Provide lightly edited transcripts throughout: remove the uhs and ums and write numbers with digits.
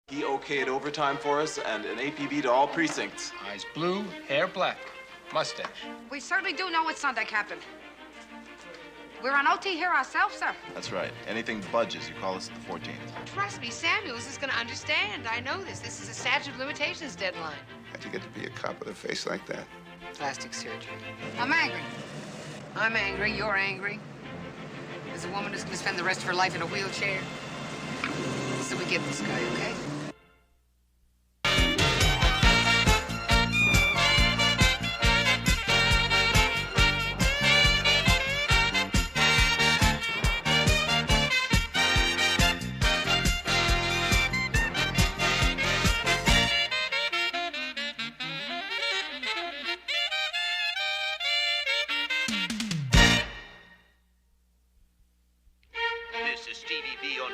He okayed overtime for us and an APB to all precincts. Eyes blue, hair black, mustache. We certainly do know it's Sunday, Captain. We're on OT here ourselves, sir. That's right. Anything budges, you call us at the 14th. Trust me, Samuels is going to understand. I know this. This is a statute of limitations deadline. How'd you get to be a cop with a face like that? Plastic surgery. I'm angry. I'm angry. You're angry. There's a woman who's going to spend the rest of her life in a wheelchair. So we get this guy, okay?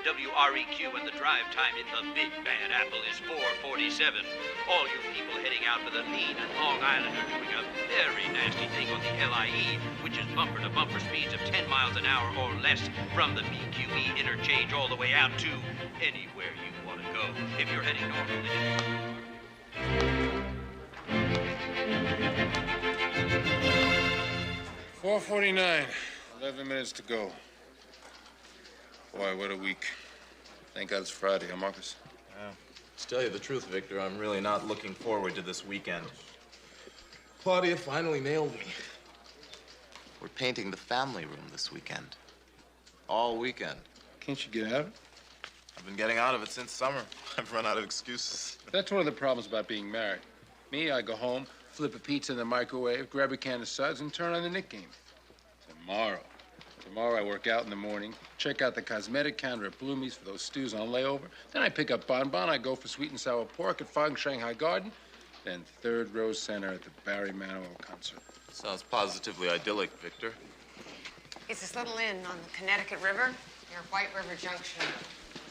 WREQ, and the drive time in the Big Bad Apple is 4:47. All you people heading out for the Lean and Long Island are doing a very nasty thing on the LIE, which is bumper-to-bumper speeds of 10 miles an hour or less from the BQE interchange all the way out to anywhere you want to go. If you're heading north, 4:49. 11 minutes to go. Boy, what a week. Thank God it's Friday, huh, Marcus? To tell you the truth, Victor, I'm really not looking forward to this weekend. Claudia finally nailed me. We're painting the family room this weekend. All weekend. Can't you get out of it? I've been getting out of it since summer. I've run out of excuses. That's one of the problems about being married. Me, I go home, flip a pizza in the microwave, grab a can of suds, and turn on the Knick game. Tomorrow I work out in the morning, check out the cosmetic counter at Bloomie's for those stews on layover. Then I pick up Bonbon, I go for sweet and sour pork at Fog Shanghai Garden. Then third row center at the Barry Manilow concert. Sounds positively idyllic, Victor. It's this little inn on the Connecticut River near White River Junction.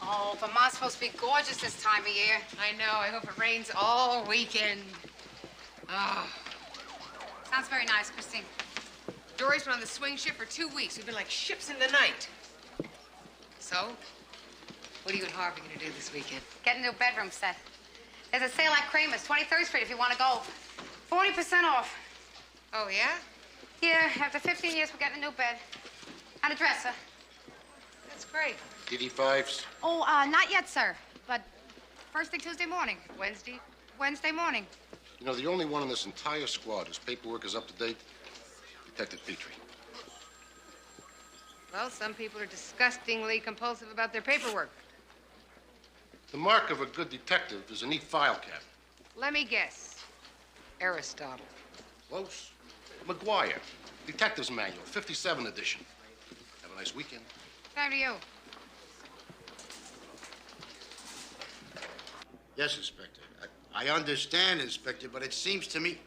Oh, Vermont's supposed to be gorgeous this time of year. I know. I hope it rains all weekend. Oh. Sounds very nice, Christine. Dory's been on the swing ship for 2 weeks. We've been like ships in the night. So, what are you and Harvey going to do this weekend? Get a new bedroom set. There's a sale at Kramer's, 23rd Street, if you want to go. 40% off. Oh, yeah? Yeah, after 15 years, we're getting a new bed. And a dresser. That's great. DD5s? Oh, not yet, sir. But first thing Tuesday morning. Wednesday? Wednesday morning. You know, the only one in this entire squad whose paperwork is up to date, Detective Petrie. Well, some people are disgustingly compulsive about their paperwork. The mark of a good detective is a neat file cabinet. Let me guess. Aristotle. Close. McGuire. Detective's Manual, 57 edition. Have a nice weekend. Same to you. Yes, Inspector. I understand, Inspector, but it seems to me...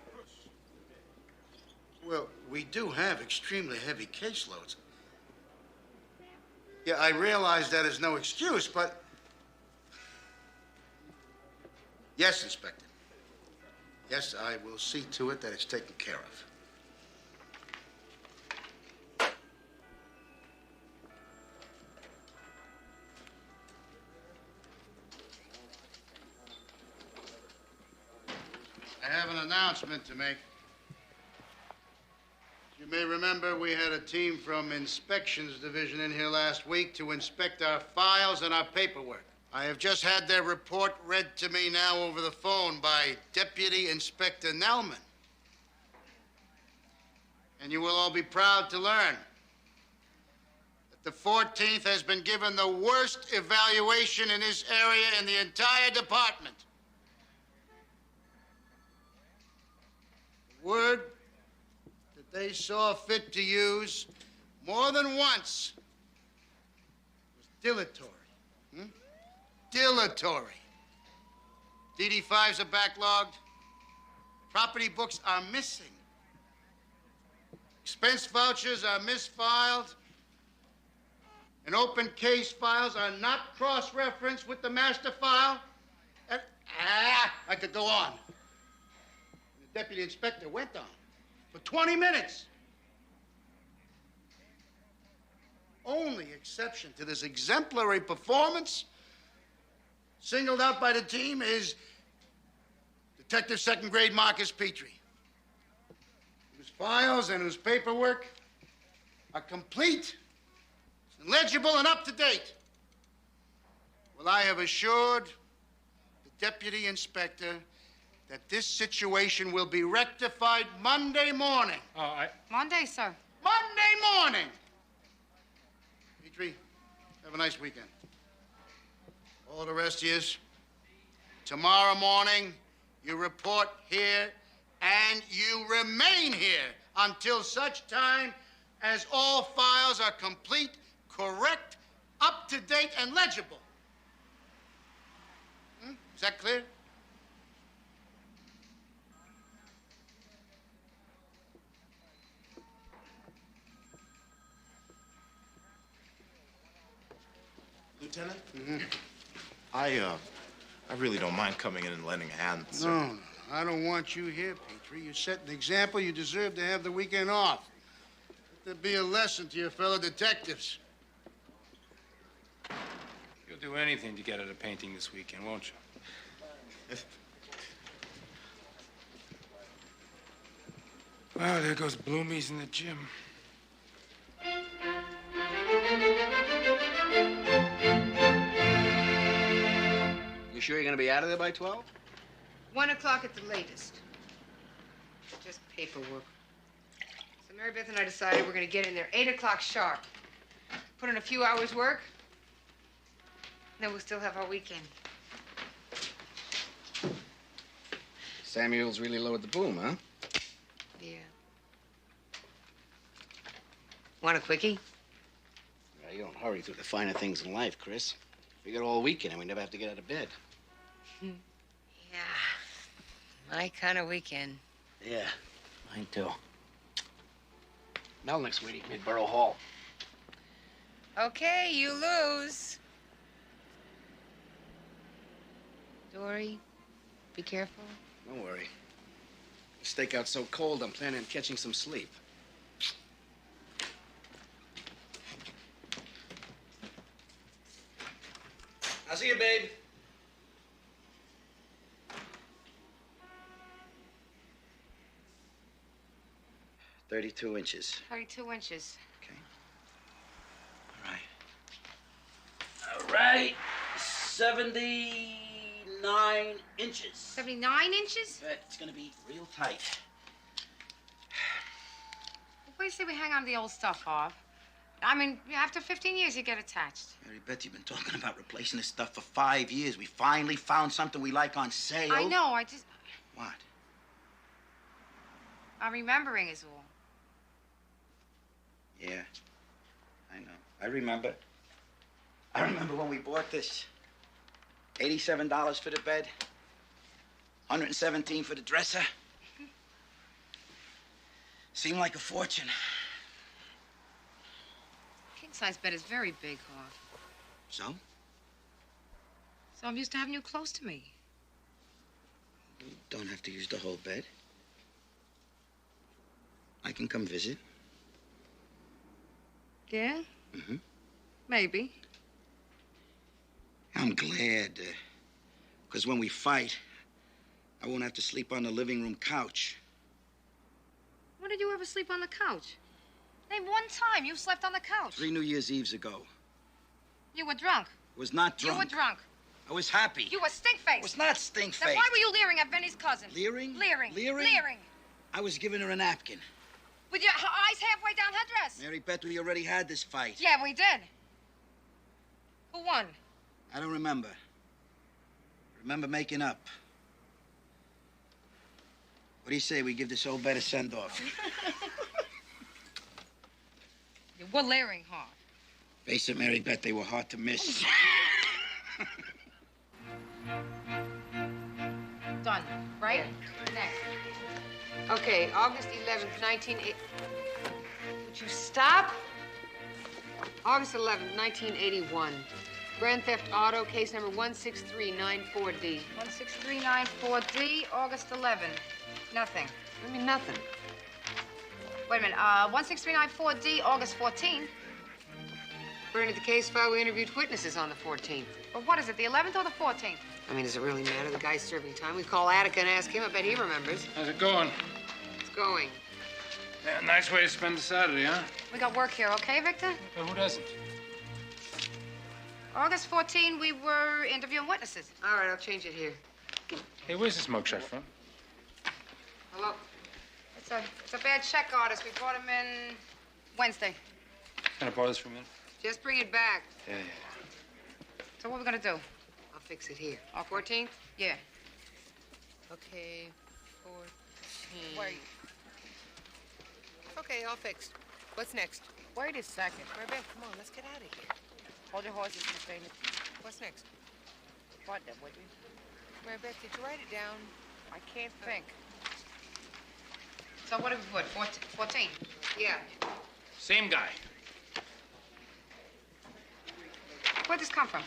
Well, we do have extremely heavy caseloads. Yeah, I realize that is no excuse, but... Yes, Inspector. Yes, I will see to it that it's taken care of. I have an announcement to make. You may remember we had a team from Inspections Division in here last week to inspect our files and our paperwork. I have just had their report read to me now over the phone by Deputy Inspector Nelman. And you will all be proud to learn that the 14th has been given the worst evaluation in this area in the entire department. The word that they saw fit to use more than once was dilatory. Dilatory. DD5s are backlogged. Property books are missing. Expense vouchers are misfiled. And open case files are not cross-referenced with the master file. And, I could go on. The deputy inspector went on for 20 minutes. Only exception to this exemplary performance singled out by the team is Detective Second Grade Marcus Petrie, whose files and whose paperwork are complete, and legible, and up to date. Well, I have assured the deputy inspector that this situation will be rectified Monday morning. Monday, sir. Monday morning! Petrie, have a nice weekend. All the rest of yous, tomorrow morning, you report here and you remain here until such time as all files are complete, correct, up to date, and legible. Is that clear? Lieutenant? I really don't mind coming in and lending a hand, sir. No, I don't want you here, Petrie. You set an example. You deserve to have the weekend off. Let there be a lesson to your fellow detectives. You'll do anything to get at a painting this weekend, won't you? Well, there goes Bloomies in the gym. You sure you're gonna be out of there by 12? 1 o'clock at the latest. Just paperwork. So Mary Beth and I decided we're gonna get in there 8 o'clock sharp. Put in a few hours work. Then we'll still have our weekend. Samuel's really low at the boom, huh? Yeah. Want a quickie? Yeah, you don't hurry through the finer things in life, Chris. We got all weekend and we never have to get out of bed. Yeah. My kind of weekend. Yeah, mine too. Melnick's waiting at Borough Hall. Okay, you lose. Dory, be careful. Don't worry. The stakeout's so cold, I'm planning on catching some sleep. I'll see you, babe. "32 inches. 32 inches. Okay. All right. 79 inches. 79 inches? But it's gonna be real tight. Where do you say we hang on to the old stuff, Harv? I mean, after 15 years, you get attached. Mary Beth, you've been talking about replacing this stuff for 5 years. We finally found something we like on sale. I know, I just... What? I'm remembering is all. Yeah, I know. I remember. I remember when we bought this. $87 for the bed, $117 for the dresser. Seemed like a fortune. King-size bed is very big, Harv. So? So I'm used to having you close to me. You don't have to use the whole bed. I can come visit. Yeah? Mm-hmm. Maybe. I'm glad, because when we fight, I won't have to sleep on the living room couch. When did you ever sleep on the couch? Name one time you slept on the couch. 3 New Year's Eves ago. You were drunk. I was not drunk. You were drunk. I was happy. You were stink-faced. I was not stink-faced. Then why were you leering at Benny's cousin? Leering? Leering. Leering? Leering. I was giving her a napkin. With your eyes halfway down her dress. Mary Beth, we already had this fight. Yeah, we did. Who won? I don't remember. I remember making up. What do you say we give this old bed a send-off? You were leering hard. Face it, Mary Beth, they were hard to miss. Done. Right? Next. Okay, August 11th, 1980. Would you stop? August 11th, 1981. Grand Theft Auto, case number 16394D. 16394D, August 11. Nothing. I mean, nothing. Wait a minute. 16394D, August 14. According to the case file, we interviewed witnesses on the 14th. But what is it, the 11th or the 14th? I mean, does it really matter? The guy's serving time. We call Attica and ask him. I bet he remembers. How's it going? It's going. Yeah, nice way to spend the Saturday, huh? We got work here, okay, Victor? Well, who doesn't? August 14, we were interviewing witnesses. All right, I'll change it here. Hey, where's this mugshot from? Hello? It's a bad check artist. We brought him in Wednesday. Can I borrow this for a minute? Just bring it back. Yeah. So what are we gonna do? I'll fix it here. Okay. 14th? Yeah. Okay, 14. Wait. Okay, all fixed. What's next? Wait a second. Rebecca, come on, let's get out of here. Hold your horses, Miss Bailey. What's next? What, that would be? Rebecca, did you write it down? I can't think. So what did we put? 14? Yeah. Same guy. Where'd this come from?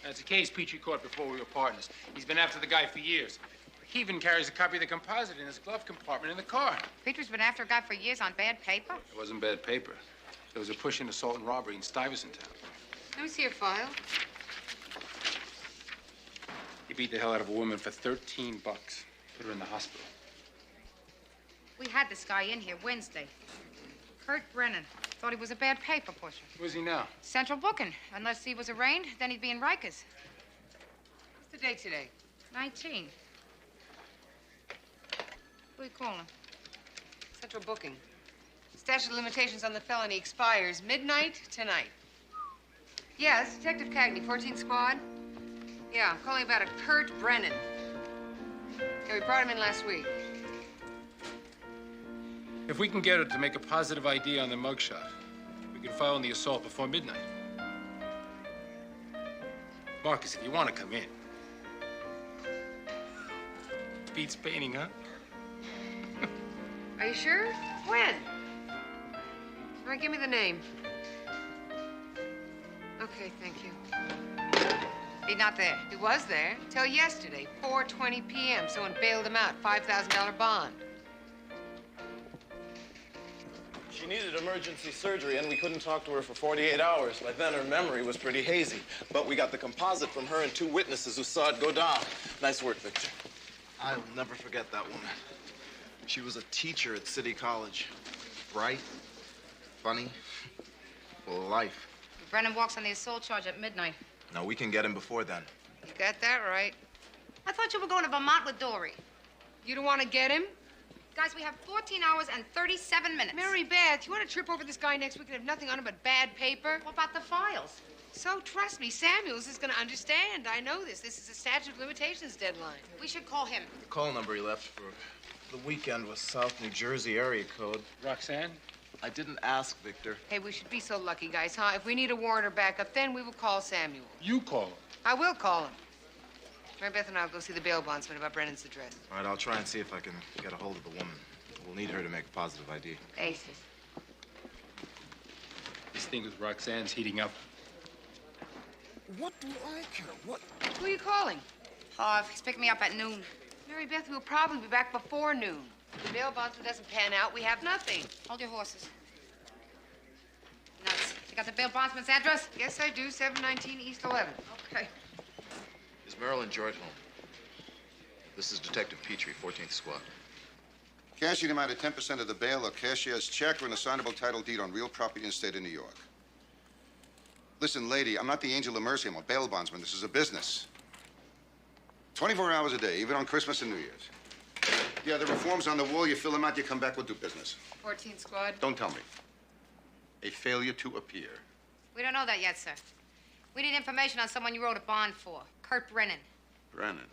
That's a case Petrie caught before we were partners. He's been after the guy for years. He even carries a copy of the composite in his glove compartment in the car. Peter's been after a guy for years on bad paper. It wasn't bad paper. There was a push-in assault and robbery in Stuyvesant Town. Let me see your file. He beat the hell out of a woman for 13 bucks. Put her in the hospital. We had this guy in here Wednesday. Kurt Brennan. Thought he was a bad paper pusher. Where's he now? Central booking. Unless he was arraigned, then he'd be in Rikers. What's the date today? 19. Who are you calling? Central booking. Statute of limitations on the felony expires midnight tonight. Yeah, this is Detective Cagney, 14th Squad. Yeah, I'm calling about a Kurt Brennan. Yeah, we brought him in last week. If we can get her to make a positive ID on the mugshot, we can file on the assault before midnight. Marcus, if you want to come in. Beats painting, huh? Are you sure? When? All right, give me the name. Okay, thank you. He's not there. He was there till yesterday, 4:20 p.m. Someone bailed him out, $5,000 bond. She needed emergency surgery, and we couldn't talk to her for 48 hours. By then, her memory was pretty hazy. But we got the composite from her and 2 witnesses who saw it go down. Nice work, Victor. I'll never forget that woman. She was a teacher at City College. Bright, funny, full of life. Brennan walks on the assault charge at midnight. No, we can get him before then. You got that right. I thought you were going to Vermont with Dory. You don't want to get him? Guys, we have 14 hours and 37 minutes. Mary Beth, you want to trip over this guy next week and have nothing on him but bad paper? What about the files? So trust me, Samuels is going to understand. I know this. This is a statute of limitations deadline. We should call him. The call number he left for the weekend was South New Jersey area code. Roxanne? I didn't ask, Victor. Hey, we should be so lucky, guys, huh? If we need a warrant or backup, then we will call Samuel. You call him. I will call him. Mary Beth and I will go see the bail bondsman about Brennan's address. All right, I'll try and see if I can get a hold of the woman. We'll need her to make a positive ID. Aces. This thing with Roxanne's heating up. What do I care? What? Who are you calling? Harv, he's picking me up at noon. Mary Beth, we'll probably be back before noon. If the bail bondsman doesn't pan out, we have nothing. Hold your horses. Nuts. You got the bail bondsman's address? Yes, I do. 719 East 11th. Okay. Is Marilyn George home? This is Detective Petrie, 14th Squad. Cashing him out at 10% of the bail, a cashier's check, or an assignable title deed on real property in the state of New York. Listen, lady, I'm not the angel of mercy. I'm a bail bondsman. This is a business. 24 hours a day, even on Christmas and New Year's. Yeah, the reforms on the wall, you fill them out, you come back, we'll do business. 14th Squad. Don't tell me. A failure to appear. We don't know that yet, sir. We need information on someone you wrote a bond for. Kurt Brennan. Brennan.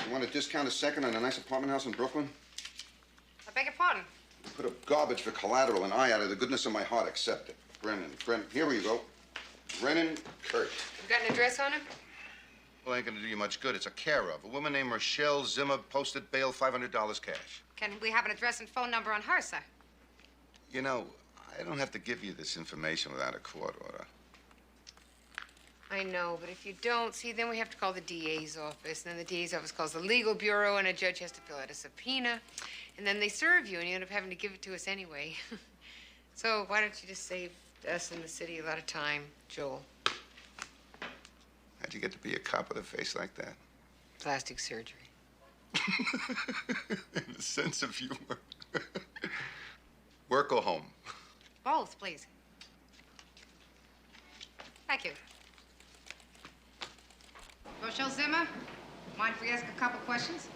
You want a discount a second on a nice apartment house in Brooklyn? I beg your pardon? Put up garbage for collateral, and I, out of the goodness of my heart, accept it. Brennan, here we go. Brennan Kurt. You got an address on him? Well, ain't gonna do you much good. It's a care of. A woman named Rochelle Zimmer posted bail, $500 cash. Can we have an address and phone number on her, sir? You know, I don't have to give you this information without a court order. I know, but if you don't, see, then we have to call the DA's office, and then the DA's office calls the legal bureau, and a judge has to fill out a subpoena, and then they serve you, and you end up having to give it to us anyway. So why don't you just save us and the city a lot of time, Joel? How'd you get to be a cop with a face like that? Plastic surgery. And a sense of humor. Work or home? Both, please. Thank you. Rochelle Zimmer, mind if we ask a couple questions?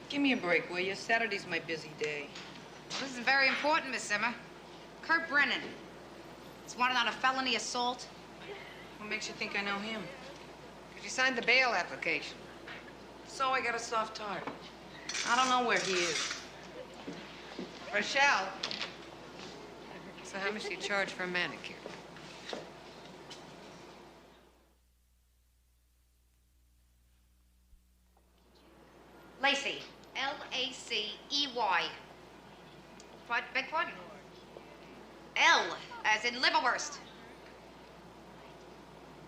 Give me a break, will you? Saturday's my busy day. Well, this is very important, Miss Zimmer. Kurt Brennan. He's wanted on a felony assault. What makes you think I know him? Because you signed the bail application. So I got a soft heart. I don't know where he is. Rochelle. So how much do you charge for a manicure? Lacey. L-A-C-E-Y. Beg pardon? L, as in liverwurst.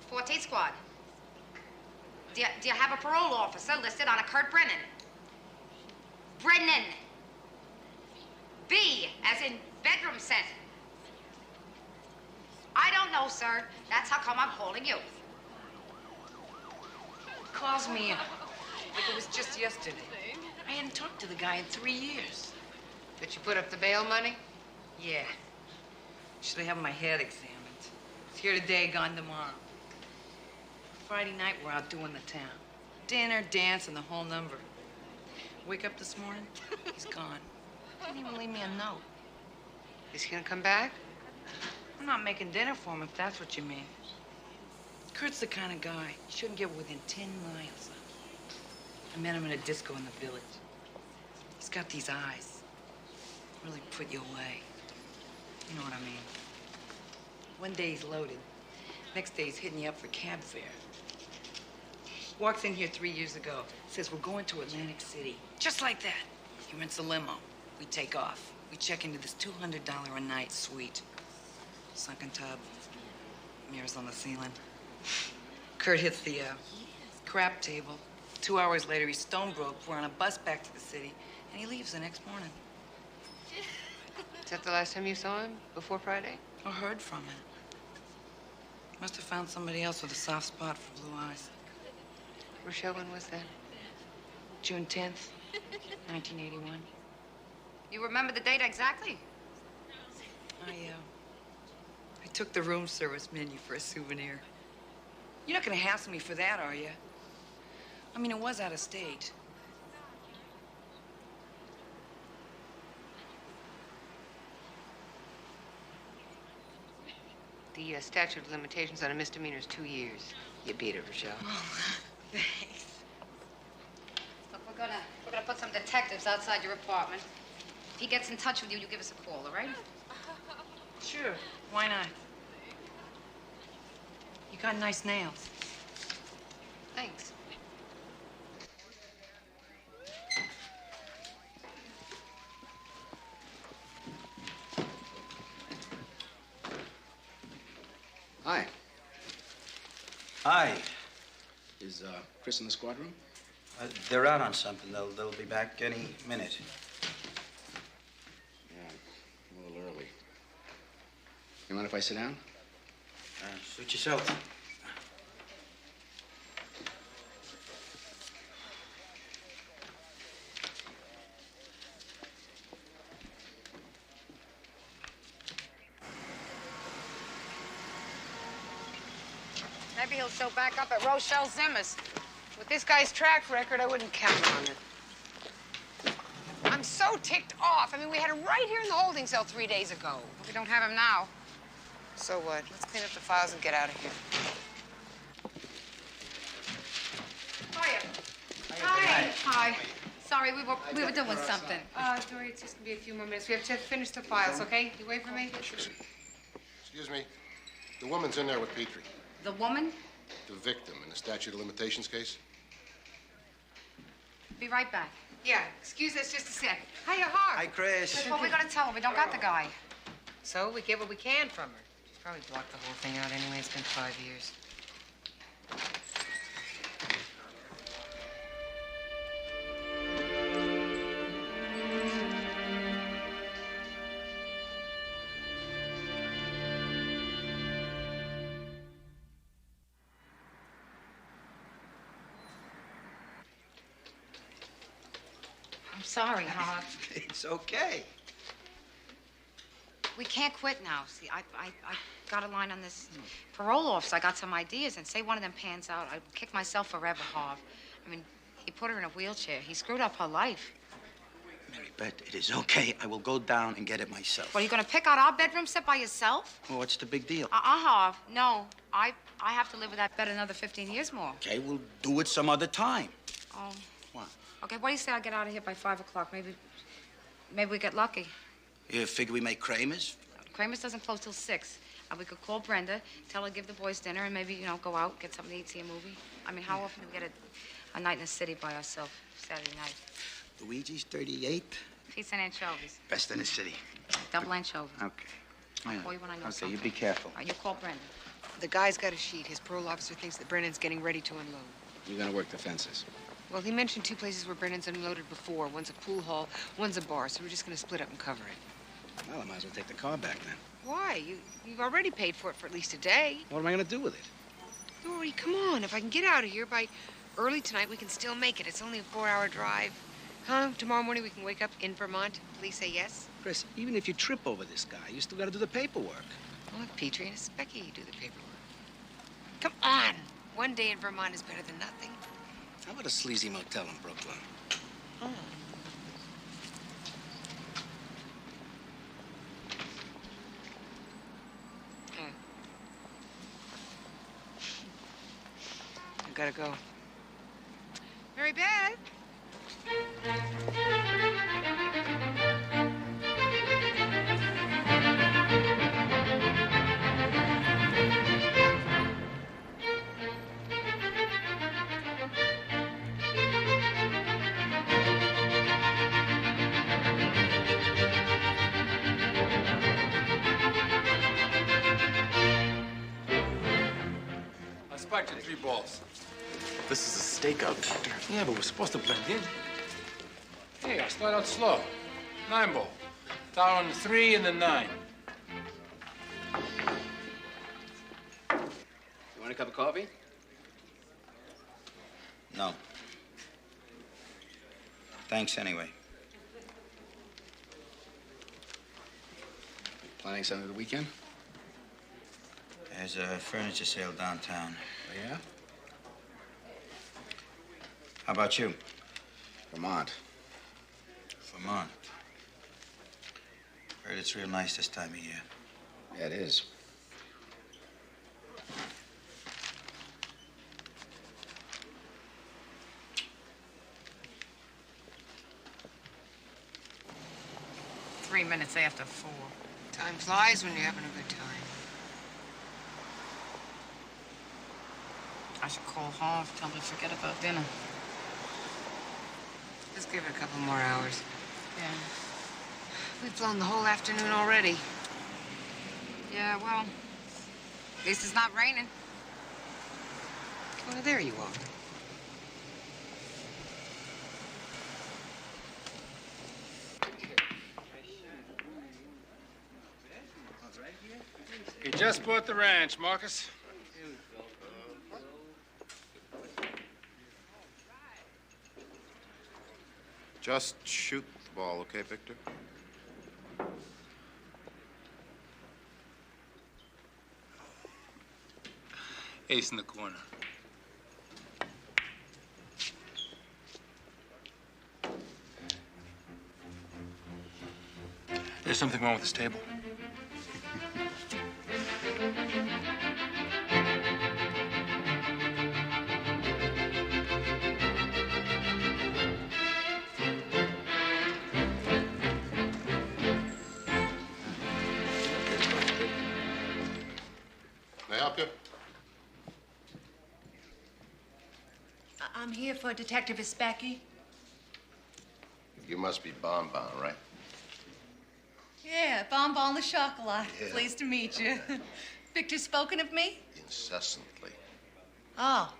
14th Squad. Do you have a parole officer listed on a Kurt Brennan? Brennan. B, as in bedroom set. I don't know, sir. That's how come I'm calling you. Calls me up. Like it was just yesterday. I hadn't talked to the guy in 3 years. Did you put up the bail money? Yeah. Should I have my head examined? It's here today, gone tomorrow. Friday night, we're out doing the town. Dinner, dance, and the whole number. Wake up this morning, he's gone. Didn't even leave me a note. Is he gonna come back? I'm not making dinner for him, if that's what you mean. Kurt's the kind of guy you shouldn't get within 10 miles of. I met him in a disco in the village. He's got these eyes. Really put you away. You know what I mean. One day he's loaded. Next day he's hitting you up for cab fare. Walks in here 3 years ago. Says we're going to Atlantic City. Just like that. He rents a limo. We take off. We check into this $200 a night suite. Sunken tub. Mirrors on the ceiling. Kurt hits the crap table. 2 hours later, he's stone broke. We're on a bus back to the city, and he leaves the next morning. Is that the last time you saw him? Before Friday? Or heard from him. Must have found somebody else with a soft spot for blue eyes. Rochelle, when was that? June 10th, 1981. You remember the date exactly? I took the room service menu for a souvenir. You're not gonna hassle me for that, are you? I mean, it was out of state. The statute of limitations on a misdemeanor is 2 years. You beat it, Rochelle. Oh, thanks. Look, we're gonna put some detectives outside your apartment. If he gets in touch with you, you give us a call, all right? Sure, why not? You got nice nails. Thanks. Hi. Hi. Is Chris in the squad room? They're out on something. They'll be back any minute. Yeah, a little early. You mind if I sit down? Suit yourself. Maybe he'll show back up at Rochelle Zimmer's. With this guy's track record, I wouldn't count on it. I'm so ticked off. I mean, we had him right here in the holding cell 3 days ago. We don't have him now. So what? Let's clean up the files and get out of here. Hiya. Hi. Hi. Sorry, we were doing something. Dory, it's just gonna be a few more minutes. We have to finish the files, okay? You wait for me? Excuse me. The woman's in there with Petrie. The woman? The victim in the statute of limitations case. Be right back. Yeah, excuse us just a sec. Hiya, Harp. Hi, Chris. What are we gonna tell her? We don't got the guy. So we get what we can from her. She's probably blocked the whole thing out anyway. It's been 5 years. sorry, Howard. It's okay. We can't quit now. See, I got a line on this parole officer. I got some ideas, and say one of them pans out, I'd kick myself forever, Harv. I mean, he put her in a wheelchair. He screwed up her life. Mary Beth, it is okay. I will go down and get it myself. What, are you going to pick out our bedroom set by yourself? Well, what's the big deal? Harv. No. I have to live with that bed another 15 years more. Okay, we'll do it some other time. Oh. What? Okay, what do you say I get out of here by 5 o'clock? Maybe we get lucky. You figure we make Kramer's? Kramer's doesn't close till 6. We could call Brenda, tell her to give the boys dinner, and maybe, go out, get something to eat, see a movie. I mean, how often do we get a night in the city by ourselves, Saturday night? Luigi's 38. Pizza and anchovies. Best in the city. Double anchovies. Okay. I'll call you when I know something. Okay, you be careful. All right, you call Brenda. The guy's got a sheet. His parole officer thinks that Brennan's getting ready to unload. You're gonna work the fences. Well, he mentioned 2 places where Brennan's unloaded before. One's a pool hall, one's a bar, so we're just gonna split up and cover it. Well, I might as well take the car back then. Why? You've already paid for it for at least a day. What am I gonna do with it? Dory, come on. If I can get out of here by early tonight, we can still make it. It's only a 4-hour drive. Huh? Tomorrow morning we can wake up in Vermont. Police say yes. Chris, even if you trip over this guy, you still gotta do the paperwork. Well, let Petrie and Specky do the paperwork. Come on. One day in Vermont is better than nothing. How about a sleazy motel in Brooklyn? Oh. I gotta go. Mary Beth? I spiked 3 balls. This is a stakeout, Victor. Yeah, but we're supposed to blend in. Hey, I start out slow. 9 ball. Down on the 3 and the 9. You want a cup of coffee? No. Thanks anyway. Planning something for the weekend? There's a furniture sale downtown. Oh, yeah? How about you? Vermont. Vermont. Heard it's real nice this time of year. Yeah, it is. Three minutes after 4. Time flies when you're having a good time. I should call Harv, tell him to forget about dinner. Let's give it a couple more hours. Yeah. We've flown the whole afternoon already. Yeah, well, at least it's not raining. Well, there you are. You just bought the ranch, Marcus. Just shoot the ball, okay, Victor? Ace in the corner. There's something wrong with this table. May I help you? I'm here for Detective Specky. You must be Bonbon, right? Yeah, Bonbon the Chocolat. Yeah. Pleased to meet you. Victor's spoken of me? Incessantly. Oh,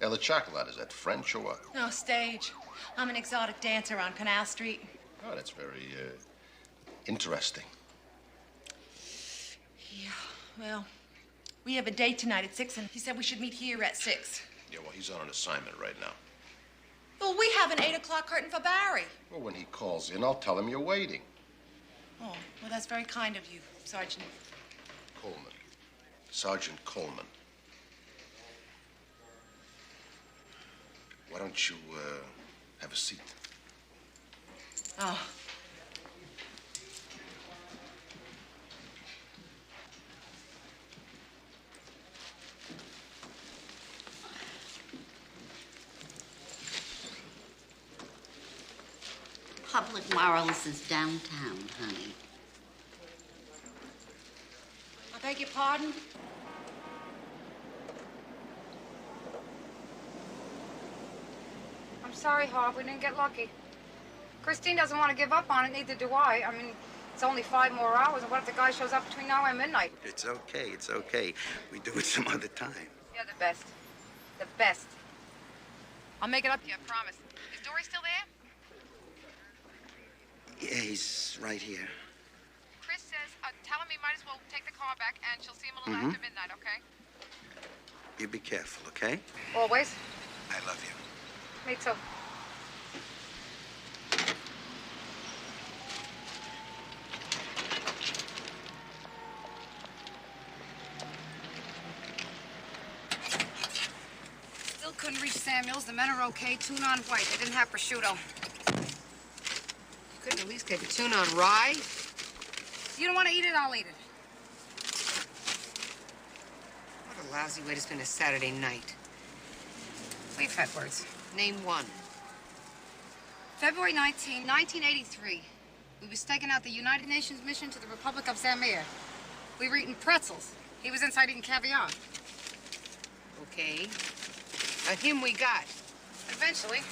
Yeah, the chocolate, is that French or what? no, stage. I'm an exotic dancer on Canal Street. Oh, that's very, interesting. Yeah, well, we have a date tonight at 6, and he said we should meet here at 6. Yeah, well, he's on an assignment right now. Well, we have an 8 o'clock curtain for Barry. Well, when he calls in, I'll tell him you're waiting. Oh, well, that's very kind of you, Sergeant. Coleman. Sergeant Coleman. Why don't you, have a seat? Oh. Public morals is downtown, honey. I beg your pardon? I'm sorry, Harv. We didn't get lucky. Christine doesn't want to give up on it, neither do I. I mean, it's only 5 more hours, and what if the guy shows up between now and midnight? It's okay, it's okay. We do it some other time. You're the best. The best. I'll make it up to you, I promise. Is Dory still there? Yeah, he's right here. Chris says, tell him he might as well take the car back, and she'll see him a little after midnight, okay? You be careful, okay? Always. I love you. Me too. Still couldn't reach Samuel's. The men are okay. Tune on white. They didn't have prosciutto. You couldn't at least get a tune on rye? You don't want to eat it, I'll eat it. What a lousy way to spend a Saturday night. We've had words. Name one. February 19, 1983. We was taking out the United Nations mission to the Republic of Zamir. We were eating pretzels. He was inside eating caviar. Okay. Him we got. Eventually.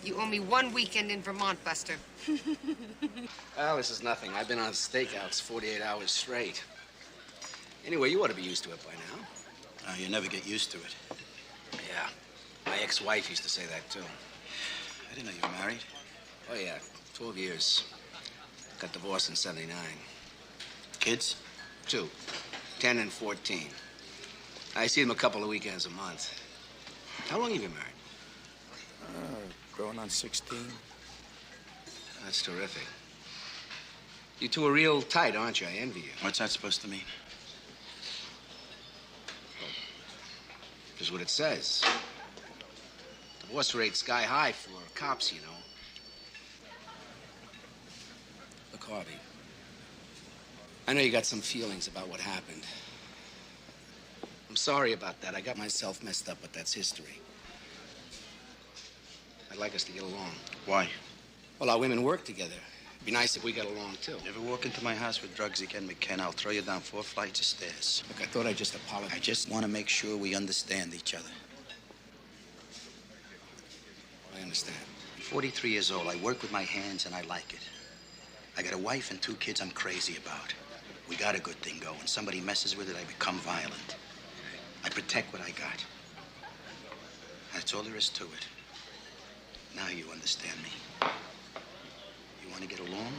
You owe me 1 weekend in Vermont, Buster. Well, this is nothing. I've been on stakeouts 48 hours straight. Anyway, you ought to be used to it by now. You never get used to it. Yeah. My ex-wife used to say that, too. I didn't know you were married. Oh, yeah. 12 years. Got divorced in '79. Kids? 2. 10 and 14. I see them a couple of weekends a month. How long have you been married? Growing on 16. That's terrific. You two are real tight, aren't you? I envy you. What's that supposed to mean? Just what it says. Divorce rate sky high for cops, you know. Look, Harvey, I know you got some feelings about what happened. I'm sorry about that. I got myself messed up, but that's history. I'd like us to get along. Why? Well, our women work together. It'd be nice if we got along, too. You ever walk into my house with drugs again, McKenna, I'll throw you down 4 flights of stairs. Look, I thought I'd just apologize. I just want to make sure we understand each other. I understand. I'm 43 years old. I work with my hands, and I like it. I got a wife and 2 kids I'm crazy about. We got a good thing going. Somebody messes with it, I become violent. I protect what I got. That's all there is to it. Now you understand me. You want to get along?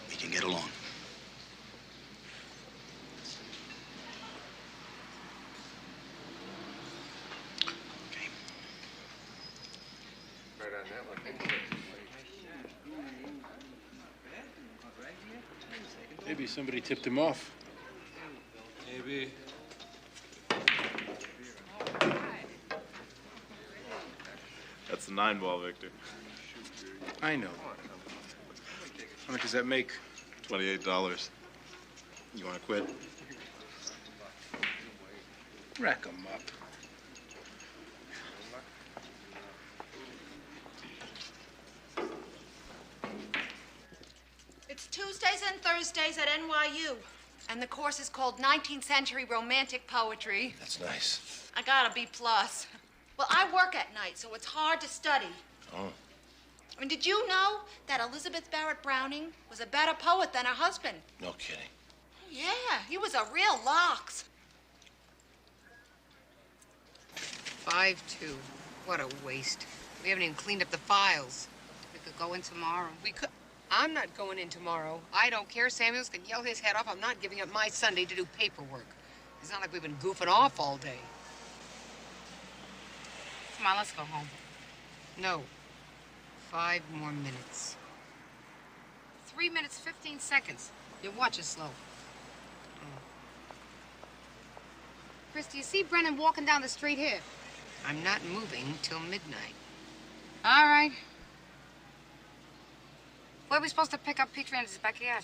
We can get along. Okay. Right on that one. Maybe somebody tipped him off. Maybe. That's a 9-ball, Victor. I know. How much does that make? $28. You want to quit? Rack 'em up. It's Tuesdays and Thursdays at NYU. And the course is called 19th Century Romantic Poetry. That's nice. I got a B+. Well, I work at night, so it's hard to study. Oh. I mean, did you know that Elizabeth Barrett Browning was a better poet than her husband? No kidding. Yeah, he was a real lox. 5-2. What a waste. We haven't even cleaned up the files. We could go in tomorrow. We could. I'm not going in tomorrow. I don't care. Samuels can yell his head off. I'm not giving up my Sunday to do paperwork. It's not like we've been goofing off all day. Come on, let's go home. No. 5 more minutes. 3 minutes, 15 seconds. Your watch is slow. Chris, do you see Brennan walking down the street here? I'm not moving till midnight. All right. Where are we supposed to pick up Petrie and his backyard?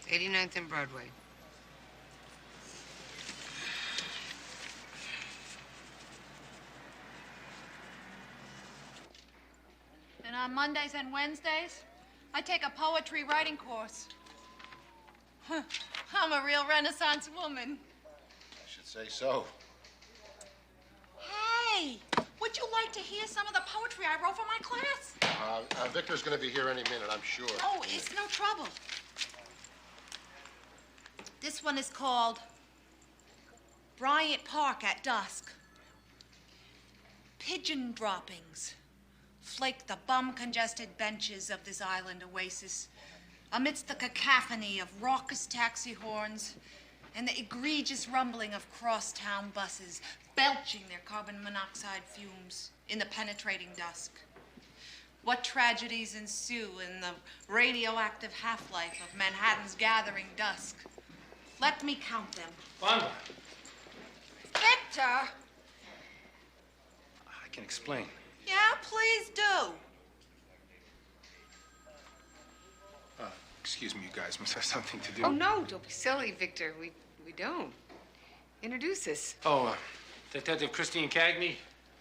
89th and Broadway. And on Mondays and Wednesdays, I take a poetry writing course. Huh, I'm a real Renaissance woman. I should say so. Hey, would you like to hear some of the poetry I wrote for my class? Victor's going to be here any minute, I'm sure. Oh, it's no trouble. This one is called Bryant Park at Dusk. Pigeon droppings flake the bum-congested benches of this island oasis amidst the cacophony of raucous taxi horns and the egregious rumbling of crosstown buses belching their carbon monoxide fumes in the penetrating dusk. What tragedies ensue in the radioactive half-life of Manhattan's gathering dusk? Let me count them. Bonbon, Victor! I can explain. Yeah, please do. Excuse me, you guys must have something to do. Oh, no, don't be silly, Victor. We don't. Introduce us. Detective Christine Cagney,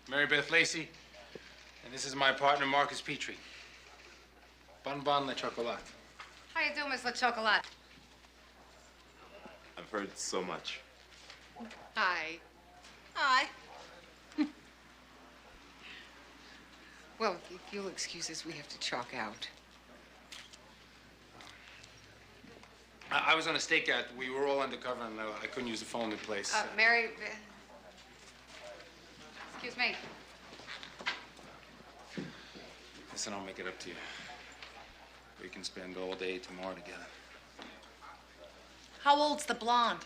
Mary Beth Lacey, and this is my partner, Marcus Petrie. Bonbon la chocolat. How you doing, Miss La Chocolat? I've heard so much. Hi. Hi. Well, if you'll excuse us, we have to chalk out. I was on a stakeout. We were all undercover, and I couldn't use the phone in place. Mary... Excuse me. Listen, I'll make it up to you. We can spend all day tomorrow together. How old's the blonde?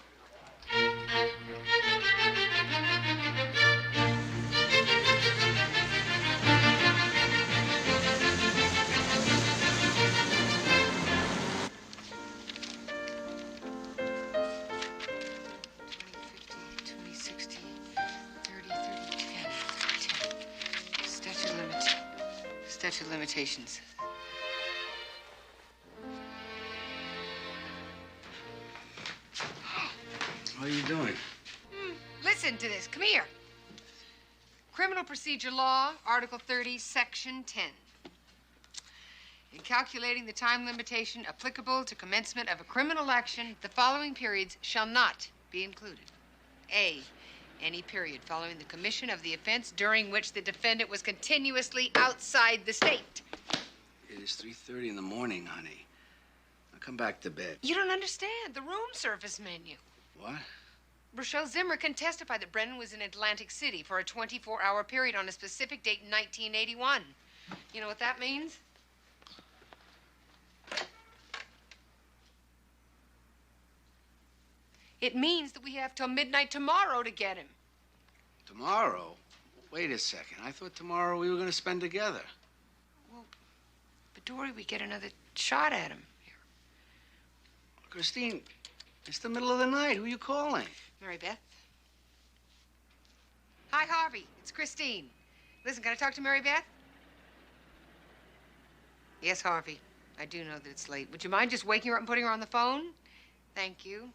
Statute of limitations. What are you doing? Listen to this. Come here. Criminal Procedure Law, Article 30, Section 10. In calculating the time limitation applicable to commencement of a criminal action, the following periods shall not be included. A, any period following the commission of the offense during which the defendant was continuously outside the state. It is 3:30 in the morning, honey. Now come back to bed. You don't understand. The room service menu. What? Rochelle Zimmer can testify that Brennan was in Atlantic City for a 24-hour period on a specific date in 1981. You know what that means? It means that we have till midnight tomorrow to get him. Tomorrow? Wait a second. I thought tomorrow we were going to spend together. Well, but Dory, we get another shot at him. Christine, it's the middle of the night. Who are you calling? Mary Beth. Hi, Harvey. It's Christine. Listen, can I talk to Mary Beth? Yes, Harvey. I do know that it's late. Would you mind just waking her up and putting her on the phone? Thank you.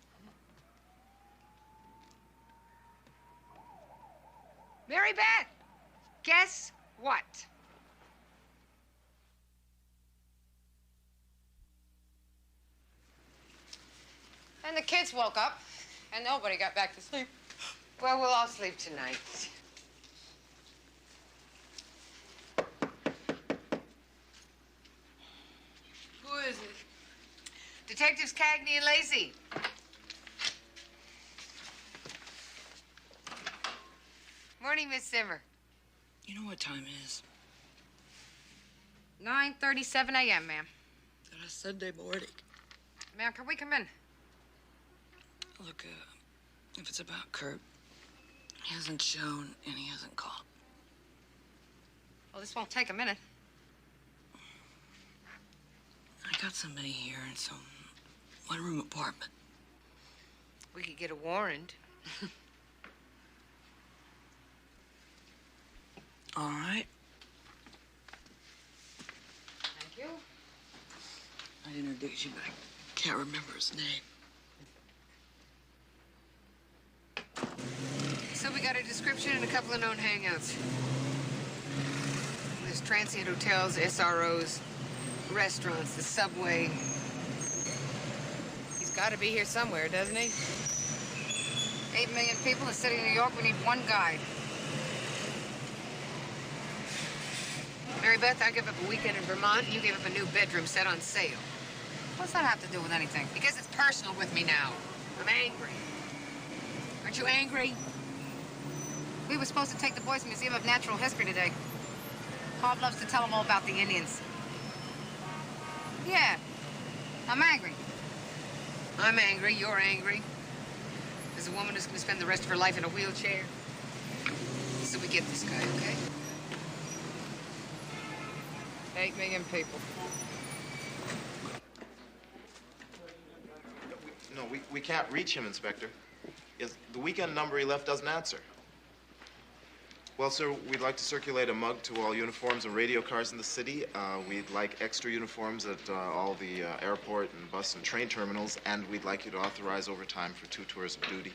Mary Beth, guess what? And the kids woke up, and nobody got back to sleep. Well, we'll all sleep tonight. Who is it? Detectives Cagney and Lacey. Morning, Miss Zimmer. You know what time it is? 9:37 a.m., ma'am. And I Sunday morning. Ma'am, can we come in? Look, if it's about Kurt, he hasn't shown and he hasn't called. Well, this won't take a minute. I got somebody here in some one-room apartment. We could get a warrant. All right. Thank you. I'd introduce you, but I can't remember his name. So we got a description and a couple of known hangouts. There's transient hotels, SROs, restaurants, the subway. He's got to be here somewhere, doesn't he? 8 million people in the city of New York. We need one guide. Mary Beth, I give up a weekend in Vermont, and you gave up a new bedroom set on sale. What's that have to do with anything? Because it's personal with me now. I'm angry. Aren't you angry? We were supposed to take the boys to the Museum of Natural History today. Bob loves to tell them all about the Indians. Yeah, I'm angry. I'm angry. You're angry. There's a woman who's going to spend the rest of her life in a wheelchair. So we get this guy, okay? 8 million people. No, we can't reach him, Inspector. Yes, the weekend number he left doesn't answer. Well, sir, we'd like to circulate a mug to all uniforms and radio cars in the city. We'd like extra uniforms at all the airport and bus and train terminals, and we'd like you to authorize overtime for 2 tours of duty.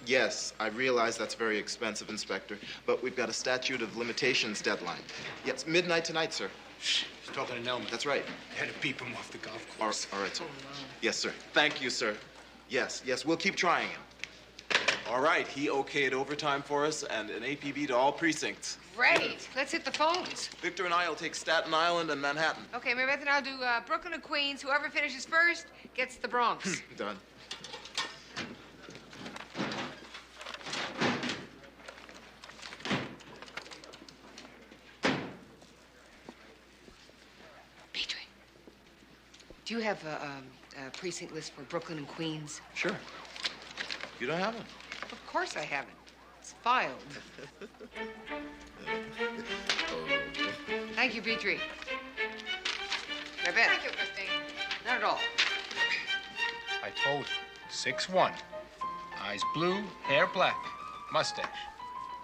Yes, I realize that's very expensive, Inspector, but we've got a statute of limitations deadline. Yes, midnight tonight, sir. Shh, he's talking to Nelman. That's right. Had to beep him off the golf course. All right, sir. Yes, sir. Thank you, sir. Yes, we'll keep trying him. All right, he okayed overtime for us and an APB to all precincts. Great. Let's hit the phones. Victor and I will take Staten Island and Manhattan. Okay, Mary Beth and I'll do Brooklyn and Queens. Whoever finishes first gets the Bronx. Done. Do you have a precinct list for Brooklyn and Queens? Sure. You don't have one? Of course I haven't. It's filed. Thank you, Petrie. Mary Beth. Thank you, Christine. Not at all. I told you. 6'1". Eyes blue, hair black, mustache.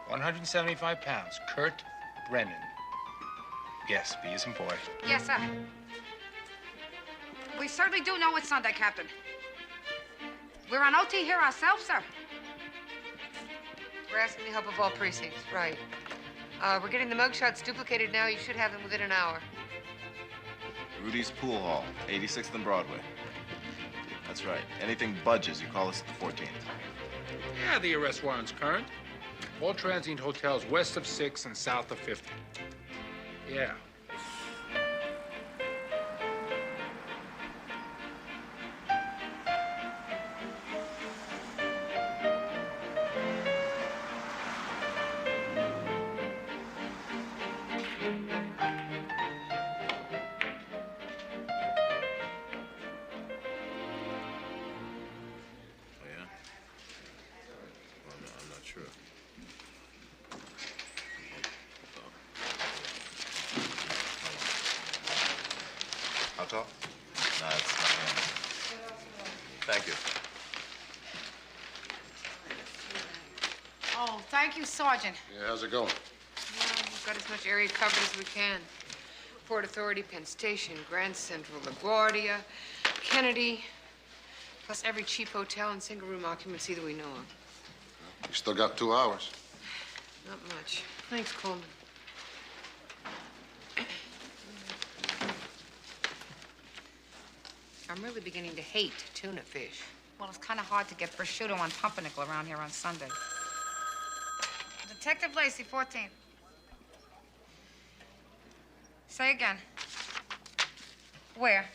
175 pounds. Kurt Brennan. Yes, be as in boy. Yes, sir. We certainly do know it's Sunday, Captain. We're on OT here ourselves, sir. We're asking the help of all precincts, right. We're getting the mugshots duplicated now. You should have them within an hour. Rudy's Pool Hall, 86th and Broadway. That's right. Anything budges, you call us at the 14th. Yeah, the arrest warrant's current. All transient hotels west of 6 and south of 50. Yeah. Alcohol? No, it's not. Thank you. Oh, thank you, Sergeant. Yeah, how's it going? Well, we've got as much area covered as we can. Port Authority, Penn Station, Grand Central, LaGuardia, Kennedy, plus every cheap hotel and single-room occupancy that we know of. You still got 2 hours. Not much. Thanks, Coleman. I'm really beginning to hate tuna fish. Well, it's kind of hard to get prosciutto on pumpernickel around here on Sunday. Detective Lacey, 14th. Say again. Where?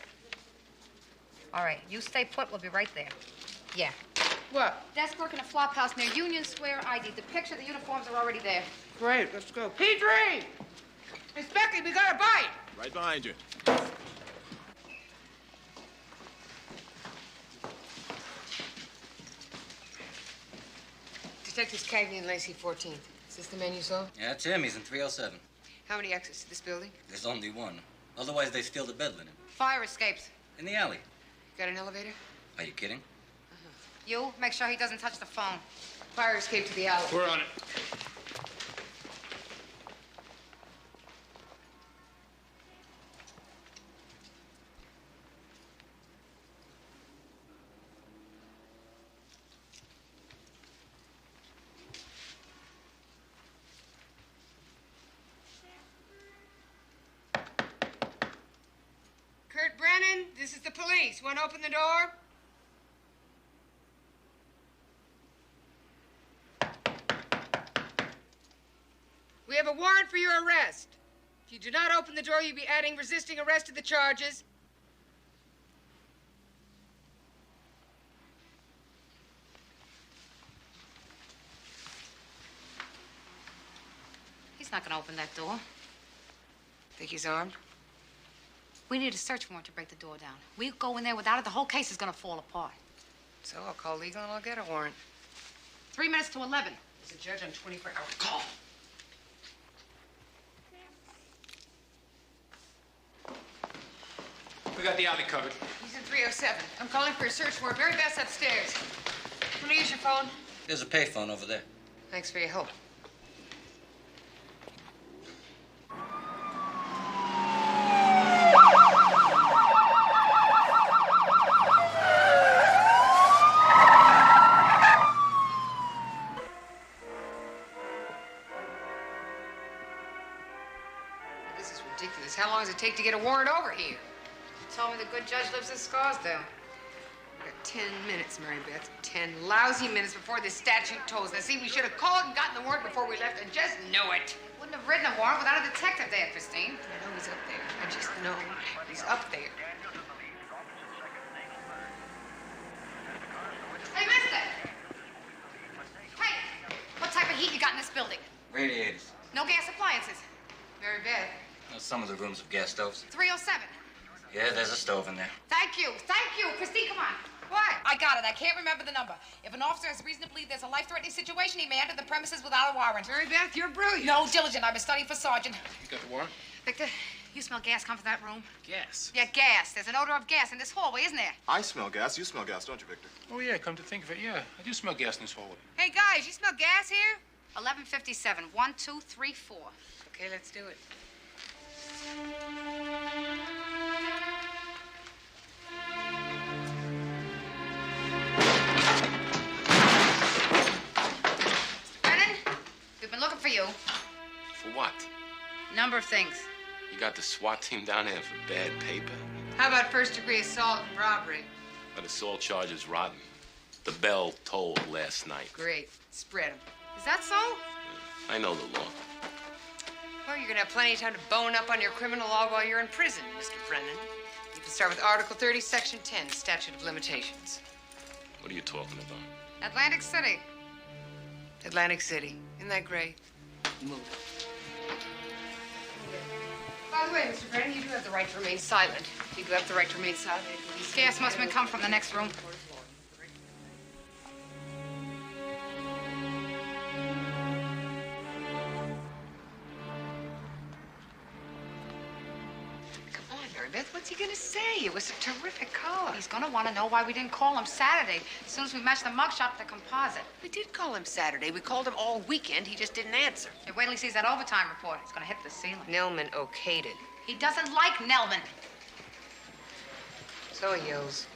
All right, you stay put. We'll be right there. Yeah. What? Desk work in a flop house near Union Square. ID. The picture, the uniforms are already there. Great, let's go. Petrie! Inspector, we got a bite! Right behind you. Detectives Cagney and Lacey, 14th. It's this the man you saw? Yeah, it's him. He's in 307. How many exits to this building? There's only one. Otherwise, they steal the bed linen. Fire escapes. In the alley. Got an elevator? Are you kidding? You make sure he doesn't touch the phone. Fire escape to the alley. We're on it. Kurt Brennan, this is the police. Want to open the door? We have a warrant for your arrest. If you do not open the door, you'll be adding resisting arrest to the charges. He's not gonna open that door. Think he's armed? We need a search warrant to break the door down. We go in there without it, the whole case is gonna fall apart. So I'll call legal and I'll get a warrant. 3 minutes to 11. There's a judge on 24-hour call. We got the alley covered. He's in 307. I'm calling for a search warrant. Very best upstairs. Want to use your phone? There's a payphone over there. Thanks for your help. This is ridiculous. How long does it take to get a warrant over here? Told me the good judge lives in Scarsdale. We got 10 minutes, Mary Beth. 10 lousy minutes before this statute tolls. Now, see, we should have called and gotten the warrant before we left. I just know it. Wouldn't have written a warrant without a detective there, Christine. I know he's up there. I just know he's up there. Hey, mister! Hey, what type of heat you got in this building? Radiators. No gas appliances. Mary Beth. Some of the rooms have gas stoves. 307. Yeah, there's a stove in there. Thank you. Thank you. Christine, come on. What? I got it. I can't remember the number. If an officer has reason to believe there's a life-threatening situation, he may enter the premises without a warrant. Mary Beth, you're brilliant. No, diligent. I've been studying for sergeant. You got the warrant? Victor, you smell gas come from that room? Gas. Yeah, gas. There's an odor of gas in this hallway, isn't there? I smell gas. You smell gas, don't you, Victor? Oh, yeah, come to think of it, yeah. I do smell gas in this hallway. Hey, guys, you smell gas here? 1157. 1, 2, 3, 4. Okay, let's do it. Brennan, we've been looking for you. For what? Number of things. You got the SWAT team down there for bad paper? How about first-degree assault and robbery? That assault charge is rotten. The bell tolled last night. Great. Spread them. Is that so? I know the law. Well, you're gonna have plenty of time to bone up on your criminal law while you're in prison, Mr. Brennan. You can start with Article 30, Section 10, Statute of Limitations. What are you talking about? Atlantic City. Atlantic City. Isn't that great? Move. By the way, Mr. Brennan, you do have the right to remain silent. You do have the right to remain silent. Gas must have been coming from the next room. Come on, Mary Beth, what's he gonna say? It was a terrific call. He's gonna want to know why we didn't call him Saturday. As soon as we matched the mugshot to the composite. We did call him Saturday. We called him all weekend. He just didn't answer. Hey, wait till he sees that overtime report. It's gonna hit the ceiling. Nellman okayed it. He doesn't like Nellman. So he yells.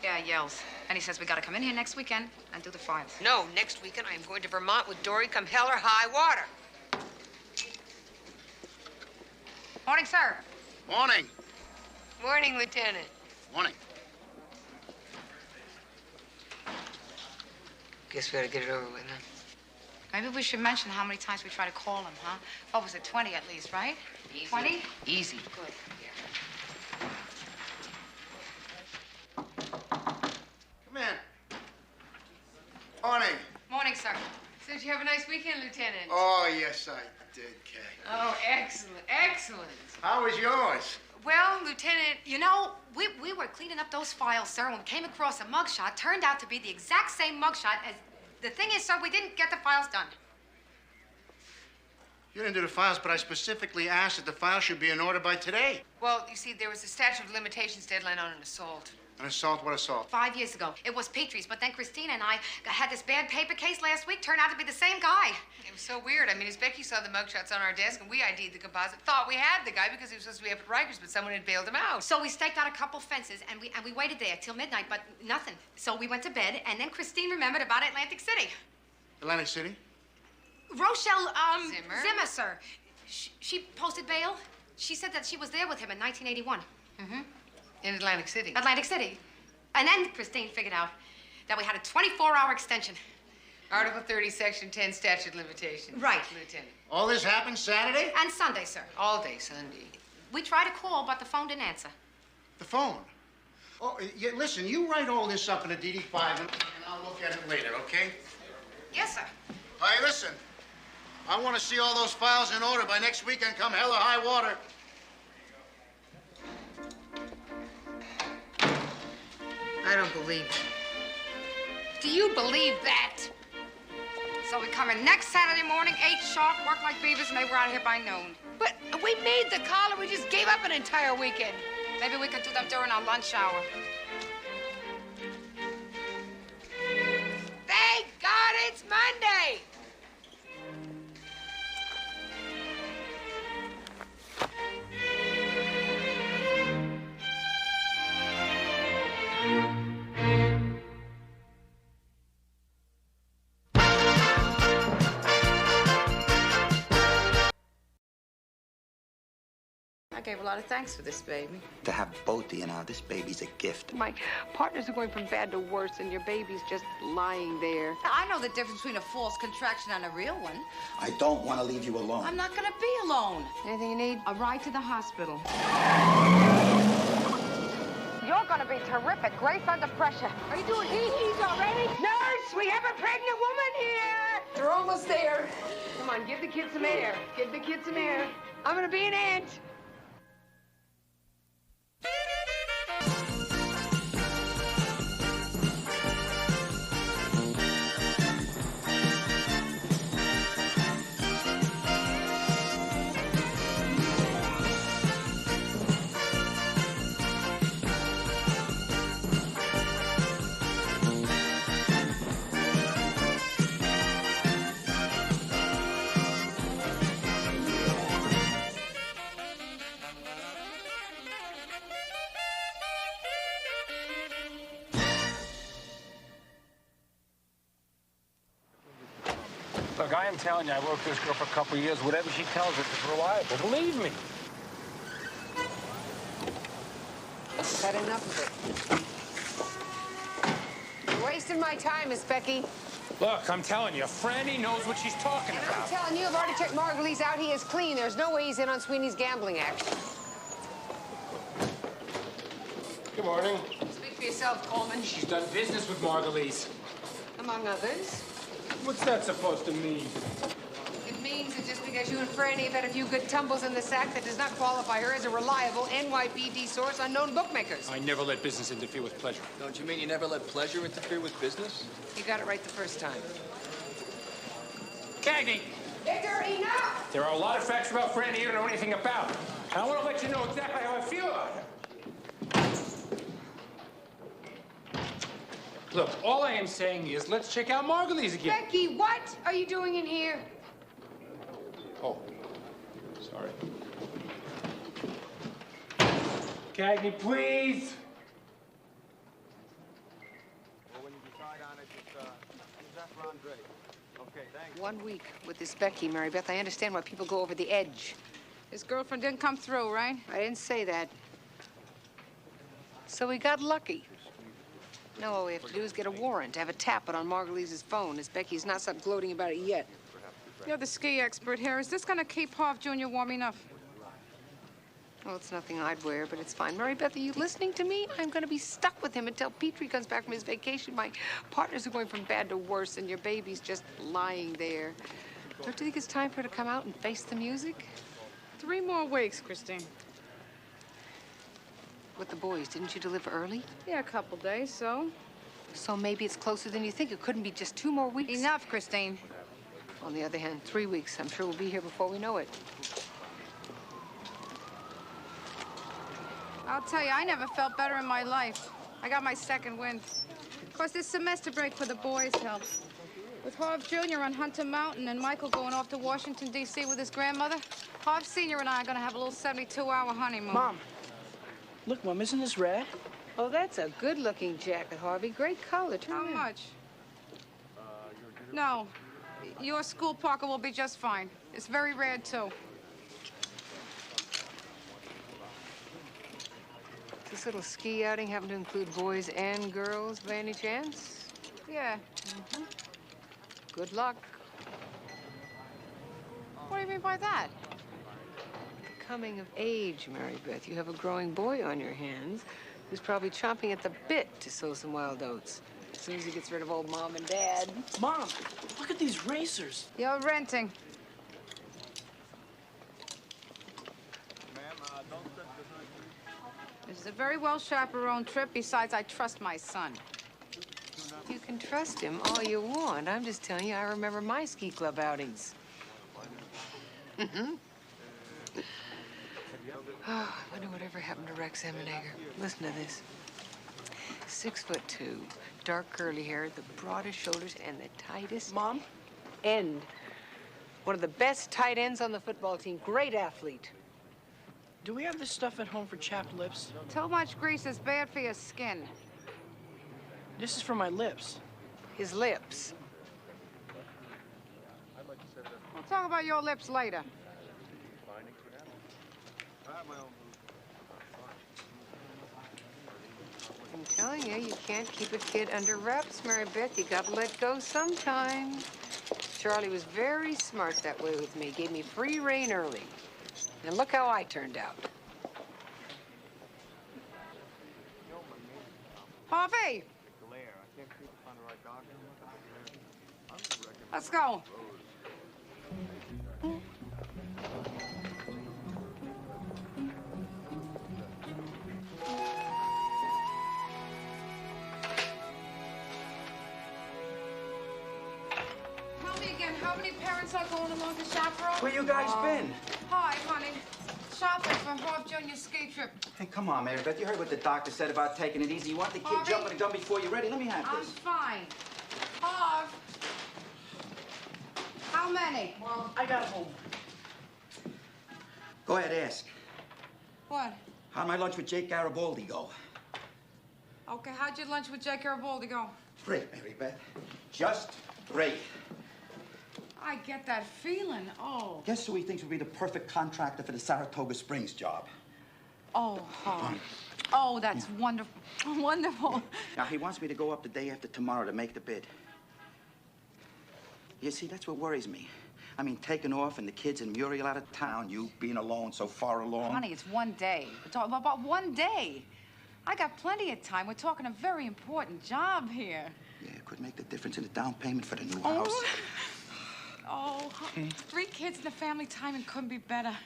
Yeah, yells. And he says we gotta come in here next weekend and do the files. No, next weekend I am going to Vermont with Dory come hell or high water. Morning, sir. Morning. Morning, Lieutenant. Morning. Guess we ought to get it over with, huh? Maybe we should mention how many times we try to call him, huh? What was it, 20 at least, right? 20? Easy. Good. Come in. Morning. Morning, sir. So did you have a nice weekend, Lieutenant? Oh, yes, I did, Kay. Oh, excellent, excellent. How was yours? Well, Lieutenant, You know, we were cleaning up those files, sir, and we came across a mugshot. Turned out to be the exact same mugshot as... The thing is, sir, we didn't get the files done. You didn't do the files, but I specifically asked that the file should be in order by today. Well, you see, there was a statute of limitations deadline on an assault. An assault? What assault? 5 years ago. It was Petrie's, but then Christina and I had this bad paper case last week. Turned out to be the same guy. It was so weird. I mean, as Becky saw the mugshots on our desk and we ID'd the composite, thought we had the guy because he was supposed to be up at Rikers, but someone had bailed him out. So we staked out a couple fences and we waited there till midnight, but nothing. So we went to bed, and then Christine remembered about Atlantic City. Atlantic City? Rochelle, Zimmer, sir. She posted bail. She said that she was there with him in 1981. Mm-hmm. In Atlantic City. Atlantic City. And then Christine figured out that we had a 24-hour extension. Article 30, Section 10, statute of limitations. Right. Lieutenant. All this happened Saturday? And Sunday, sir. All day Sunday. We tried to call, but the phone didn't answer. The phone? Oh, yeah, listen, you write all this up in a DD-5 and I'll look at it later, okay? Yes, sir. Hey, listen. I want to see all those files in order by next weekend, come hell or high water. I don't believe it. Do you believe that? So we come in next Saturday morning, 8 sharp, work like beavers, and maybe we're out of here by noon. But we made the call and we just gave up an entire weekend. Maybe we could do them during our lunch hour. Thank God it's Monday! I gave a lot of thanks for this, baby. To have both of you now, this baby's a gift. My partners are going from bad to worse, and your baby's just lying there. I know the difference between a false contraction and a real one. I don't want to leave you alone. I'm not gonna be alone. Anything you need? A ride to the hospital. You're gonna be terrific. Grace under pressure. Are you doing hee-hees already? Nurse, we have a pregnant woman here. They're almost there. Come on, give the kid some air. Give the kid some air. I'm gonna be an aunt. Look, I am telling you, I worked this girl for a couple of years. Whatever she tells us is reliable. Believe me. Had enough of it. You're wasting my time, Miss Becky. Look, I'm telling you, Franny knows what she's talking And I'm about. telling you, I've already checked Margulies out. He is clean. There's no way he's in on Sweeney's gambling act. Good morning. Speak for yourself, Coleman. She's done business with Margulies. Among others. What's that supposed to mean? It means that just because you and Franny have had a few good tumbles in the sack, that does not qualify her as a reliable NYPD source on known bookmakers. I never let business interfere with pleasure. Don't you mean you never let pleasure interfere with business? You got it right the first time. Cagney! Victor, enough! There are a lot of facts about Franny you don't know anything about. And I want to let you know exactly how I feel about her. Look, all I am saying is let's check out Margulies again. Becky, what are you doing in here? Oh, sorry. Cagney, please. When you decide on it, just that round ready. Okay, thanks. 1 week with this Becky, Mary Beth. I understand why people go over the edge. His girlfriend didn't come through, right? I didn't say that. So we got lucky. Now all we have to do is get a warrant to have a tap it on Margulies' phone, as Becky's not stopped gloating about it yet. You're the ski expert here. Is this gonna keep Harv Jr. warm enough? Well, it's nothing I'd wear, but it's fine. Mary Beth, are you listening to me? I'm gonna be stuck with him until Petrie comes back from his vacation. My partners are going from bad to worse, and your baby's just lying there. Don't you think it's time for her to come out and face the music? 3 more weeks, Christine. With the boys, didn't you deliver early? Yeah, a couple days, so. So maybe it's closer than you think. It couldn't be just 2 more weeks. Enough, Christine. On the other hand, 3 weeks. I'm sure we'll be here before we know it. I'll tell you, I never felt better in my life. I got my second wind. Of course, this semester break for the boys helps. With Harv Jr. on Hunter Mountain and Michael going off to Washington, D.C. with his grandmother, Harv Sr. and I are going to have a little 72-hour honeymoon. Mom, look, Mom, isn't this rad? Oh, that's a good-looking jacket, Harvey. Great color. How much? No. Your school parka will be just fine. It's very rare, too. This little ski outing happen to include boys and girls by any chance? Yeah. Good luck. What do you mean by that? Coming of age, Mary Beth. You have a growing boy on your hands who's probably chomping at the bit to sow some wild oats. As soon as he gets rid of old Mom and Dad. Mom, look at these racers. You're renting. This is a very well chaperoned trip. Besides, I trust my son. You can trust him all you want. I'm just telling you, I remember my ski club outings. Oh, I wonder whatever happened to Rex Emenegger. Listen to this. 6'2", dark curly hair, the broadest shoulders, and the tightest end. One of the best tight ends on the football team. Great athlete. Do we have this stuff at home for chapped lips? Too much grease is bad for your skin. This is for my lips. His lips. We'll talk about your lips later. I'm telling you, you can't keep a kid under wraps, Mary Beth. You gotta let go sometime. Charlie was very smart that way with me. Gave me free rein early. And look how I turned out. Harvey! Let's go. Tell me again, how many parents are going along to chaperone? Where you guys been? Hi, honey. Shopping for Harv Jr.'s ski trip. Hey, come on, Mary Beth. You heard what the doctor said about taking it easy. You want the kid Harvey? jumping the gun before you're ready? Let me have I'm this. fine. Harv. How many? Mom, I got home. Go ahead, ask. What? How'd my lunch with Jake Garibaldi go? Okay, how'd your lunch with Jake Garibaldi go? Great, Mary Beth. Just great. I get that feeling. Oh. Guess who he thinks would be the perfect contractor for the Saratoga Springs job? Oh, Harv. Oh, that's wonderful. Wonderful. Now, he wants me to go up the day after tomorrow to make the bid. You see, that's what worries me. I mean, taking off and the kids and Muriel out of town, you being alone so far along. Honey, it's one day. We're talking about one day. I got plenty of time. We're talking a very important job here. Yeah, it could make the difference in the down payment for the new house. Oh, 3 kids in the family timing couldn't be better.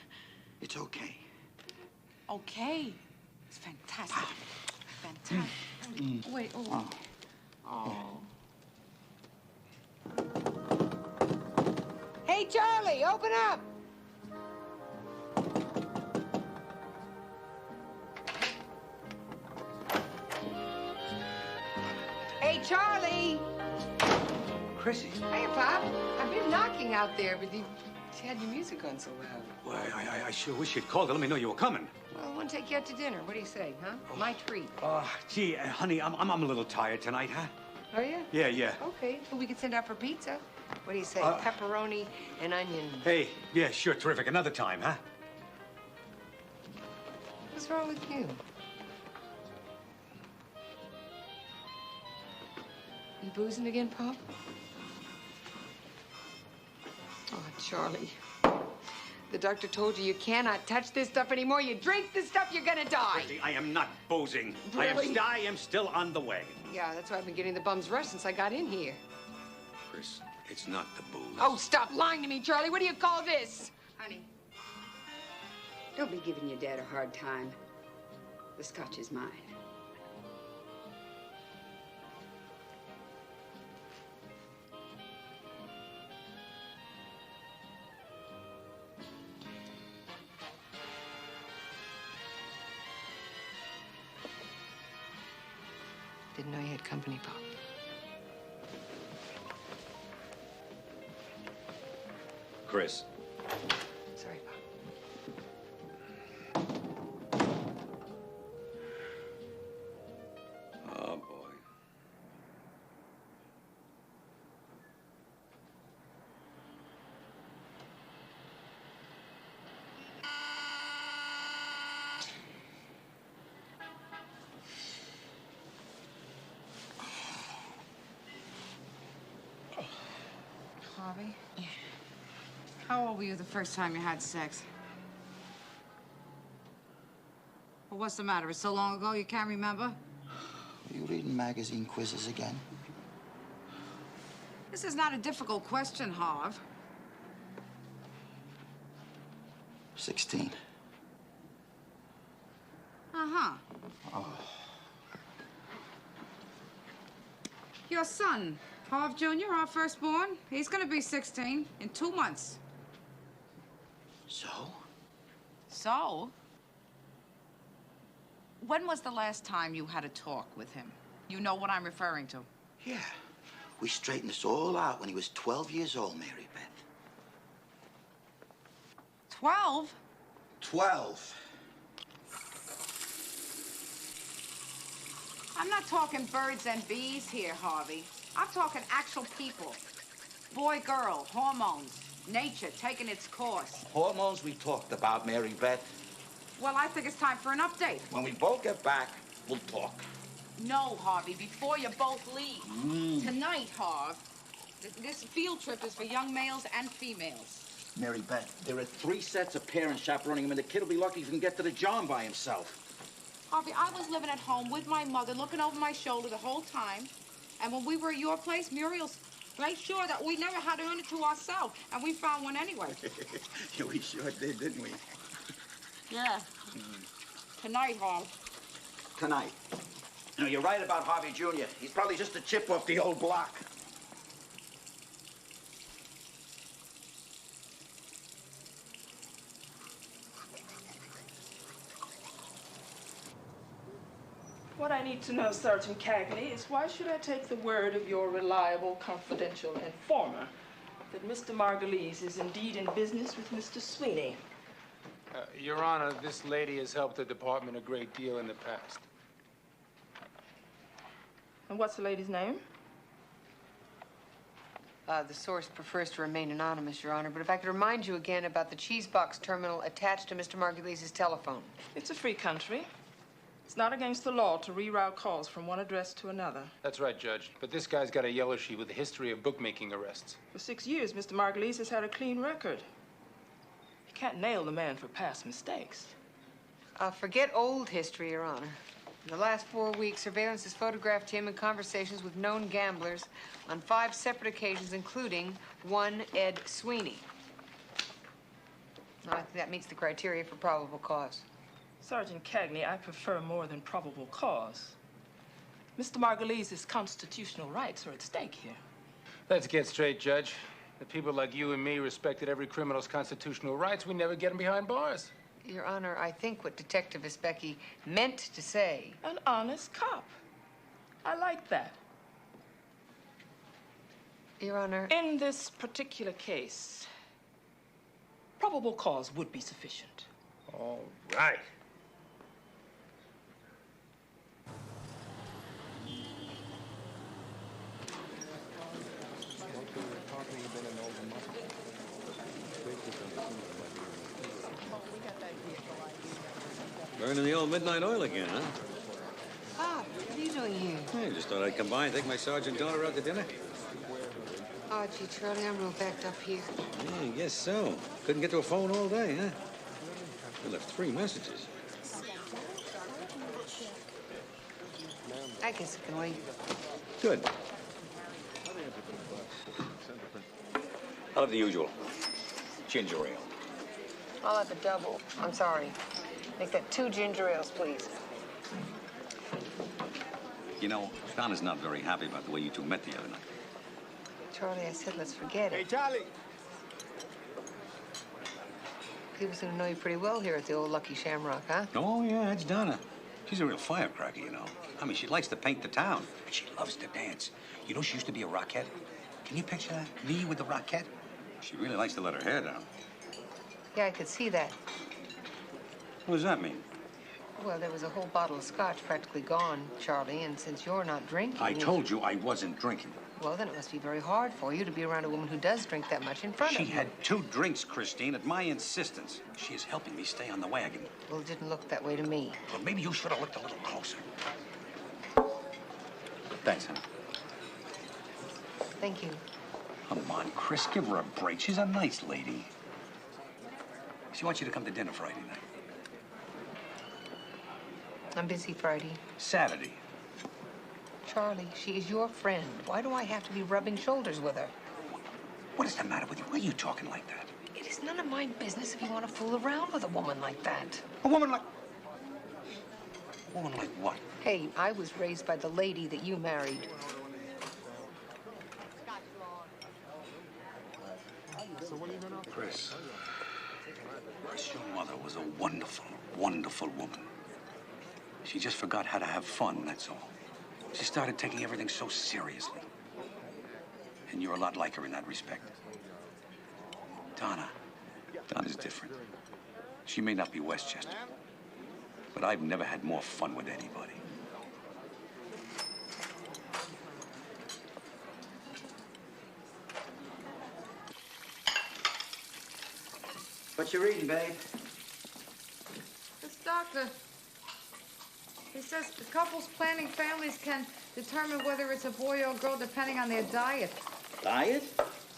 It's okay. Okay. It's fantastic. Fantastic. Wait, oh. Oh. Hey, Charlie, open up! Hey, Charlie! Chrissy. Hey, Pop. I've been knocking out there, but you had your music on so loud. Well, I sure wish you'd called to let me know you were coming. Well, I want to take you out to dinner. What do you say, huh? My treat. Gee, honey, I'm a little tired tonight, huh? Are you? Yeah. Okay. Well, we could send out for pizza. What do you say? Uh, Pepperoni and onion. Hey, yeah, sure, terrific. Another time, huh? What's wrong with you? You boozing again, Pop? Oh, Charlie. The doctor told you cannot touch this stuff anymore. You drink this stuff, you're gonna die. Chrissy, I am not boozing. Really? I am still on the way. Yeah, that's why I've been getting the bum's rush since I got in here. Chris, it's not the booze. Oh, stop lying to me, Charlie. What do you call this? Honey, don't be giving your dad a hard time. The scotch is mine. Didn't know you had company, Pop. Chris. Sorry, Pop. Oh, boy. Harvey? How old were you the first time you had sex? Well, what's the matter? It's so long ago you can't remember? Are you reading magazine quizzes again? This is not a difficult question, Harv. 16. Uh-huh. Oh. Your son, Harv Jr., our firstborn, he's gonna be 16 in 2 months. So? So? When was the last time you had a talk with him? You know what I'm referring to. Yeah. We straightened this all out when he was 12 years old, Mary Beth. 12? 12. I'm not talking birds and bees here, Harvey. I'm talking actual people. Boy, girl, hormones, nature taking its course. Hormones we talked about, Mary Beth. Well, I think it's time for an update. When we both get back, we'll talk. No, Harvey, before you both leave. Tonight, Harv, this field trip is for young males and females. Mary Beth, there are 3 sets of parents chaperoning him, and the kid will be lucky if he can get to the John by himself. Harvey, I was living at home with my mother, looking over my shoulder the whole time. And when we were at your place, Muriel's made sure that we never had to earn it to ourselves. And we found one anyway. Yeah, we sure did, didn't we? Yeah. Tonight, Harv. Tonight. You know, you're right about Harvey Jr. He's probably just a chip off the old block. What I need to know, Sergeant Cagney, is why should I take the word of your reliable, confidential informer that Mr. Margulies is indeed in business with Mr. Sweeney? Your Honor, this lady has helped the department a great deal in the past. And what's the lady's name? The source prefers to remain anonymous, Your Honor, but if I could remind you again about the cheese box terminal attached to Mr. Margulies' telephone. It's a free country. It's not against the law to reroute calls from one address to another. That's right, Judge. But this guy's got a yellow sheet with a history of bookmaking arrests. For 6 years, Mr. Margulies has had a clean record. You can't nail the man for past mistakes. Forget old history, Your Honor. In the last 4 weeks, surveillance has photographed him in conversations with known gamblers on 5 separate occasions, including one Ed Sweeney. I think that meets the criteria for probable cause. Sergeant Cagney, I prefer more than probable cause. Mr. Margulies' constitutional rights are at stake here. Let's get straight, Judge. The people like you and me respected every criminal's constitutional rights. We never get them behind bars. Your Honor, I think what Detective Isbecki meant to say... An honest cop. I like that. Your Honor... In this particular case, probable cause would be sufficient. All right. Burning the old midnight oil again, huh? Ah, what are you doing here? Hey, just thought I'd come by and take my sergeant daughter out to dinner. Oh, gee, Charlie, I'm real backed up here. Yeah, I guess so. Couldn't get to a phone all day, huh? I left 3 messages. I guess it can wait. Good. I'll have the usual. Ginger ale. I'll have a double. I'm sorry. Make that 2 ginger ales, please. You know, Donna's not very happy about the way you 2 met the other night. Charlie, I said let's forget it. Hey, Charlie. He was going to know you pretty well here at the old Lucky Shamrock, huh? Oh, yeah, that's Donna. She's a real firecracker, you know. I mean, she likes to paint the town, and she loves to dance. You know, she used to be a rockette. Can you picture that? Me with the rockette? She really likes to let her hair down. Yeah, I could see that. What does that mean? Well, there was a whole bottle of scotch practically gone, Charlie, and since you're not drinking... I told you I wasn't drinking. Well, then it must be very hard for you to be around a woman who does drink that much in front of you. She had 2 drinks, Christine, at my insistence. She is helping me stay on the wagon. Well, it didn't look that way to me. Well, maybe you should have looked a little closer. Thanks, honey. Thank you. Come on, Chris, give her a break. She's a nice lady. She wants you to come to dinner Friday night. I'm busy Friday. Saturday. Charlie, she is your friend. Why do I have to be rubbing shoulders with her? What is the matter with you? Why are you talking like that? It is none of my business if you want to fool around with a woman like that. A woman like... A woman like what? Hey, I was raised by the lady that you married. Chris, your mother was a wonderful, wonderful woman. She just forgot how to have fun, that's all. She started taking everything so seriously. And you're a lot like her in that respect. Donna's different. She may not be Westchester, but I've never had more fun with anybody. What you reading, babe? This doctor, he says the couples planning families can determine whether it's a boy or a girl depending on their diet. Diet?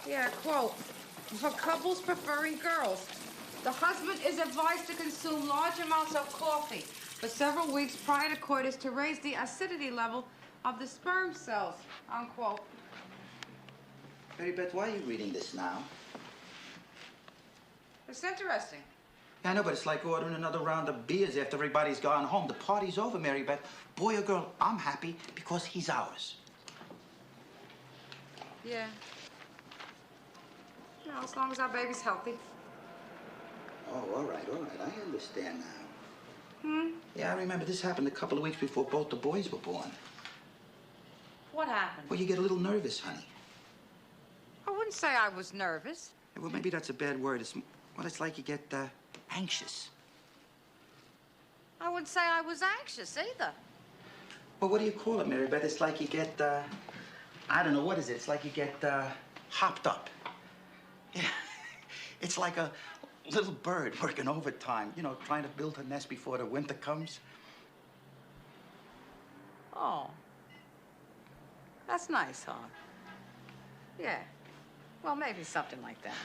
Yeah, quote, for couples preferring girls, the husband is advised to consume large amounts of coffee for several weeks prior to coitus to raise the acidity level of the sperm cells, unquote. Mary Beth, why are you reading this now? It's interesting. Yeah, I know, but it's like ordering another round of beers after everybody's gone home. The party's over, Mary Beth. Boy or girl, I'm happy because he's ours. Yeah. No, as long as our baby's healthy. Oh, all right. I understand now. Hmm? Yeah, I remember this happened a couple of weeks before both the boys were born. What happened? Well, you get a little nervous, honey. I wouldn't say I was nervous. Well, maybe that's a bad word. It's like you get anxious. I wouldn't say I was anxious either. Well, what do you call it, Mary Beth? It's like you get, I don't know, what is it? It's like you get hopped up. Yeah. It's like a little bird working overtime, you know, trying to build her nest before the winter comes. Oh. That's nice, huh? Yeah. Well, maybe something like that.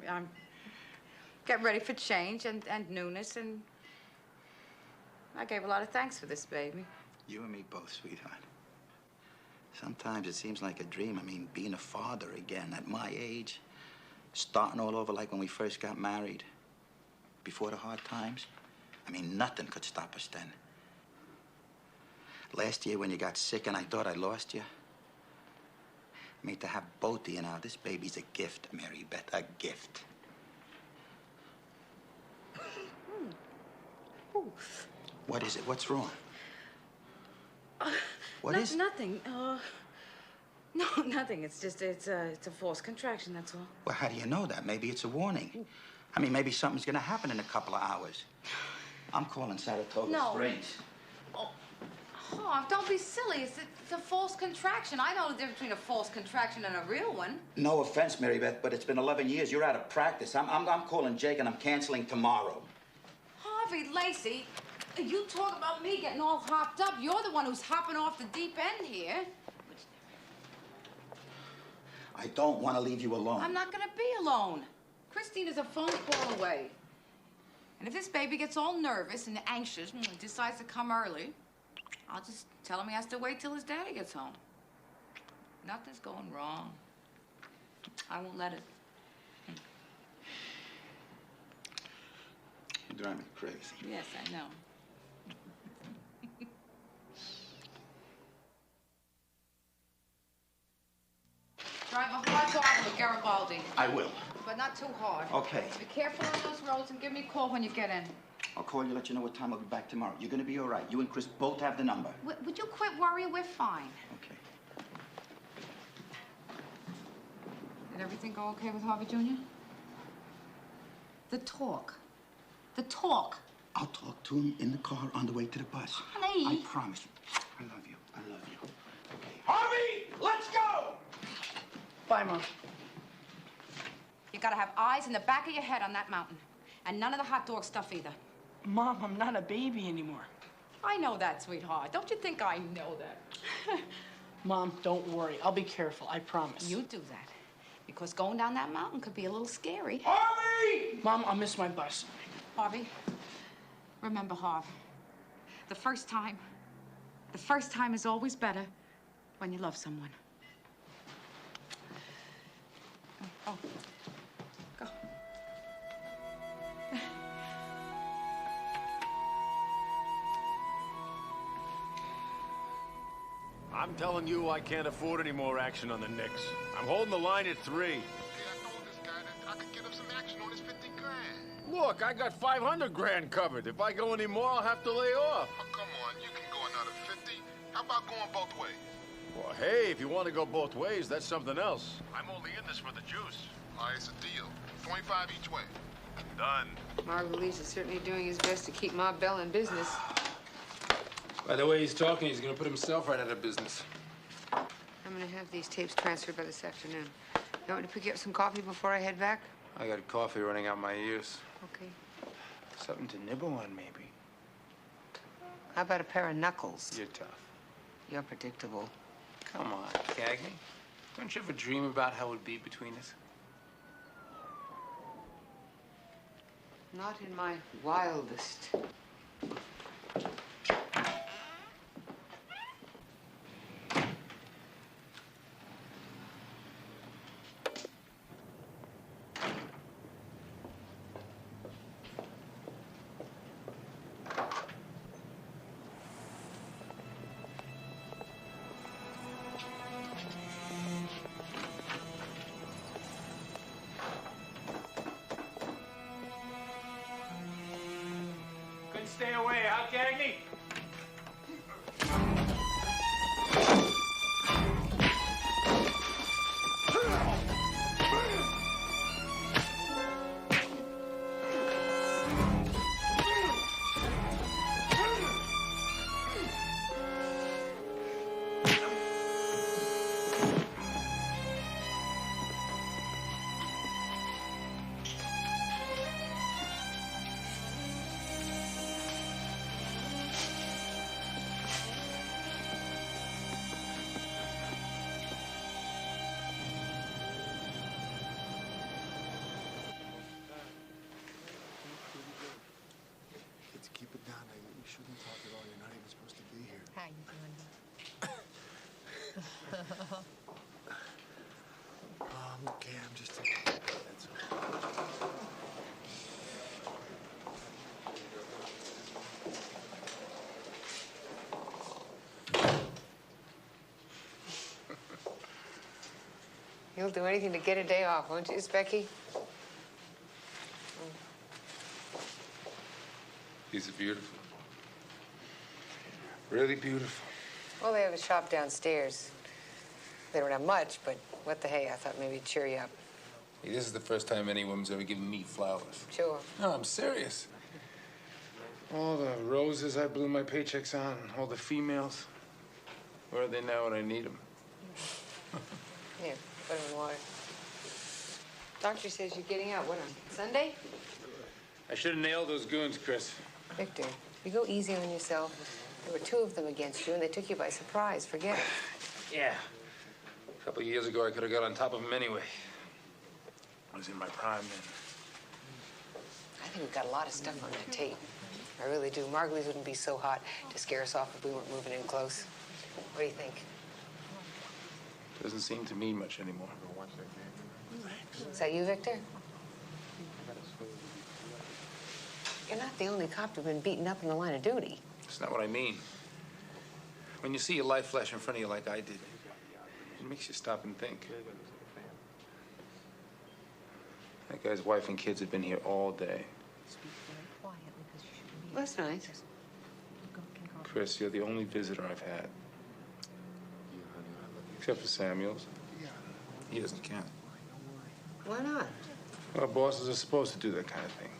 I'm getting ready for change and newness, and I gave a lot of thanks for this, baby. You and me both, sweetheart. Sometimes it seems like a dream. I mean, being a father again at my age, starting all over like when we first got married, before the hard times. I mean, nothing could stop us then. Last year when you got sick and I thought I lost you, I mean, to have both of you now, this baby's a gift, Mary Beth, a gift. Ooh. What is it? What's wrong? What is it? Nothing. No, nothing. It's just, it's a false contraction, that's all. Well, how do you know that? Maybe it's a warning. I mean, maybe something's gonna happen in a couple of hours. I'm calling Saratoga Springs. Oh, don't be silly. It's a false contraction. I know the difference between a false contraction and a real one. No offense, Mary Beth, but it's been 11 years. You're out of practice. I'm calling Jake and I'm canceling tomorrow. Harvey Lacey, you talk about me getting all hopped up. You're the one who's hopping off the deep end here. I don't want to leave you alone. I'm not gonna be alone. Christine is a phone call away. And if this baby gets all nervous and anxious and decides to come early, I'll just tell him he has to wait till his daddy gets home. Nothing's going wrong. I won't let it. You drive me crazy. Yes, I know. Drive a hard car with Garibaldi. I will. But not too hard. Okay. Be careful on those roads and give me a call when you get in. I'll call you, let you know what time I'll be back tomorrow. You're gonna be all right. You and Chris both have the number. Would you quit worrying? We're fine. Okay. Did everything go okay with Harvey Jr.? The talk. The talk. I'll talk to him in the car on the way to the bus. Honey. I promise you. I love you. I love you. Harvey, let's go! Bye, Mom. You gotta have eyes in the back of your head on that mountain. And none of the hot dog stuff either. Mom, I'm not a baby anymore. I know that, sweetheart. Don't you think I know that? Mom, don't worry. I'll be careful. I promise. You do that. Because going down that mountain could be a little scary. Harvey! Mom, I'll miss my bus. Harvey, remember, Harv, the first time is always better when you love someone. Oh, go. I'm telling you, I can't afford any more action on the Knicks. I'm holding the line at 3. Hey, I told this guy that I could get him some action on his 50 grand. Look, I got 500 grand covered. If I go any more, I'll have to lay off. Oh, come on, you can go another 50. How about going both ways? Well, hey, if you want to go both ways, that's something else. I'm only in this for the juice. All right, it's a deal. 25 each way. Done. Margulies is certainly doing his best to keep Ma Bell in business. By the way he's talking, he's gonna put himself right out of business. I'm gonna have these tapes transferred by this afternoon. You want me to pick you up some coffee before I head back? I got coffee running out my ears. Okay. Something to nibble on, maybe. How about a pair of knuckles? You're tough. You're predictable. Come on, Cagney. Don't you ever dream about how it would be between us? Not in my wildest. Stay away, huh, Cagney? Keep it down. You shouldn't talk at all. You're not even supposed to be here. How you doing? I'm okay. I'm just taking that's all. You'll do anything to get a day off, won't you, Specky? These are beautiful. Really beautiful. Well, they have a shop downstairs. They don't have much, but what the hey, I thought maybe it'd cheer you up. Hey, this is the first time any woman's ever given me flowers. Sure. No, I'm serious. All the roses I blew my paychecks on, all the females. Where are they now when I need them? Here, put them in water. Doctor says you're getting out, what, on Sunday? I should have nailed those goons, Chris. Victor, you go easy on yourself. There were 2 of them against you, and they took you by surprise. Forget it. Yeah. A couple of years ago, I could have got on top of them anyway. I was in my prime then. I think we've got a lot of stuff on that tape. I really do. Margulies wouldn't be so hot to scare us off if we weren't moving in close. What do you think? Doesn't seem to mean much anymore. Is that you, Victor? You're not the only cop to have been beaten up in the line of duty. That's not what I mean. When you see your life flash in front of you like I did, it makes you stop and think. That guy's wife and kids have been here all day. Speak very quietly because you should That's nice. Chris, you're the only visitor I've had. Except for Samuels. He doesn't count. Why not? Well, bosses are supposed to do that kind of thing.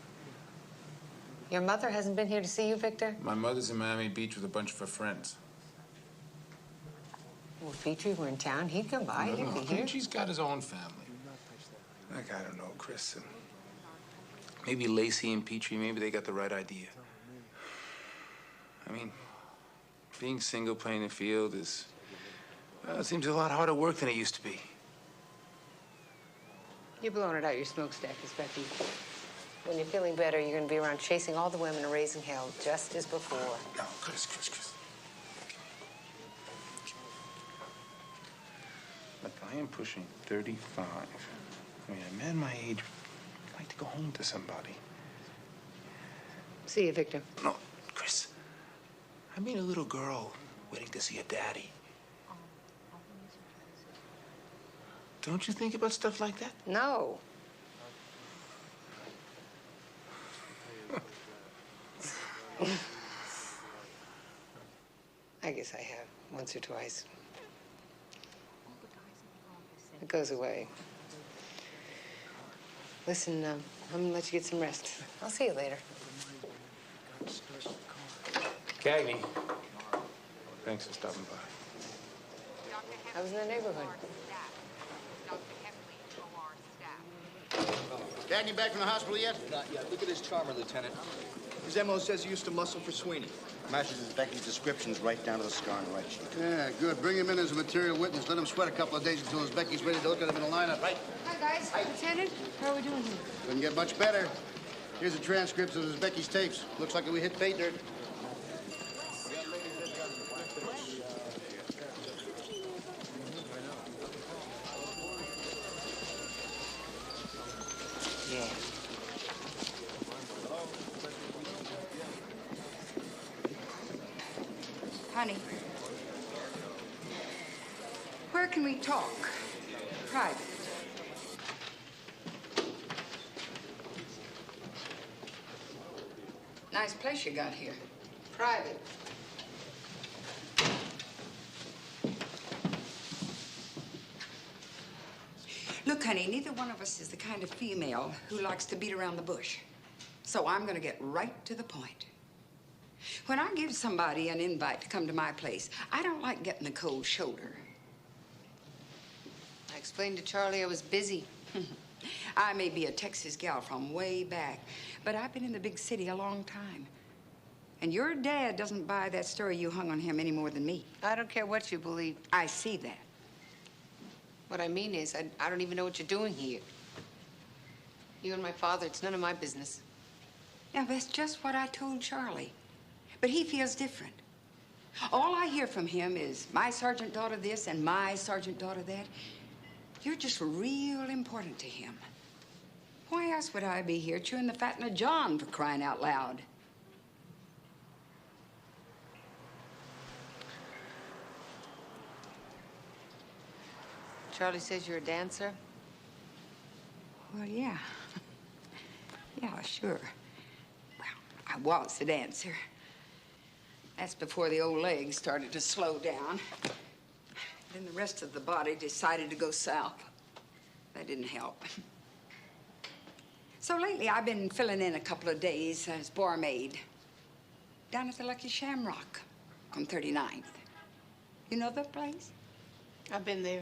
Your mother hasn't been here to see you, Victor? My mother's in Miami Beach with a bunch of her friends. Well, if Petrie were in town, he'd come by. He'd be here. She's got his own family. Like, I don't know, Chris. Maybe Lacey and Petrie, maybe they got the right idea. I mean, being single playing the field is, well, it seems a lot harder work than it used to be. You're blowing it out your smokestack, Miss Becky. When you're feeling better, you're going to be around chasing all the women and raising hell, just as before. No, Chris. Look, I am pushing 35. I mean, a man my age would like to go home to somebody. See you, Victor. No, Chris. I mean a little girl waiting to see her daddy. Don't you think about stuff like that? No. I guess I have, once or twice. It goes away. Listen, I'm gonna let you get some rest. I'll see you later. Cagney. Thanks for stopping by. I was in the neighborhood. Cagney back from the hospital yet? Not yet. Look at his charmer, Lieutenant. His MO says he used to muscle for Sweeney. Matches his Becky's descriptions right down to the scar on the right cheek. Yeah, good. Bring him in as a material witness. Let him sweat a couple of days until his Becky's ready to look at him in the lineup, right? Hi, guys. Lieutenant, how are we doing here? Couldn't get much better. Here's the transcripts of his Becky's tapes. Looks like we hit pay dirt. Yeah. Honey, where can we talk? Private. Nice place you got here. Private. Look, honey, neither one of us is the kind of female who likes to beat around the bush. So I'm gonna get right to the point. When I give somebody an invite to come to my place, I don't like getting the cold shoulder. I explained to Charlie I was busy. I may be a Texas gal from way back, but I've been in the big city a long time. And your dad doesn't buy that story you hung on him any more than me. I don't care what you believe. I see that. What I mean is, I don't even know what you're doing here. You and my father, it's none of my business. Now, that's just what I told Charlie. But he feels different. All I hear from him is my sergeant daughter this and my sergeant daughter that. You're just real important to him. Why else would I be here chewing the fat in a John, for crying out loud? Charlie says you're a dancer? Well, yeah. Yeah, sure. Well, I was a dancer. That's before the old legs started to slow down. Then the rest of the body decided to go south. That didn't help. So lately, I've been filling in a couple of days as barmaid down at the Lucky Shamrock on 39th. You know the place? I've been there.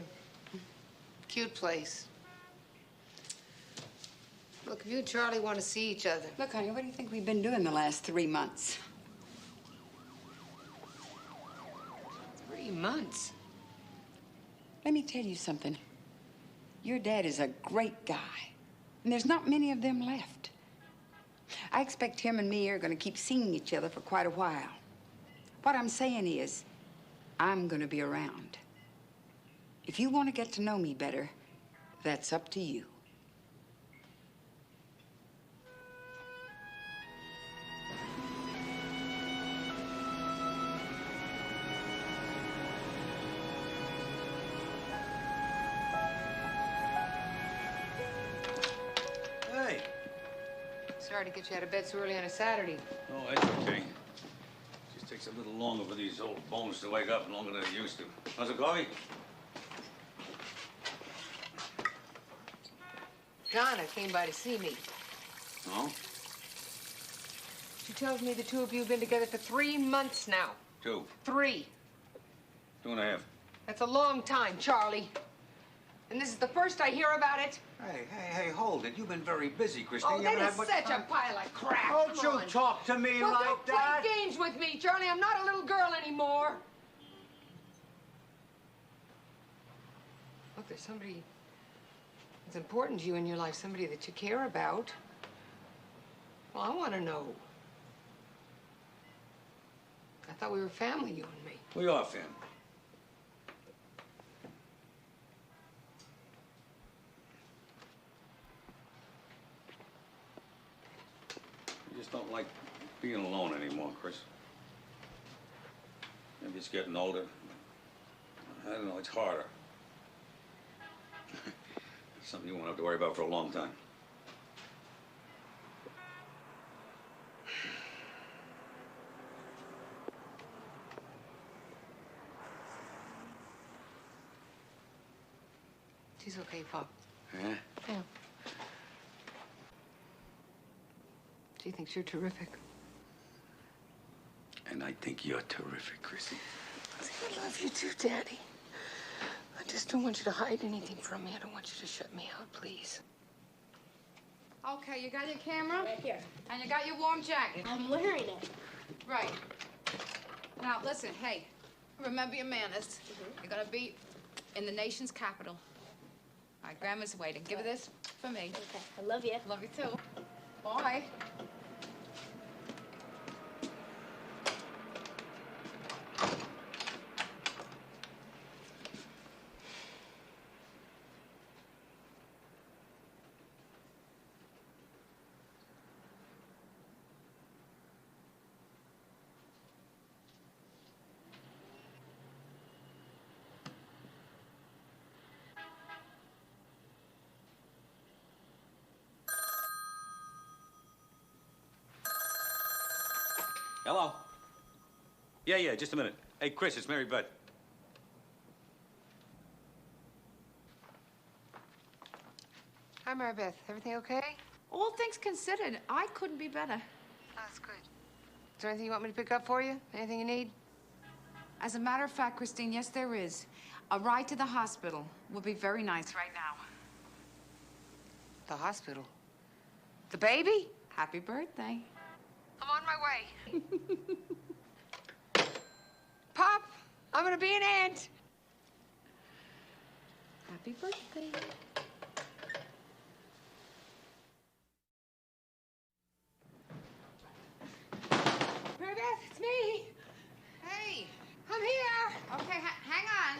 Cute place. Look, if you and Charlie want to see each other. Look, honey, what do you think we've been doing the last 3 months? 3 months? Let me tell you something. Your dad is a great guy, and there's not many of them left. I expect him and me are going to keep seeing each other for quite a while. What I'm saying is, I'm going to be around. If you want to get to know me better, that's up to you. Hey. Sir? Sorry to get you out of bed so early on a Saturday. Oh, that's okay. Just takes a little longer for these old bones to wake up, longer than it used to. How's the coffee? Donna came by to see me. No? She tells me the two of you have been together for 3 months now. 2. 3. 2.5. That's a long time, Charlie. And this is the first I hear about it. Hey, hold it. You've been very busy, Christine. Oh, You that haven't is had much such time. a pile of crap. Don't Come you on. talk to me Well, like don't that. play games with me, Charlie. I'm not a little girl anymore. Look, there's somebody that's important to you in your life, somebody that you care about. Well, I want to know. I thought we were family, you and me. We are family. I just don't like being alone anymore, Chris. Maybe it's getting older. I don't know, it's harder. Something you won't have to worry about for a long time. She's okay, Pop. Yeah? Yeah. She thinks you're terrific. And I think you're terrific, Chrissy. I love you too, Daddy. I just don't want you to hide anything from me. I don't want you to shut me out, please. Okay, you got your camera? Right here. And you got your warm jacket? I'm wearing it. Right. Now, listen, hey, remember your manners. You're gonna be in the nation's capital. All right, Grandma's waiting. Give her this for me. Okay, I love you. Love you too. Bye. Hello? Yeah, just a minute. Hey, Chris, it's Mary Beth. Hi, Mary Beth. Everything okay? All things considered, I couldn't be better. That's good. Is there anything you want me to pick up for you? Anything you need? As a matter of fact, Christine, yes, there is. A ride to the hospital would be very nice right now. The hospital? The baby? Happy birthday. I'm on my way. Pop, I'm gonna be an aunt. Happy birthday. Mary Beth, it's me. Hey. I'm here. Okay, hang on.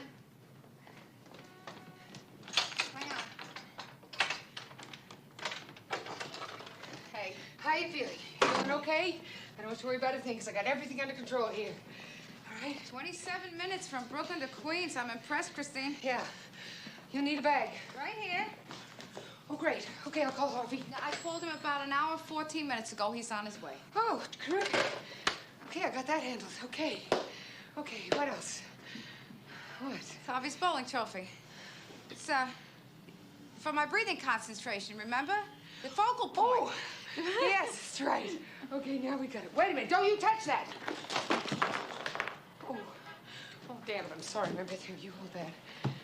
Hang on. Hey. How you feeling? You doing okay? I don't have to worry about a thing because I got everything under control here. All right? 27 minutes from Brooklyn to Queens. I'm impressed, Christine. Yeah. You'll need a bag. Right here. Oh, great. Okay, I'll call Harvey. Now, I called him about an hour, 14 minutes ago. He's on his way. Oh, terrific. Okay, I got that handled. Okay. Okay, what else? What? It's Harvey's bowling trophy. It's, for my breathing concentration, remember? The focal point. Oh, yes, that's right. Okay, now we got it. Wait a minute. Don't you touch that. Oh, damn it. I'm sorry. Mary Beth, here, you hold that.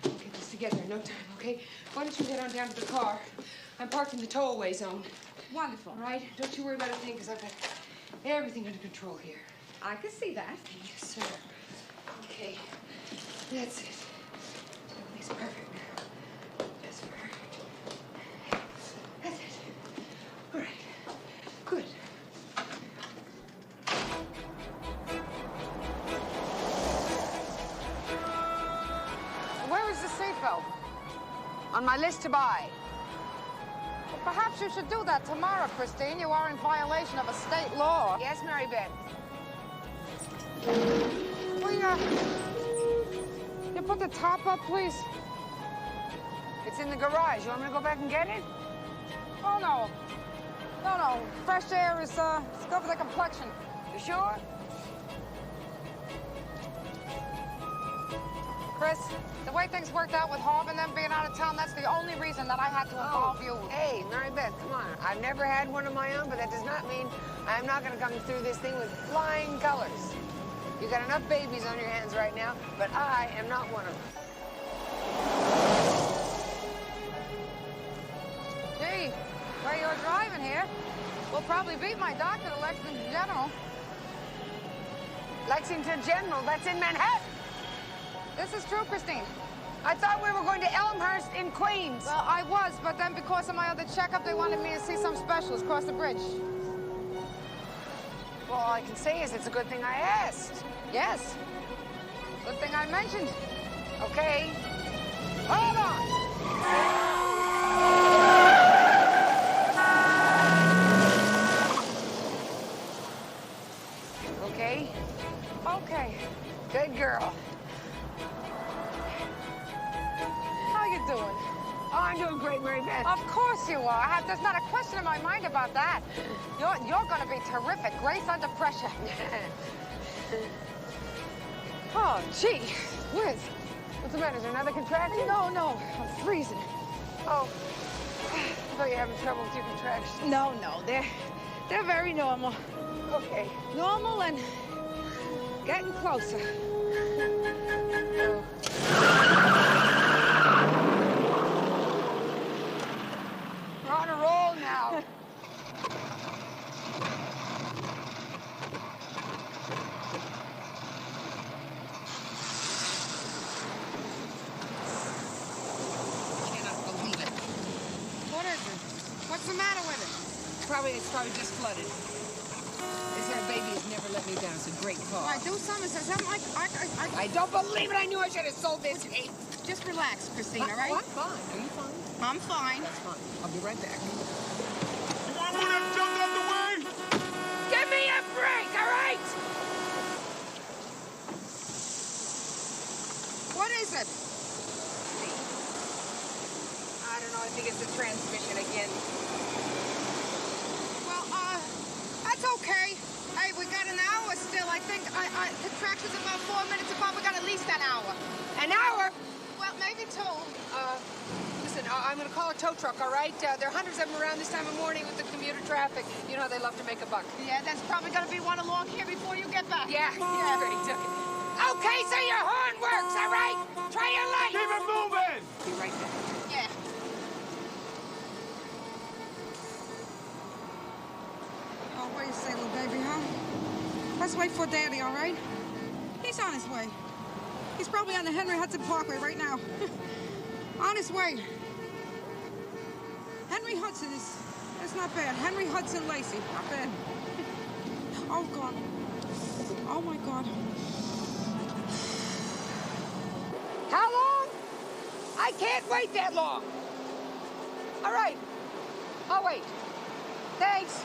We'll get this together in no time, okay? Why don't you head on down to the car? I'm parked in the tollway zone. Wonderful. All right? Don't you worry about a thing, because I've got everything under control here. I can see that. Yes, sir. Okay. That's it. Everything's perfect now. Just perfect. That's it. All right. Good. Where is the seatbelt? On my list to buy. Well, perhaps you should do that tomorrow, Christine. You are in violation of a state law. Yes, Mary Beth. Will you put the top up, please? It's in the garage. You want me to go back and get it? Oh, no. No. Fresh air is it's good for the complexion. You sure? Chris, the way things worked out with Harv and them being out of town, that's the only reason that I had to involve you. Hey, Mary Beth, come on. I've never had one of my own, but that does not mean I'm not going to come through this thing with flying colors. You got enough babies on your hands right now, but I am not one of them. Gee, where you're driving here, we'll probably beat my doctor to Lexington General. Lexington General, that's in Manhattan. This is true, Christine. I thought we were going to Elmhurst in Queens. Well, I was, but then because of my other checkup, they wanted me to see some specialist across the bridge. Well, all I can say is it's a good thing I asked. Yes. Good thing I mentioned. Okay. Hold on. Okay? Okay. Good girl. How you doing? Oh, I'm doing great, Mary Beth. Of course you are. There's not a question in my mind about that. You're going to be terrific. Grace under pressure. Oh, gee. Liz. What's the matter? Is there another contraction? No. I'm freezing. Oh. I thought you were having trouble with your contractions. No. They're very normal. Okay. Normal and getting closer. We're on a roll now. What is it? What's the matter with it? It's probably just flooded. This here baby has never let me down. It's a great car. All right, do something. It sounds like I don't believe it. I knew I should have sold this cake. Just relax, Christine, all right? I'm fine. Are you fine? I'm fine. That's fine. I'll be right back. Give me a break, all right? What is it? I don't know. I think it's the transmission again. Well, that's okay. Hey, we got an hour still. I think the track is about 4 minutes apart. We got at least an hour. An hour? Well, maybe two. Listen, I'm going to call a tow truck, all right? There are hundreds of them around this time of morning with the commuter traffic. You know they love to make a buck. Yeah, there's probably going to be one along here before you get back. Yeah. Okay, so your horn works, all right? Try your light. Keep it moving! Be right back. Yeah. Oh, what do you say, little baby, huh? Let's wait for Daddy, all right? He's on his way. He's probably on the Henry Hudson Parkway right now. On his way. Henry Hudson that's not bad. Henry Hudson Lacey, not bad. Oh, God. Oh, my God. How long? I can't wait that long. All right. I'll wait. Thanks.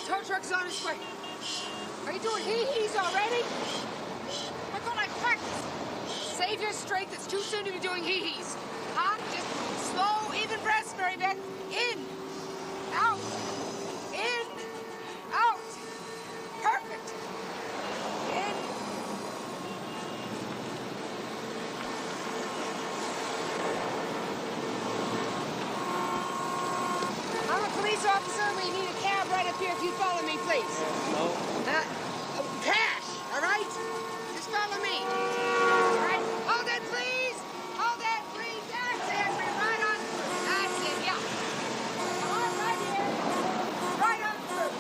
Tow truck's on its way. Are you doing hee-hees already? I thought I practiced. Save your strength. It's too soon to be doing hee-hees. Huh? Just slow, even breaths, Mary Beth. In. Out. In. Out. Perfect. In. I'm a police officer. We need a cab right up here if you'd follow me, please. No. Cash, all right? Just follow me. All right? Hold it, please. Hold it, please. That's it. We're right on. That's it, yeah. Come on, right here. Right on through.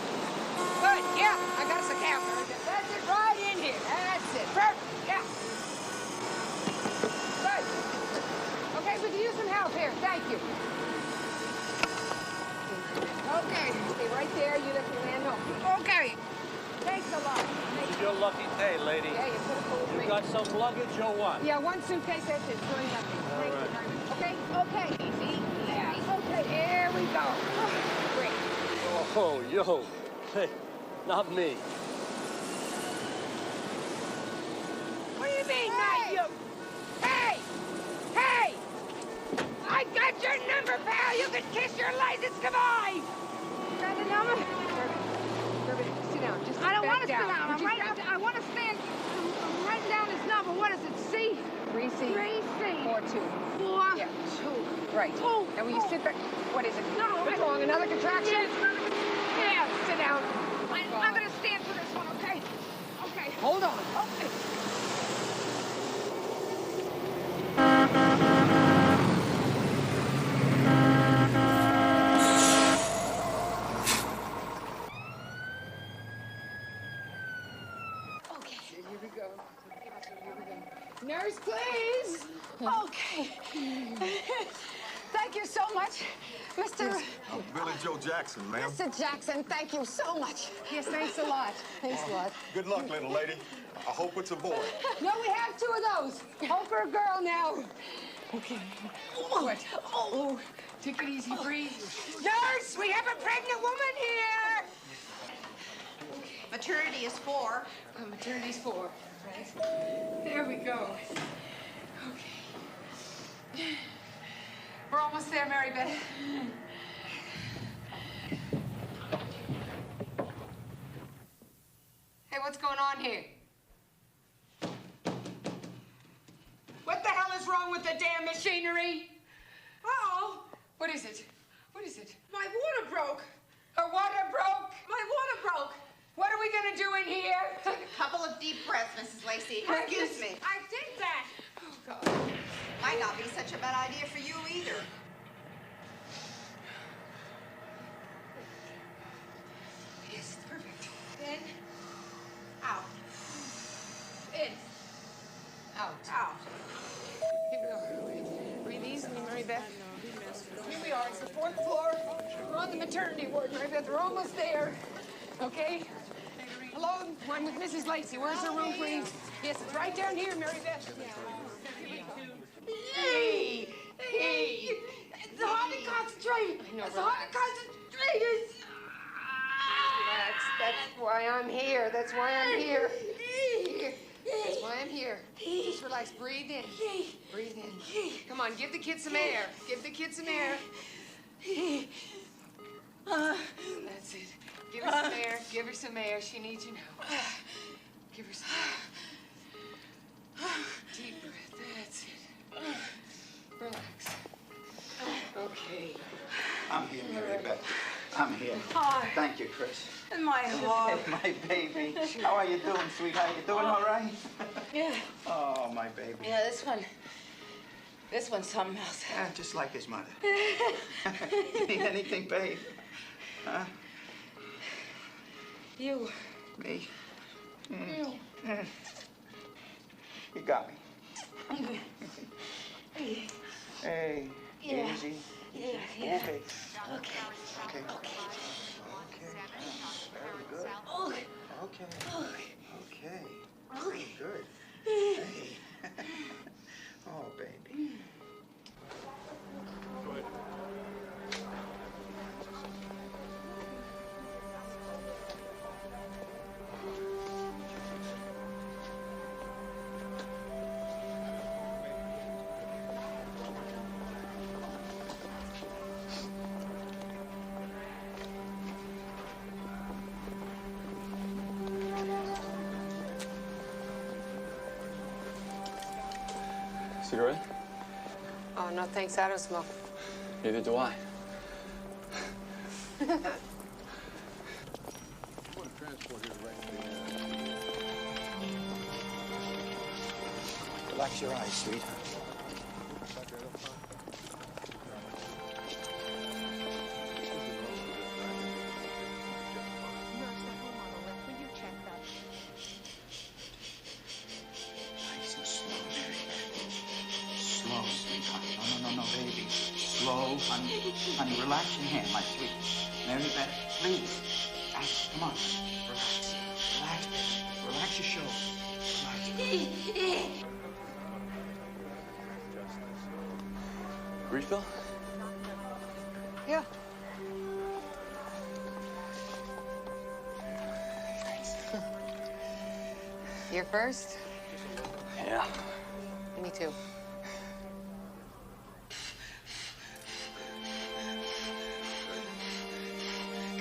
Good, yeah. I got us a cab. That's it, right in here. That's it. Perfect, yeah. Good. Okay, we can use some help here. Thank you. Okay, stay right there. You lift your hand home. Okay. Thanks a lot. This is your lucky day, lady. Yeah, you put a fool with me. You got some luggage or what? Yeah, one suitcase, that's it. Doing nothing. Thank you very much. Okay? Okay. Easy. Yeah. Okay, here we go. Great. Oh, yo. Hey, not me. What do you mean, not you? Hey! pal. You can kiss your license. Come on. Got the number? Kirby, sit down. Just I don't back want to sit down. Would you I want to stand. I'm writing down his number. What is it? C? 3C. 3C. 4-2. 4. Yeah, 2. Right. Oh, Now, will you sit back? What is it? No, What's wrong? Another contraction? Yeah. Sit down. I'm going to stand for this one, okay? Okay. Hold on. Okay. Here we go. Nurse, please. Okay. Thank you so much, Mr. I'm Billy Joe Jackson, ma'am. Mr. Jackson. Thank you so much. Yes, thanks a lot. Thanks a lot. Good luck, little lady. I hope it's a boy. No, we have 2 of those. Hope for a girl now. Okay. What? Oh, take it easy, breathe. Nurse, we have a pregnant woman here. Maternity is 4. Maternity's 4. Right. There we go. Okay. We're almost there, Mary Beth. Hey, what's going on here? What the hell is wrong with the damn machinery? Uh-oh. What is it? What is it? My water broke. Her water broke? My water broke. What are we gonna do in here? Take a couple of deep breaths, Mrs. Lacey. Excuse me. I did that. Oh, God. Might not be such a bad idea for you either. Yes, perfect. In. Out. In. Out. Out. Here we go. Breathe easily, Mary Beth. Here we are. It's the 4th floor. We're on the maternity ward, Mary Beth. We're almost there. Okay? Hello, I'm with Mrs. Lacey. Where's her room, please? Yes, it's right down here, Mary Beth. Hey! Hey! It's hard to concentrate. It's hard to concentrate. That's why I'm here. That's why I'm here. That's why I'm here. Just relax. Breathe in. Breathe in. Come on, give the kid some air. Give the kid some air. That's it. Give her some air. Give her some air. She needs you now. Give her some air. Deep breath. That's it. Relax. Okay. I'm here, Mary Beth. I'm here. Hi. Thank you, Chris. And my heart. Hey, my baby. How are you doing, sweetheart? You doing all right? Yeah. Oh, my baby. Yeah, this one's something else. Yeah, just like his mother. You need anything, babe? Huh? You. Me? You got me. Hey, Yeah. easy. Yeah. Okay. Okay. Okay. Okay. Very good. Oh. Okay. Okay. Okay. Good. Hey. Oh, baby. Cigarette? Oh, no, thanks. I don't smoke. Neither do I. Relax your eyes, sweetheart. Nice and slow, Mary. Slow, sweetheart. No, baby. Slow. Honey, relax your hand, my sweet. Mary Beth, please. Come on. Relax. Relax, baby. Relax your shoulders. Relax. Refill? Yeah. You're first? Yeah. Me too.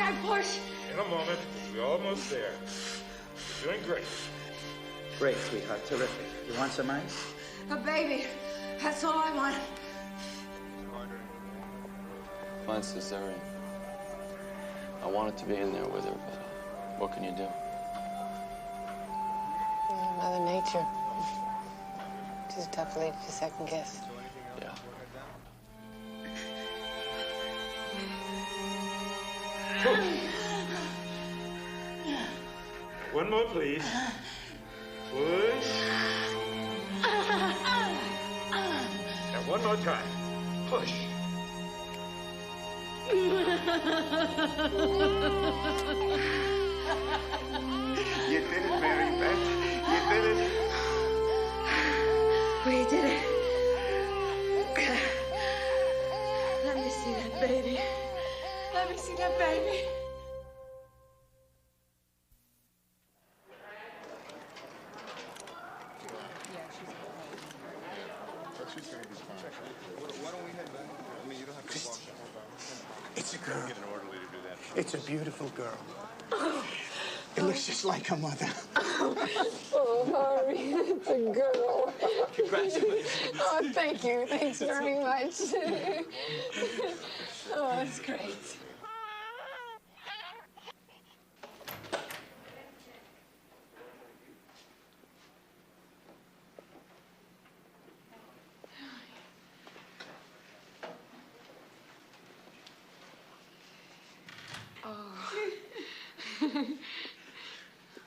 I push? In a moment. We're almost there. You're doing great. Great, sweetheart. Terrific. You want some ice? A baby. That's all I want. Fine, cesarean. I wanted to be in there with her, but what can you do? Mother Nature. She's a tough lady to second guess. Yeah. One more, please. Push. Now, one more time. Push. You did it, Mary Beth. You did it. We did it. Let me see that baby. Let me see that baby. It's a girl. It's a beautiful girl. It looks just like her mother. Oh, Harvey, it's a girl. Congratulations. Oh, thank you. Thanks very much. Oh, that's great.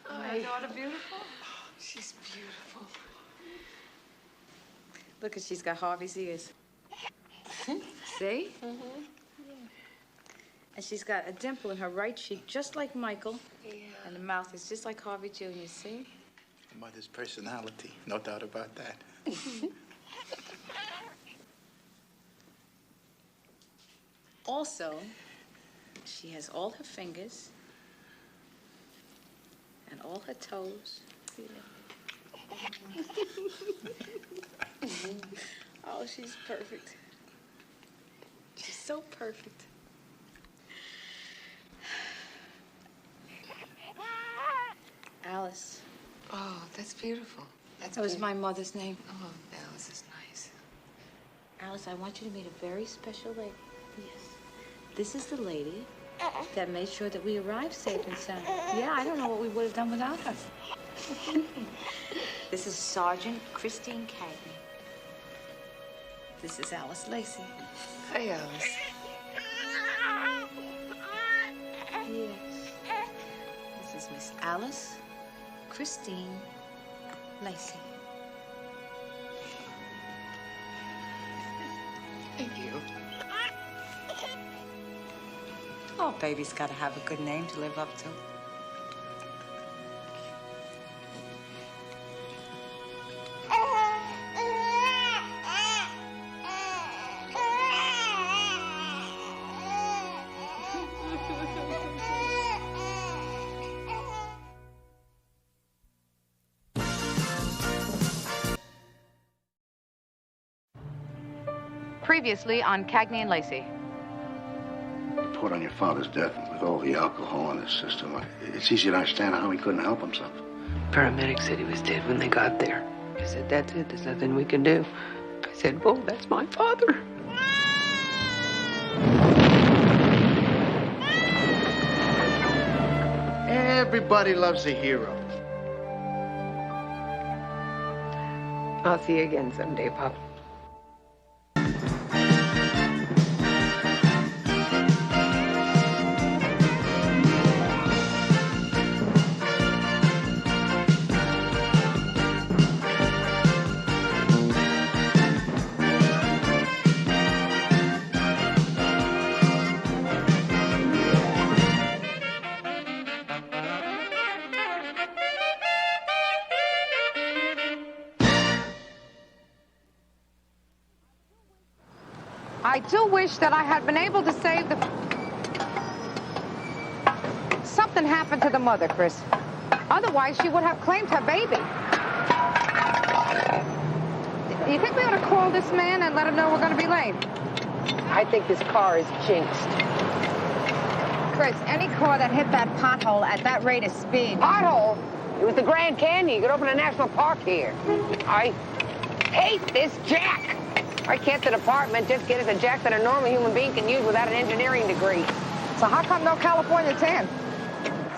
My daughter beautiful? She's beautiful. Look, she's got Harvey's ears. See? Mm-hmm. And she's got a dimple in her right cheek, just like Michael. Yeah. And the mouth is just like Harvey Jr., see? Mother's personality, no doubt about that. Also, she has all her fingers and all her toes. Oh, she's perfect. She's so perfect. Alice. Oh, that's beautiful. That was my mother's name. Oh, Alice is nice. Alice, I want you to meet a very special lady. Yes. This is the lady that made sure that we arrived safe and sound. Yeah, I don't know what we would have done without her. This is Sergeant Christine Cagney. This is Alice Lacey. Hi, Alice. Yes. This is Miss Alice Christine Lacey. Thank you. Oh, baby's got to have a good name to live up to. Previously on Cagney and Lacey. Report on your father's death with all the alcohol in his system. It's easy to understand how he couldn't help himself. Paramedics said he was dead when they got there. I said, that's it. There's nothing we can do. I said, whoa, that's my father. Everybody loves a hero. I'll see you again someday, Pop. I do wish that I had been able to save the... Something happened to the mother, Chris. Otherwise, she would have claimed her baby. You think we ought to call this man and let him know we're going to be late? I think this car is jinxed. Chris, any car that hit that pothole at that rate of speed... Pothole? It was the Grand Canyon. You could open a national park here. I hate this jack. Why can't the department just get us a jack that a normal human being can use without an engineering degree? So how come no California tan?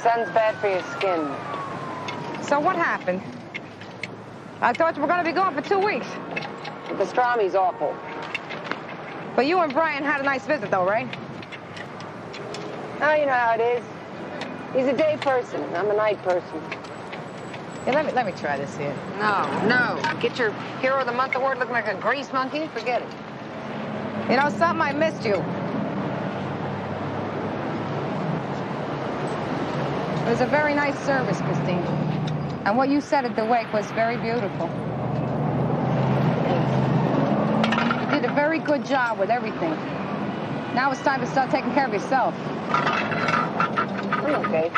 Sun's bad for your skin. So what happened? I thought you were going to be gone for 2 weeks. The pastrami's awful. But you and Brian had a nice visit, though, right? Oh, you know how it is. He's a day person. I'm a night person. Yeah, let me try this here. No. Get your Hero of the Month award looking like a grease monkey? Forget it. You know something? I missed you. It was a very nice service, Christine. And what you said at the wake was very beautiful. You did a very good job with everything. Now it's time to start taking care of yourself. I'm okay.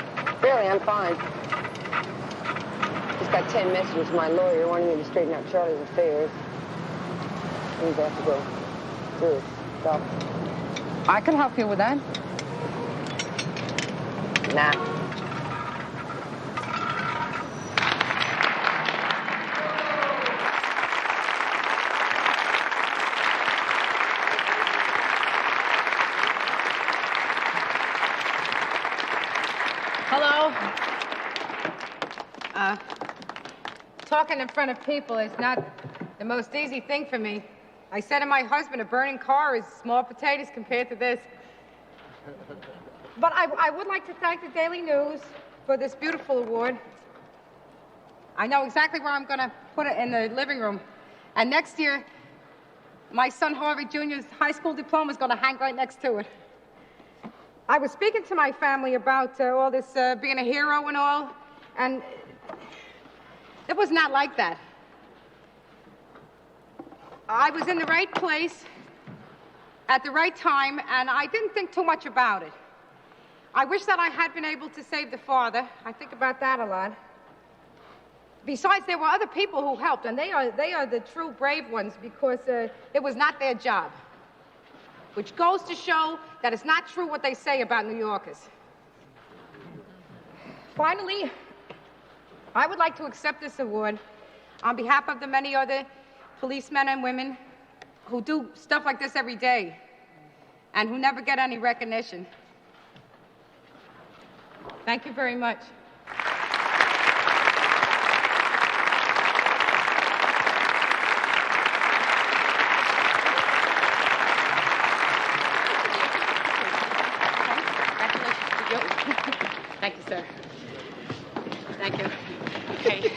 Really, I'm fine. Just got 10 messages from my lawyer wanting me to straighten out Charlie's affairs. Means I have to go through his stuff. I can help you with that. Nah. Hello? Talking in front of people is not the most easy thing for me. I said to my husband, a burning car is small potatoes compared to this. But I would like to thank the Daily News for this beautiful award. I know exactly where I'm going to put it in the living room. And next year, my son Harvey Jr.'s high school diploma is going to hang right next to it. I was speaking to my family about all this being a hero and all, and it was not like that. I was in the right place at the right time, and I didn't think too much about it. I wish that I had been able to save the father. I think about that a lot. Besides, there were other people who helped, and they are the true brave ones because it was not their job. Which goes to show that it's not true what they say about New Yorkers. Finally, I would like to accept this award on behalf of the many other policemen and women who do stuff like this every day and who never get any recognition. Thank you very much. Thank you, sir. Thank you. Okay.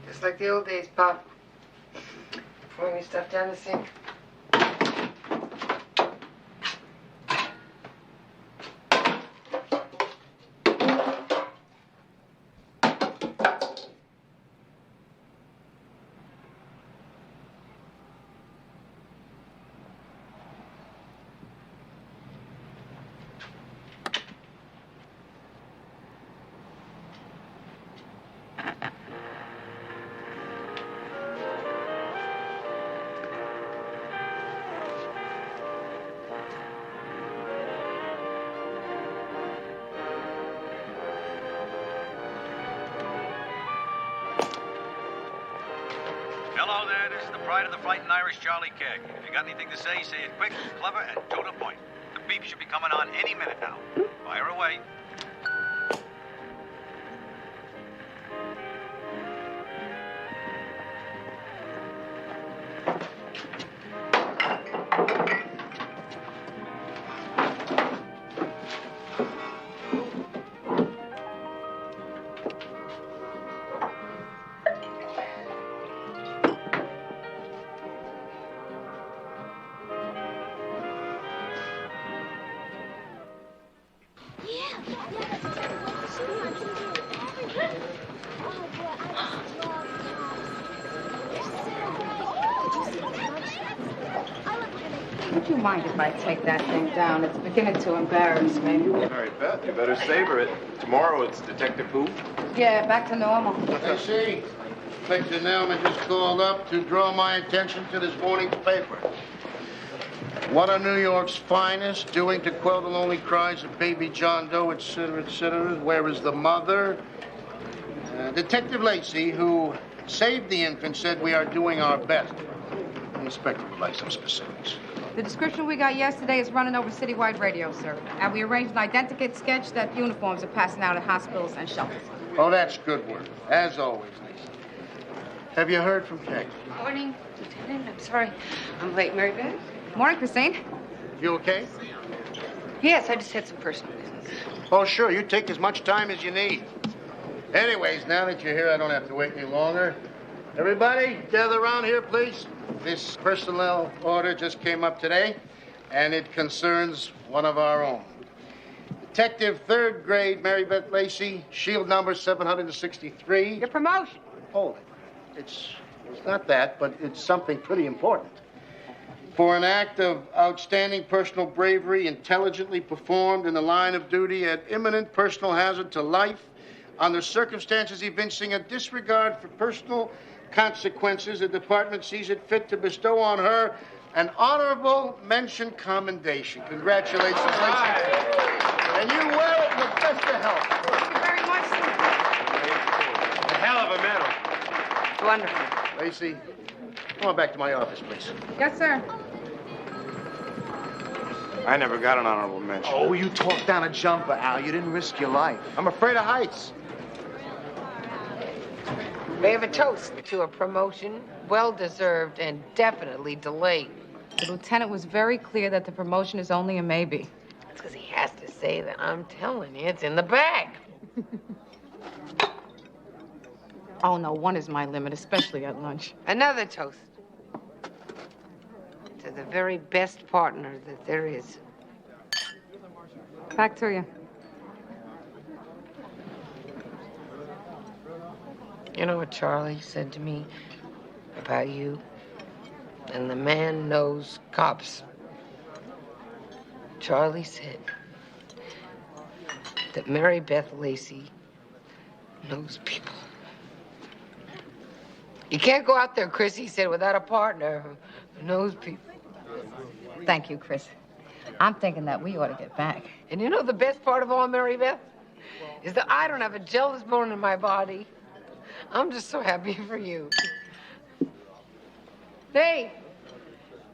Just like the old days, Pop. Pouring your stuff down the sink. pride of the Fighting Irish, Charlie Keg. If you got anything to say it quick, clever, and to the point. The beef should be coming on any minute now. Fire away. Would you mind if I take that thing down? It's beginning to embarrass me. Mary Beth, you better savor it. Tomorrow it's Detective Who? Yeah, back to normal. I see. Inspector Nelman just called up to draw my attention to this morning's paper. What are New York's finest doing to quell the lonely cries of baby John Doe, etc., etc.? Where is the mother? Detective Lacey, who saved the infant, said we are doing our best. The inspector would like some specifics. The description we got yesterday is running over citywide radio, sir. And we arranged an identikit sketch that uniforms are passing out at hospitals and shelters. Oh, that's good work. As always, Lacey. Have you heard from Cagney? Morning, Lieutenant. I'm sorry I'm late, Mary Beth. Morning, Christine. You okay? Yes, I just had some personal business. Oh, sure. You take as much time as you need. Anyways, now that you're here, I don't have to wait any longer. Everybody, gather around here, please. This personnel order just came up today, and it concerns one of our own. Detective 3rd grade Mary Beth Lacey, shield number 763. Your promotion. Hold it. It's not that, but it's something pretty important. For an act of outstanding personal bravery, intelligently performed in the line of duty at imminent personal hazard to life, under circumstances evincing a disregard for personal consequences, the department sees it fit to bestow on her an honorable mention commendation. Congratulations, Lacey. And you wear it with best of health. Thank you very much, sir. A hell of a medal. Wonderful. Lacey, come on back to my office, please. Yes, sir. I never got an honorable mention. Oh, you talked down a jumper, Al. You didn't risk your life. I'm afraid of heights. We have a toast to a promotion, well-deserved and definitely delayed. The lieutenant was very clear that the promotion is only a maybe. That's because he has to say that. I'm telling you, it's in the bag. Oh, no, one is my limit, especially at lunch. Another toast to the very best partner that there is. Back to you. You know what Charlie said to me about you? And the man knows cops. Charlie said that Mary Beth Lacey knows people. You can't go out there, Chris, he said, without a partner who knows people. Thank you, Chris. I'm thinking that we ought to get back. And you know the best part of all, Mary Beth? Is that I don't have a jealous bone in my body. I'm just so happy for you. Hey,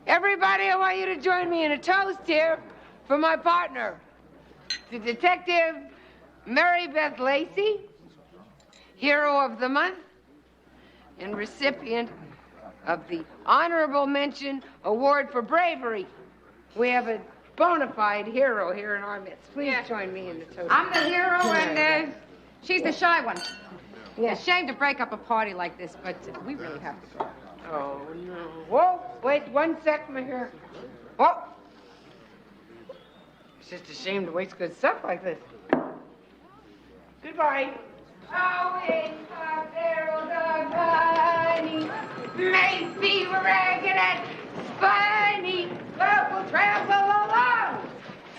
everybody, I want you to join me in a toast here for my partner, the Detective Mary Beth Lacey, Hero of the Month, and recipient of the Honorable Mention Award for Bravery. We have a bona fide hero here in our midst. Please join me in the toast. I'm the hero, and she's the shy one. Yeah. It's a shame to break up a party like this, but we really have to go. Oh, no. Whoa, wait 1 second here. Whoa. It's just a shame to waste good stuff like this. Goodbye. Oh, it's a Harold of honey, may be ragged and spiny, but we'll travel along,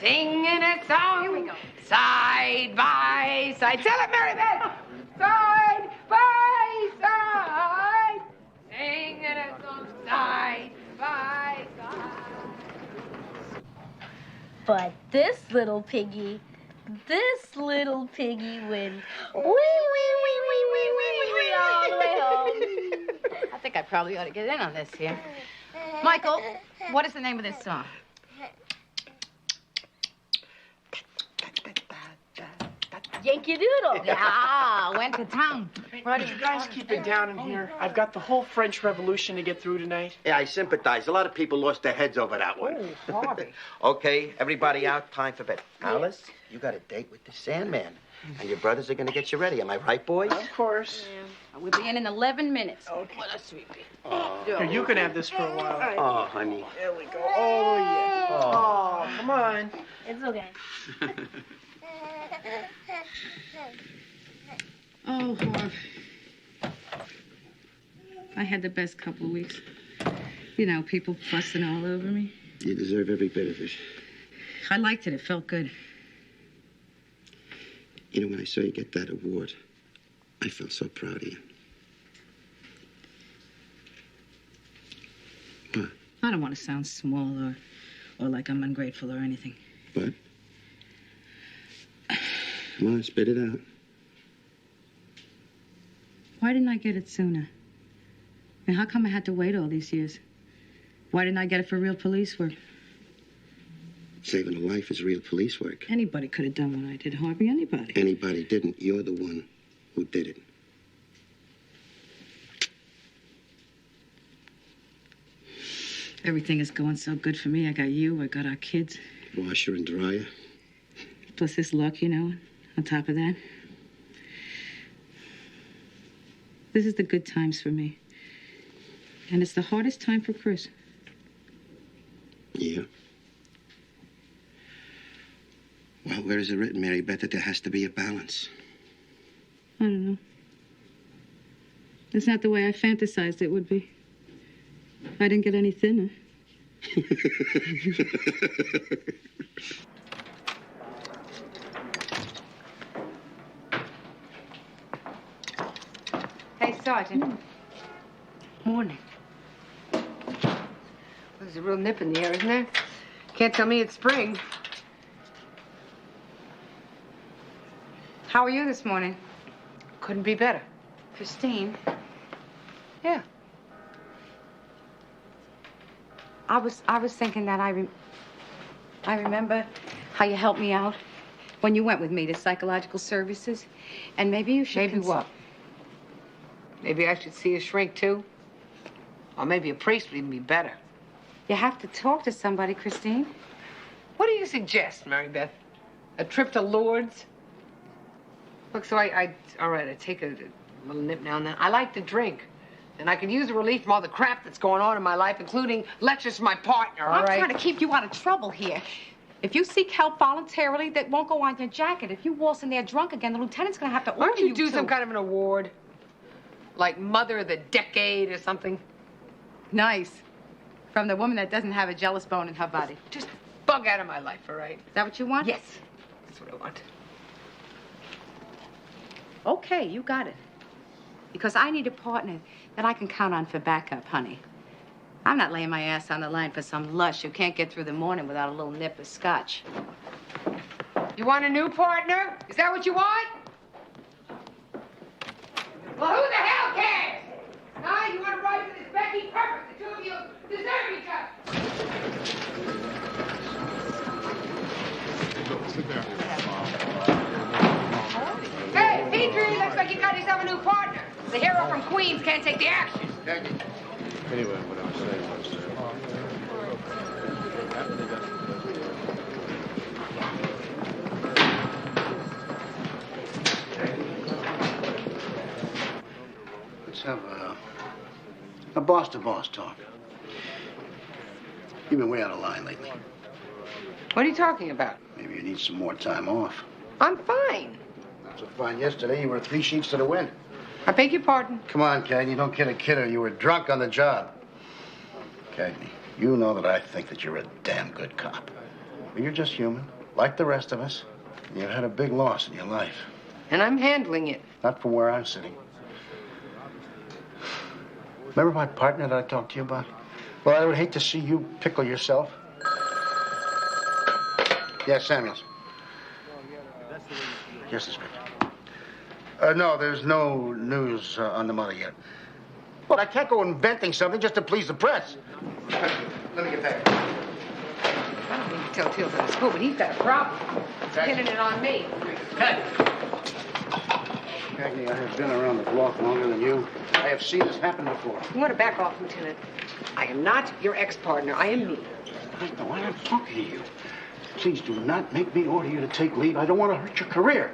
singing a song. Here we go. Side by side. Tell it, Mary Beth. Side by side, singing a song. Side by side. But this little piggy went wee, wee, wee, wee, wee, wee, wee, all the way home. I think I probably ought to get in on this here. Michael, what is the name of this song? Yankee Doodle. Yeah, went to town. Would you guys keep it down in here? I've got the whole French Revolution to get through tonight. Yeah, I sympathize. A lot of people lost their heads over that one. Oh, Harvey. Okay, everybody out. Time for bed. Alice, you got a date with the Sandman. And your brothers are going to get you ready. Am I right, boys? Of course. Yeah. We'll be in 11 minutes. Okay. What a sweetie. Here, you can have this for a while. Oh, honey. There we go. Oh, yeah. Oh, come on. It's okay. Oh, Harv. I had the best couple of weeks. You know, people fussing all over me. You deserve every bit of it. I liked it. It felt good. You know, when I saw you get that award, I felt so proud of you. What? I don't want to sound small or like I'm ungrateful or anything. But? Come on, spit it out. Why didn't I get it sooner? And how come I had to wait all these years? Why didn't I get it for real police work? Saving a life is real police work. Anybody could have done what I did, Harvey. Anybody. Anybody didn't. You're the one who did it. Everything is going so good for me. I got you. I got our kids. Washer and dryer. Plus this luck, you know, on top of that. This is the good times for me. And it's the hardest time for Chris. Yeah. Well, where is it written, Mary Beth, that there has to be a balance? I don't know. It's not the way I fantasized it would be. I didn't get any thinner. Hey, Sergeant. Morning. There's a real nip in the air, isn't there? Can't tell me it's spring. How are you this morning? Couldn't be better. Christine? Yeah. I was thinking that I remember how you helped me out when you went with me to psychological services, and maybe you should. Maybe what? Maybe I should see a shrink too, or maybe a priest would even be better. You have to talk to somebody, Christine. What do you suggest, Mary Beth? A trip to Lourdes? Look, so all right, I take a little nip now and then. I like to drink. And I could use the relief from all the crap that's going on in my life, including lectures from my partner, all right? I'm trying to keep you out of trouble here. If you seek help voluntarily, that won't go on your jacket. If you waltz in there drunk again, the lieutenant's going to have to order Why don't you do to. some kind of an award? Like Mother of the Decade or something? Nice. From the woman that doesn't have a jealous bone in her body. Just bug out of my life, all right? Is that what you want? Yes. That's what I want. Okay, you got it. Because I need a partner that I can count on for backup, honey. I'm not laying my ass on the line for some lush who can't get through the morning without a little nip of scotch. You want a new partner? Is that what you want? Well, who the hell cares? Huh? You want to ride with this Becky? Perfect. The two of you deserve each other. Sit down. Hey, Petrie, looks like you got yourself a new partner. The hero from Queens can't take the action. Anyway, what I'm saying was, let's have a boss-to-boss talk. You've been way out of line lately. What are you talking about? Maybe you need some more time off. I'm fine. Not so fine yesterday. You were 3 sheets to the wind. I beg your pardon? Come on, Cagney. Don't kid a kidder. You were drunk on the job. Cagney, you know that I think that you're a damn good cop. But you're just human, like the rest of us. You had a big loss in your life. And I'm handling it. Not from where I'm sitting. Remember my partner that I talked to you about? Well, I would hate to see you pickle yourself. Yes, Samuels. Yes, Inspector. No, there's no news on the mother yet. But I can't go inventing something just to please the press. Let me get back. I don't mean to tell tales out of school, but he's got a problem. He's pinning it on me. Cagney, I have been around the block longer than you. I have seen this happen before. You want to back off, Lieutenant? I am not your ex-partner. I am me. No, I am talking to you. Please do not make me order you to take leave. I don't want to hurt your career.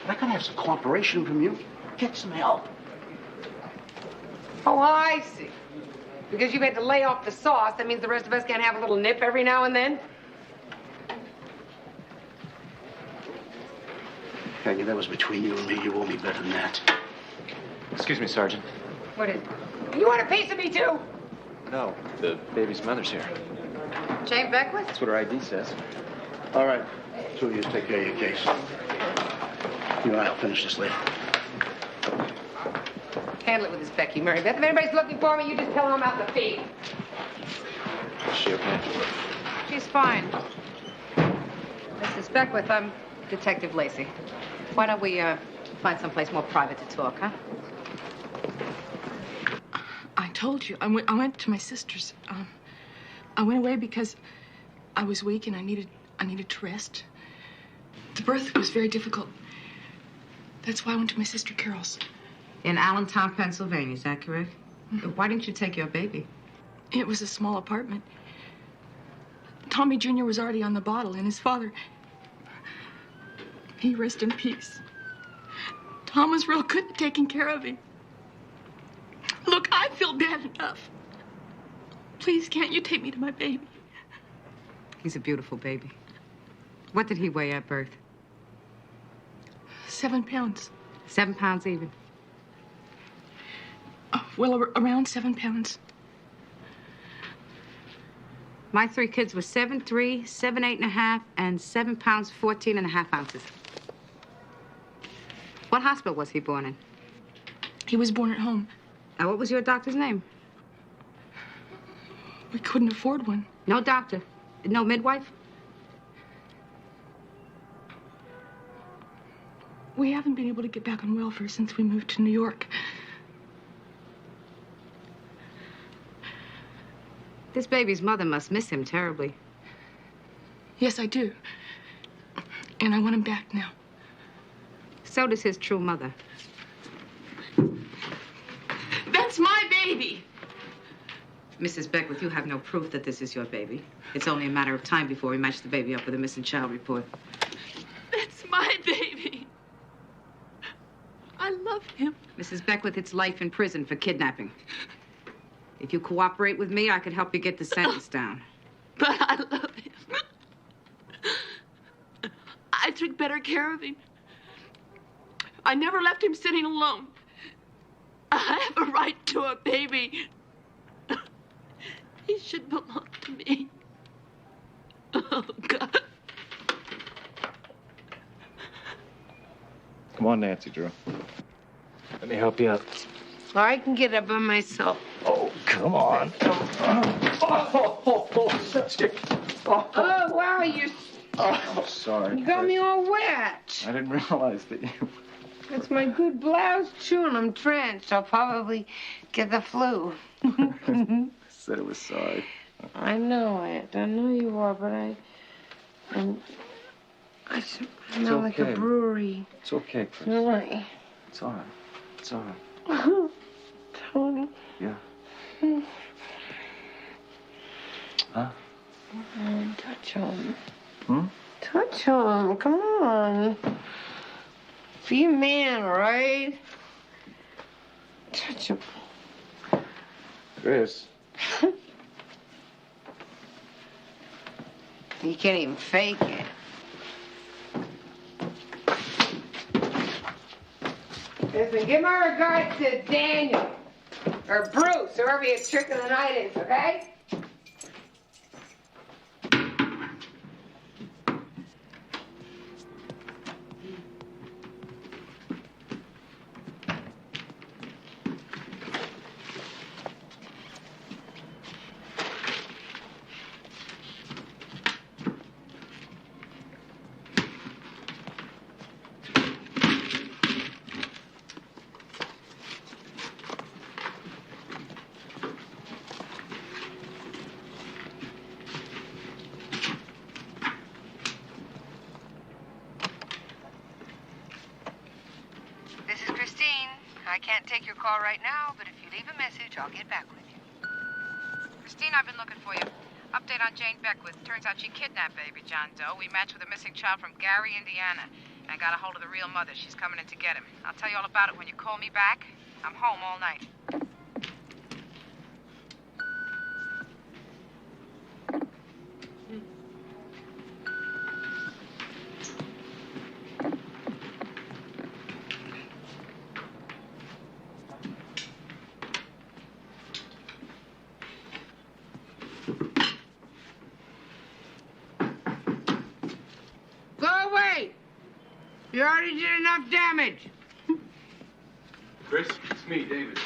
But I gotta have some cooperation from you. Get some help. Oh, I see. Because you've had to lay off the sauce, that means the rest of us can't have a little nip every now and then? Cagney, that was between you and me. You owe me better than that. Excuse me, Sergeant. What is it? You want a piece of me, too? No, the baby's mother's here. Jane Beckwith? That's what her ID says. All right. Two of you take care of your case. You and I'll finish this later. Handle it with this Becky, Mary Beth. If anybody's looking for me, you just tell them I'm out the feed. Is she okay? She's fine. Mrs. Beckwith, I'm Detective Lacey. Why don't we find someplace more private to talk, huh? I told you. I went to my sister's. I went away because I was weak and I needed to rest. The birth was very difficult. That's why I went to my sister Carol's. In Allentown, Pennsylvania, is that correct? Mm-hmm. Why didn't you take your baby? It was a small apartment. Tommy Jr. was already on the bottle, and his father, he rest in peace. Tom was real good at taking care of him. Look, I feel bad enough. Please, can't you take me to my baby? He's a beautiful baby. What did he weigh at birth? 7 pounds. 7 pounds even. Well, around 7 pounds. My 3 kids were 7'3", 7'8.5", and 7 pounds, 14.5 ounces. What hospital was he born in? He was born at home. And what was your doctor's name? We couldn't afford one. No doctor? No midwife? We haven't been able to get back on welfare since we moved to New York. This baby's mother must miss him terribly. Yes, I do. And I want him back now. So does his true mother. That's my baby! Mrs. Beckwith, you have no proof that this is your baby. It's only a matter of time before we match the baby up with a missing child report. That's my baby. I love him. Mrs. Beckwith, it's life in prison for kidnapping. If you cooperate with me, I could help you get the sentence down. But I love him. I took better care of him. I never left him sitting alone. I have a right to a baby. He should belong to me. Oh, God. Come on, Nancy Drew. Let me help you out. I can get up by myself. Oh, come on. Oh, wow, you Sorry. got me all wet. I didn't realize that you... That's my good blouse, too, and I'm drenched. I'll probably get the flu. said it was sorry. I know it. I know you are, but I smell like a okay. brewery. It's okay, Chris. Really? It's all right. It's all right. Tony. Yeah. Huh? Touch him. Hmm? Touch him. Come on. Be a man, right? Touch him. Chris. You can't even fake it. Listen, give my regards to Daniel. Or Bruce, whoever your trick of the night is, okay? call right now, but if you leave a message, I'll get back with you. Christine, I've been looking for you. Update on Jane Beckwith. Turns out she kidnapped baby John Doe. We matched with a missing child from Gary, Indiana. And I got a hold of the real mother. She's coming in to get him. I'll tell you all about it when you call me back. I'm home all night. Go away! You already did enough damage. Chris, it's me, David.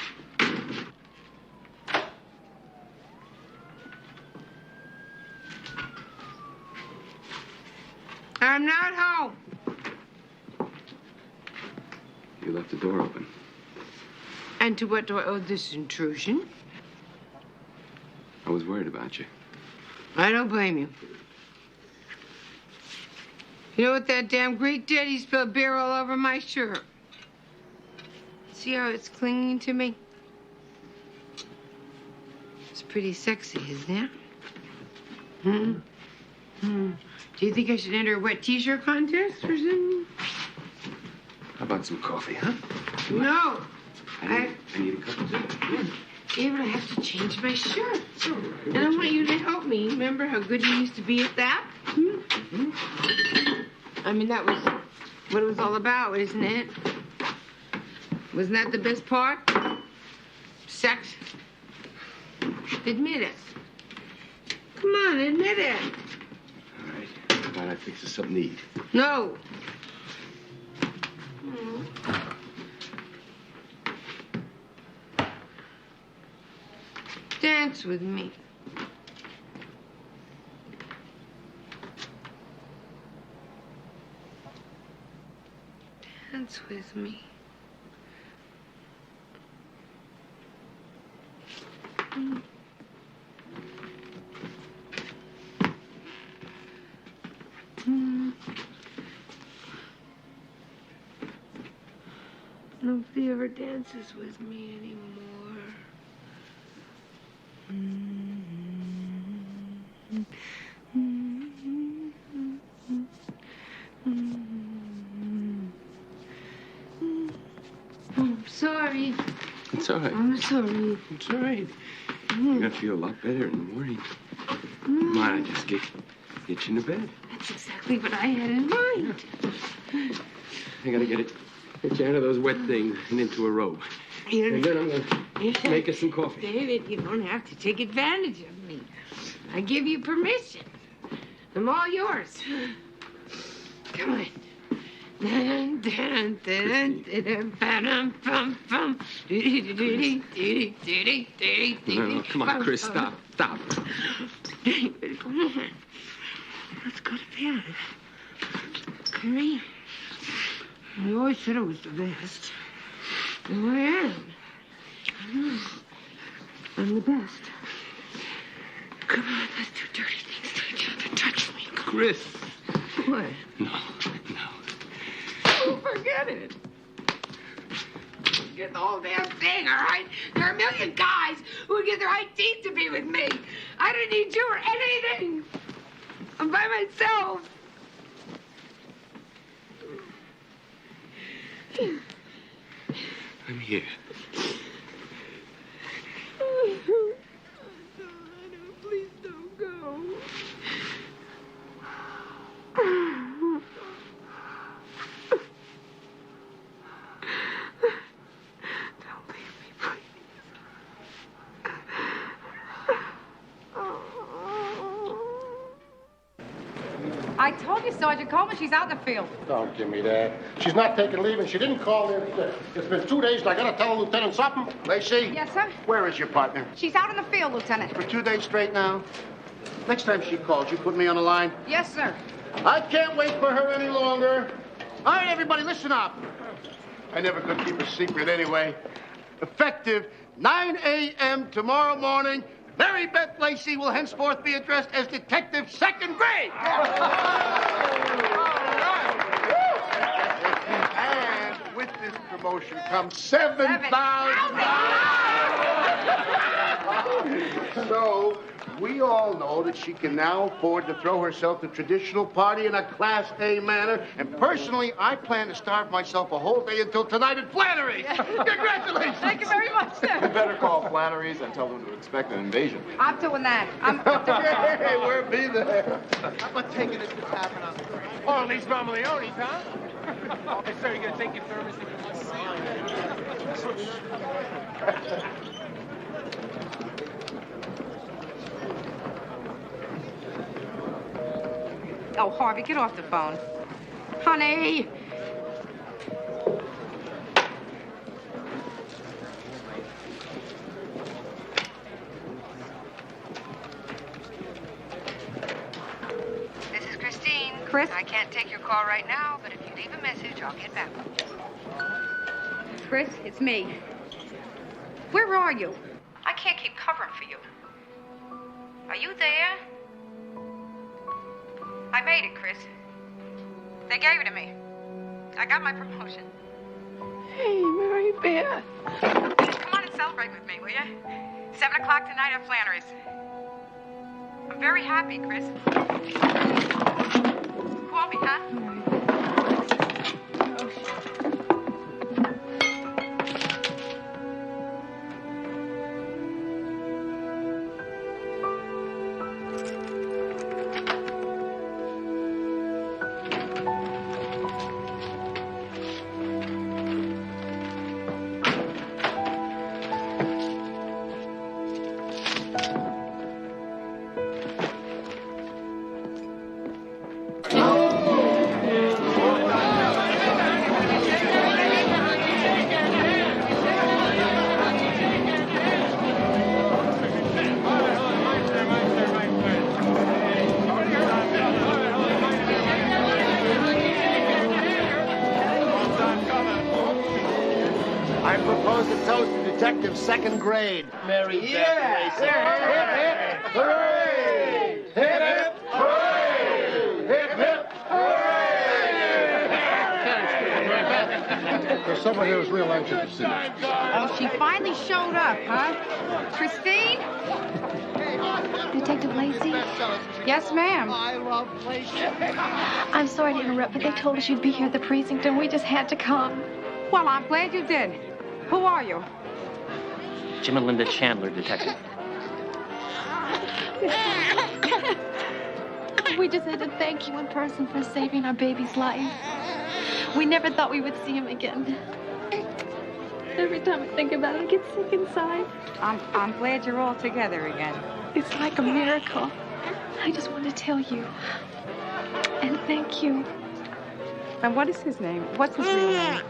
I'm not home. You left the door open. And to what do I owe this intrusion? I was worried about you. I don't blame you. You know what that damn Greek did? He spilled beer all over my shirt. See how it's clinging to me? It's pretty sexy, isn't it? Do you think I should enter a wet t-shirt contest or something? How about some coffee, huh? No. I need a cup of tea. Yeah, but I have to change my shirt. And I want you to help me. Remember how good you used to be at that? I mean, that was what it was all about, isn't it? Wasn't that the best part? Sex? Admit it. Come on, admit it. All right. How about I fix us something to eat? No. Dance with me. Dance with me. Nobody ever dances with me anymore. I'm sorry. It's all right. I'm sorry. It's all right. You're gonna feel a lot better in the morning. Come on, I just get you into bed. That's exactly what I had in mind. I gotta get you out of those wet things and into a robe. And then I'm gonna make us some coffee. David, you don't have to take advantage of me. I give you permission. I'm all yours. Come on. Dun, dun, dun, dun, dun, bum, bum. No, come on, Chris, stop. David, come on. Let's go to bed. Okay? You always said I was the best. And I am. I'm the best. Come on, let's do dirty things to each other. Touch me. Chris. What? No. Oh, forget it. Forget the whole damn thing, all right? There are a million guys who would give their eye teeth to be with me. I don't need you or anything. I'm by myself. I'm here. Please don't go. Don't leave me, please. I told you, Sergeant Coleman, she's out in the field. Don't give me that. She's not taking leave, and she didn't call in sick. It's been 2 days, and I gotta tell the lieutenant something. Lacey? Yes, sir? Where is your partner? She's out in the field, Lieutenant. For 2 days straight now? Next time she calls, you put me on the line. Yes, sir. I can't wait for her any longer. All right, everybody, listen up. I never could keep a secret anyway. Effective 9 a.m. tomorrow morning, Mary Beth Lacey will henceforth be addressed as Detective Second Grade. And with this promotion comes $7,000. So, we all know that she can now afford to throw herself the traditional party in a Class A manner. And personally, I plan to starve myself a whole day until tonight at Flannery's. Congratulations. Thank you very much, sir. You better call Flannery's and tell them to expect an invasion. I'm doing that. Hey, we'll be there. How about taking it to tapping on the green? Or at least Mamaleone's, huh? Hey, sir, you gonna take your thermos and Oh, Harvey, get off the phone. Honey! This is Christine. Chris? I can't take your call right now, but if you leave a message, I'll get back. Chris, it's me. Where are you? I can't keep covering for you. Are you there? I made it, Chris. They gave it to me. I got my promotion. Hey, Mary Beth. Come on and celebrate with me, will you? 7 o'clock tonight at Flannery's. I'm very happy, Chris. Call me, huh? I propose to toast the detective's second grade. Mary Beth Yes! Lacey. Hip, hip, hooray! Hip, hip, hooray! Hip, hip, hooray! There's someone here who's real anxious to see you. Oh, she finally showed up, huh? Christine? Detective Lacey? Yes, ma'am. I love Lacey. I'm sorry to interrupt, but they told us you'd be here at the precinct, and we just had to come. Well, I'm glad you did. Who are you? Jim and Linda Chandler, detective. We just had to thank you in person for saving our baby's life. We never thought we would see him again. Every time I think about it, I get sick inside. I'm glad you're all together again. It's like a miracle. I just wanted to tell you. And thank you. And what is his name? What's his real name?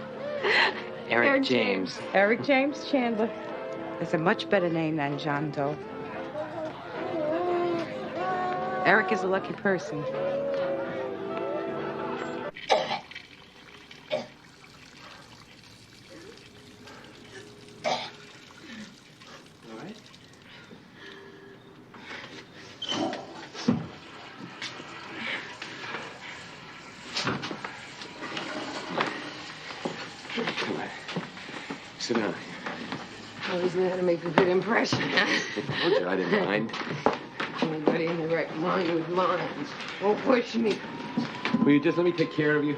Eric James. Eric James Chandler. It's a much better name than John Doe. Eric is a lucky person. Sit down. Always know how to make a good impression, huh? I told you I didn't mind. Anybody in the right mind with mine. Don't push me. Will you just let me take care of you?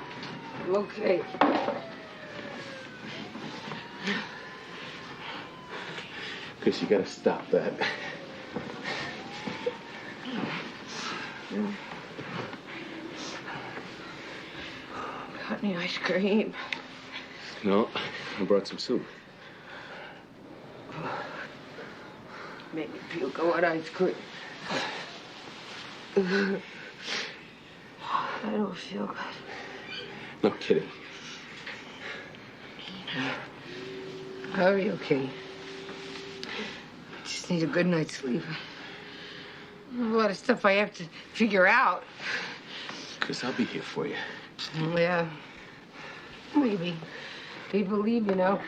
Okay. Because you gotta stop that. Got any ice cream? No, I brought some soup. Make me puke. I want ice cream. I don't feel good. No kidding. Are you okay? I just need a good night's sleep. A lot of stuff I have to figure out. Chris, I'll be here for you. Yeah. Maybe. People leave, you know.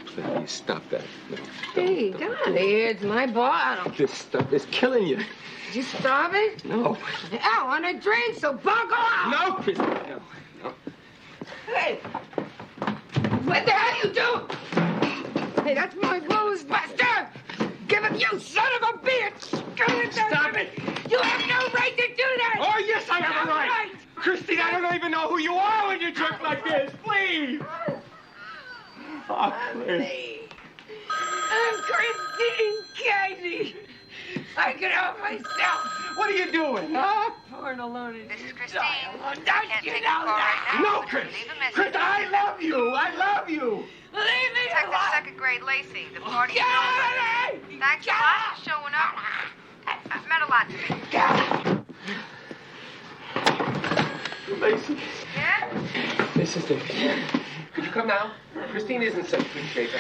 Please, stop that. No, Hey, don't. come on here. It's my bottle. This stuff is killing you. Did you stop it? No. I want a drink, so buckle up. No, Chris. No. Hey. What the hell you do? Hey, that's my clothes, Buster! Give him, you son of a bitch! Stop it! You have no right to do that! Oh, yes, I have a right! Christine, I don't even know who you are when you jerk like this. Please! Oh, please. I'm Christine Cagney. I can help myself. What are you doing? Oh, poor alone. This is Christine. Don't you know that? No, Chris! Chris, I love you! I love you! Leave me Detective alone. Second Grade Lacey, the party. Get out of here! Thanks a lot for showing up. It meant a lot to me. Lacey. Yeah? This is Dick. Could you come now? Christine isn't such good shape.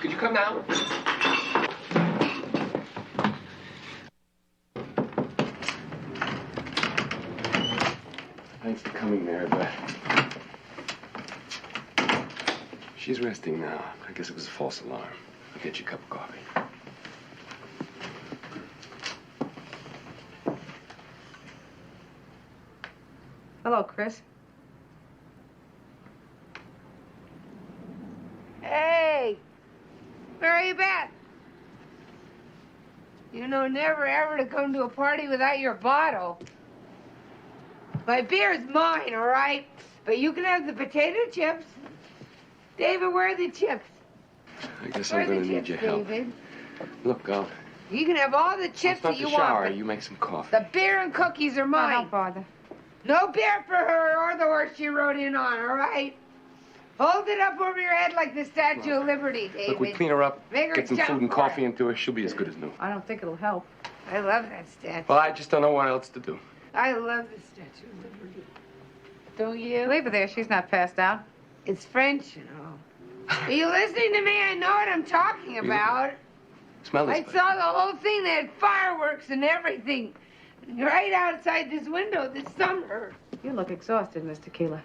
Could you come now? Thanks for coming, Mary Beth. She's resting now. I guess it was a false alarm. I'll get you a cup of coffee. Hello, Chris. Hey, Mary Beth. You know never ever to come to a party without your bottle. My beer's mine, all right? But you can have the potato chips. David, where are the chips? I guess Where I'm are gonna the need chips, your help. David? Look, You can have all the I'll chips start that you the shower. want. You make some coffee. The beer and cookies are mine. Don't bother. No beer for her or the horse she rode in on, all right? Hold it up over your head like the Statue of Liberty, David. Look, we clean her up, Make her get some jump food and for coffee it. into her. She'll be as good as new. I don't think it'll help. I love that statue. Well, I just don't know what else to do. I love the Statue of Liberty. Don't you? Leave her there. She's not passed out. It's French, you know. Are you listening to me? I know what I'm talking about. Smell this I place. saw the whole thing. They had fireworks and everything right outside this window this summer. You look exhausted, Mr. Keeler.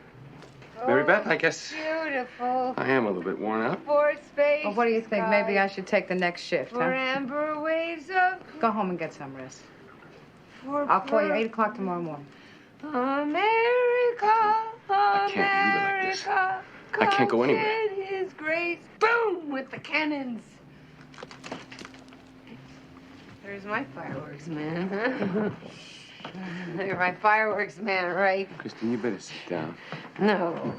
Mary Beth, I guess Beautiful. I am a little bit worn out. For space. Well, what do you think? Maybe I should take the next shift, For huh? amber waves of. Go home and get some rest. For I'll call you 8 o'clock tomorrow morning. America, I can't leave it like this. I can't go anywhere. God shed His grace. Boom! With the cannons. There's my fireworks man. They're my fireworks man, right? Christine, you better sit down. No.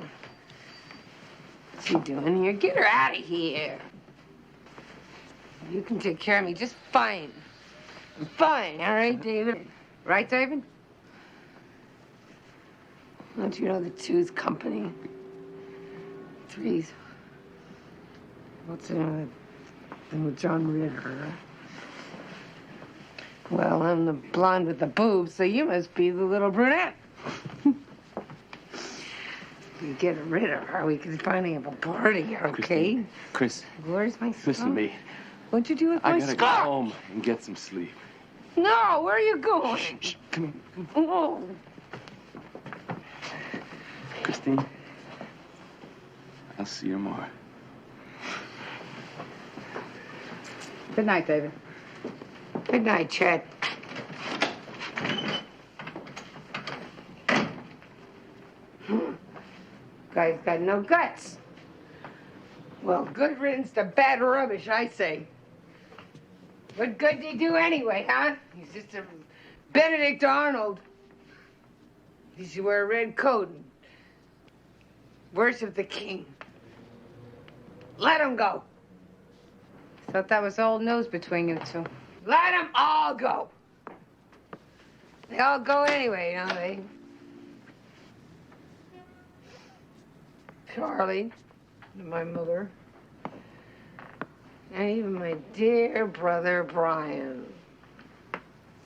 What's she doing here? Get her out of here. You can take care of me just fine. Fine, all right, David? Right, David? Don't you know the two's company? Three's. What's the name with John Ritter? Well, I'm the blonde with the boobs, so you must be the little brunette. You get rid of her, we can finally have a party, okay? Chris, Where's my listen to me. What'd you do with I my gotta go scarf? home and get some sleep. No, where are you going? Shh, come here. Oh. Christine, I'll see you tomorrow. Good night, David. Good night, Chet. Guy's got no guts. Well, good riddance to bad rubbish, I say. What good did he do anyway, huh? He's just a Benedict Arnold. He should wear a red coat and worship the king. Let him go. Thought that was old news between you two. Let them all go. They all go anyway, don't they? Charlie, my mother, and even my dear brother Brian.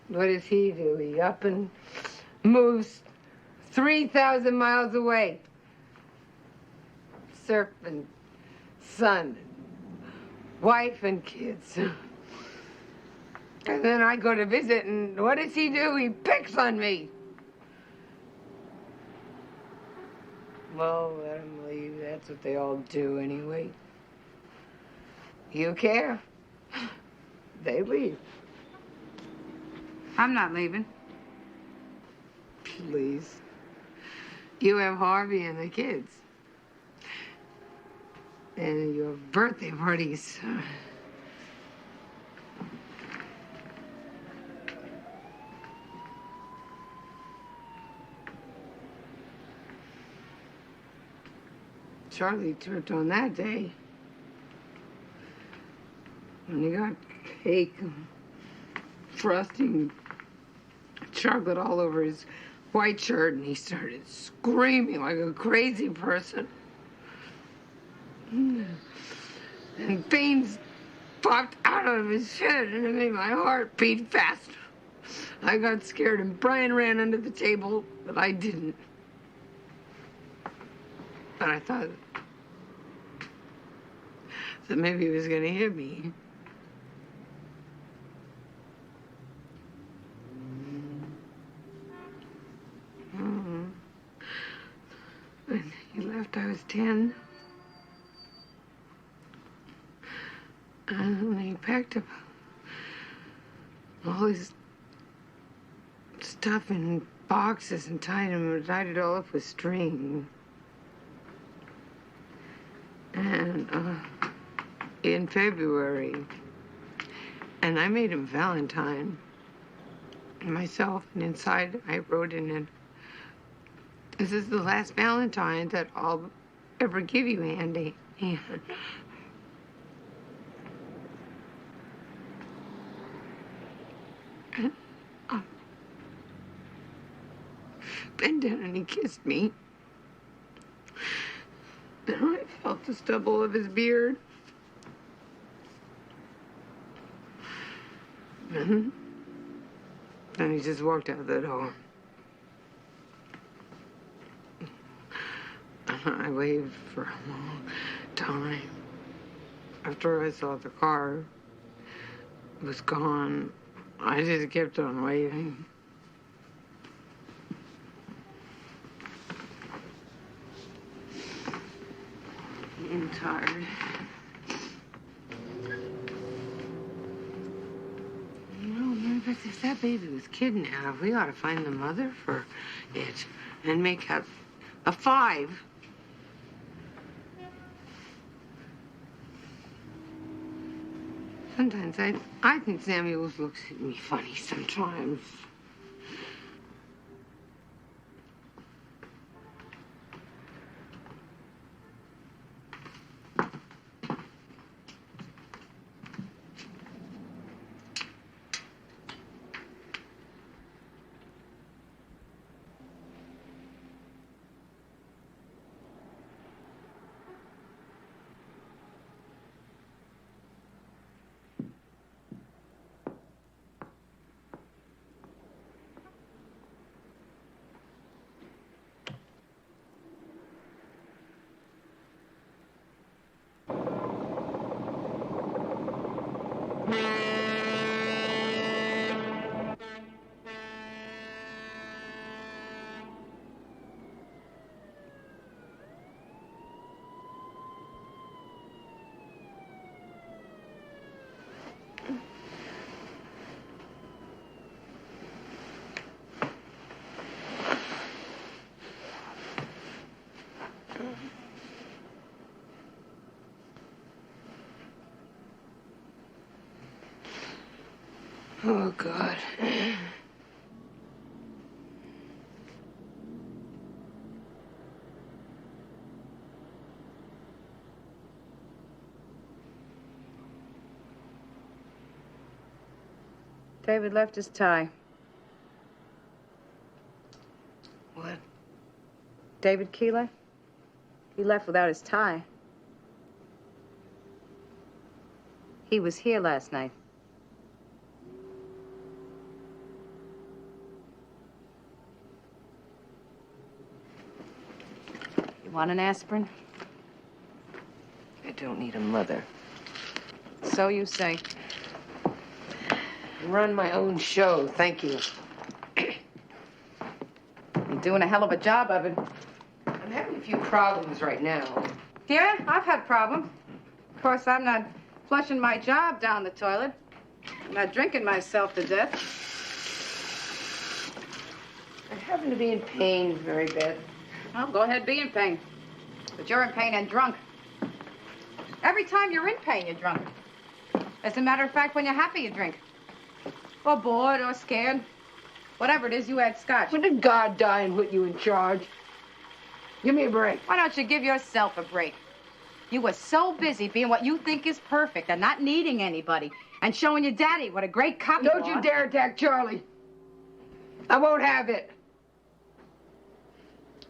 What does he do? He up and moves 3,000 miles away. Surf and sun, wife and kids. And then I go to visit, and what does he do? He picks on me. Well, let him leave. That's what they all do anyway. You care? They leave. I'm not leaving. Please. You have Harvey and the kids. And your birthday parties. Charlie tripped on that day. When he got cake, frosting, chocolate all over his white shirt, and he started screaming like a crazy person. And veins popped out of his head, and it made my heart beat fast. I got scared, and Brian ran under the table, but I didn't. But I thought that maybe he was going to hit me. When he left, I was 10. And he packed up all his stuff in boxes and tied it all up with string. And in February, and I made him Valentine myself, and inside I wrote in it, "This is the last Valentine that I'll ever give you, Andy." And bent down and he kissed me. And I felt the stubble of his beard. And then he just walked out the door. I waved for a long time. After I saw the car was gone, I just kept on waving. I'm tired. If that baby was kidnapped, we ought to find the mother for it and make up a 5. Sometimes I think Samuel looks at me funny sometimes. Oh, God. David left his tie. What? David Keeler? He left without his tie. He was here last night. You want an aspirin? I don't need a mother. So you say. Run my own show, thank you. You're doing a hell of a job of it. I'm having a few problems right now. Yeah, I've had problems. Of course, I'm not flushing my job down the toilet. I'm not drinking myself to death. I happen to be in pain very bad. Well, go ahead, be in pain. But you're in pain and drunk. Every time you're in pain, you're drunk. As a matter of fact, when you're happy, you drink. Or bored or scared. Whatever it is, you add scotch. When did God die and put you in charge? Give me a break. Why don't you give yourself a break? You were so busy being what you think is perfect and not needing anybody and showing your daddy what a great cop you are. Don't you dare attack Charlie. I won't have it.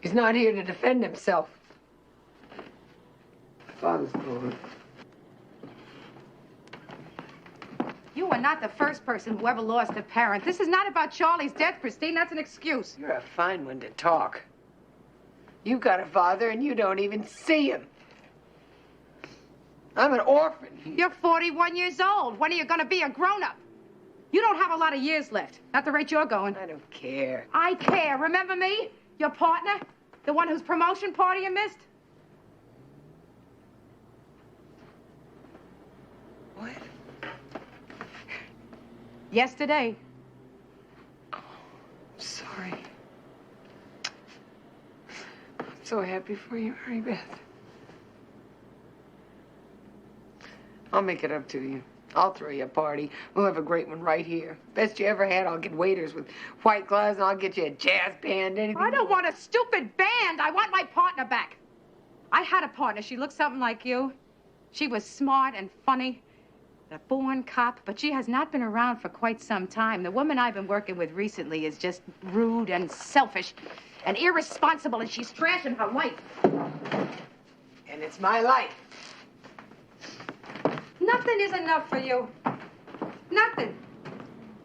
He's not here to defend himself. Father's gone. You are not the first person who ever lost a parent. This is not about Charlie's death, Christine. That's an excuse. You're a fine one to talk. You've got a father and you don't even see him. I'm an orphan. You're 41 years old. When are you going to be a grown-up? You don't have a lot of years left. Not the rate you're going. I don't care. I care. Remember me? Your partner? The one whose promotion party you missed? What? Yesterday. I'm sorry. I'm so happy for you, Mary Beth. I'll make it up to you. I'll throw you a party. We'll have a great one right here. Best you ever had. I'll get waiters with white gloves, and I'll get you a jazz band, anything. I don't want a stupid band. I want my partner back. I had a partner. She looked something like you. She was smart and funny. A born cop, but she has not been around for quite some time. The woman I've been working with recently is just rude and selfish and irresponsible, and she's trashing her life. And it's my life. Nothing is enough for you. Nothing.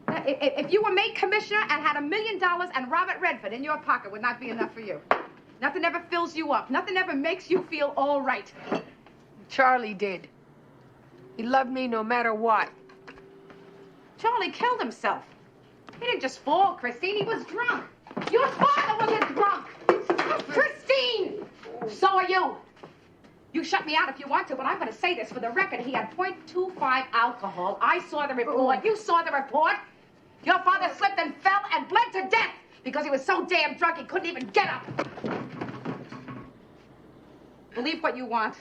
If you were made commissioner and had $1 million and Robert Redford in your pocket, would not be enough for you. Nothing ever fills you up. Nothing ever makes you feel all right. Charlie did. He loved me no matter what. Charlie killed himself. He didn't just fall, Christine. He was drunk. Your father was a drunk. Christine! So are you. You shut me out if you want to, but I'm going to say this for the record. He had 0.25 alcohol. I saw the report. You saw the report. Your father slipped and fell and bled to death because he was so damn drunk he couldn't even get up. Believe what you want.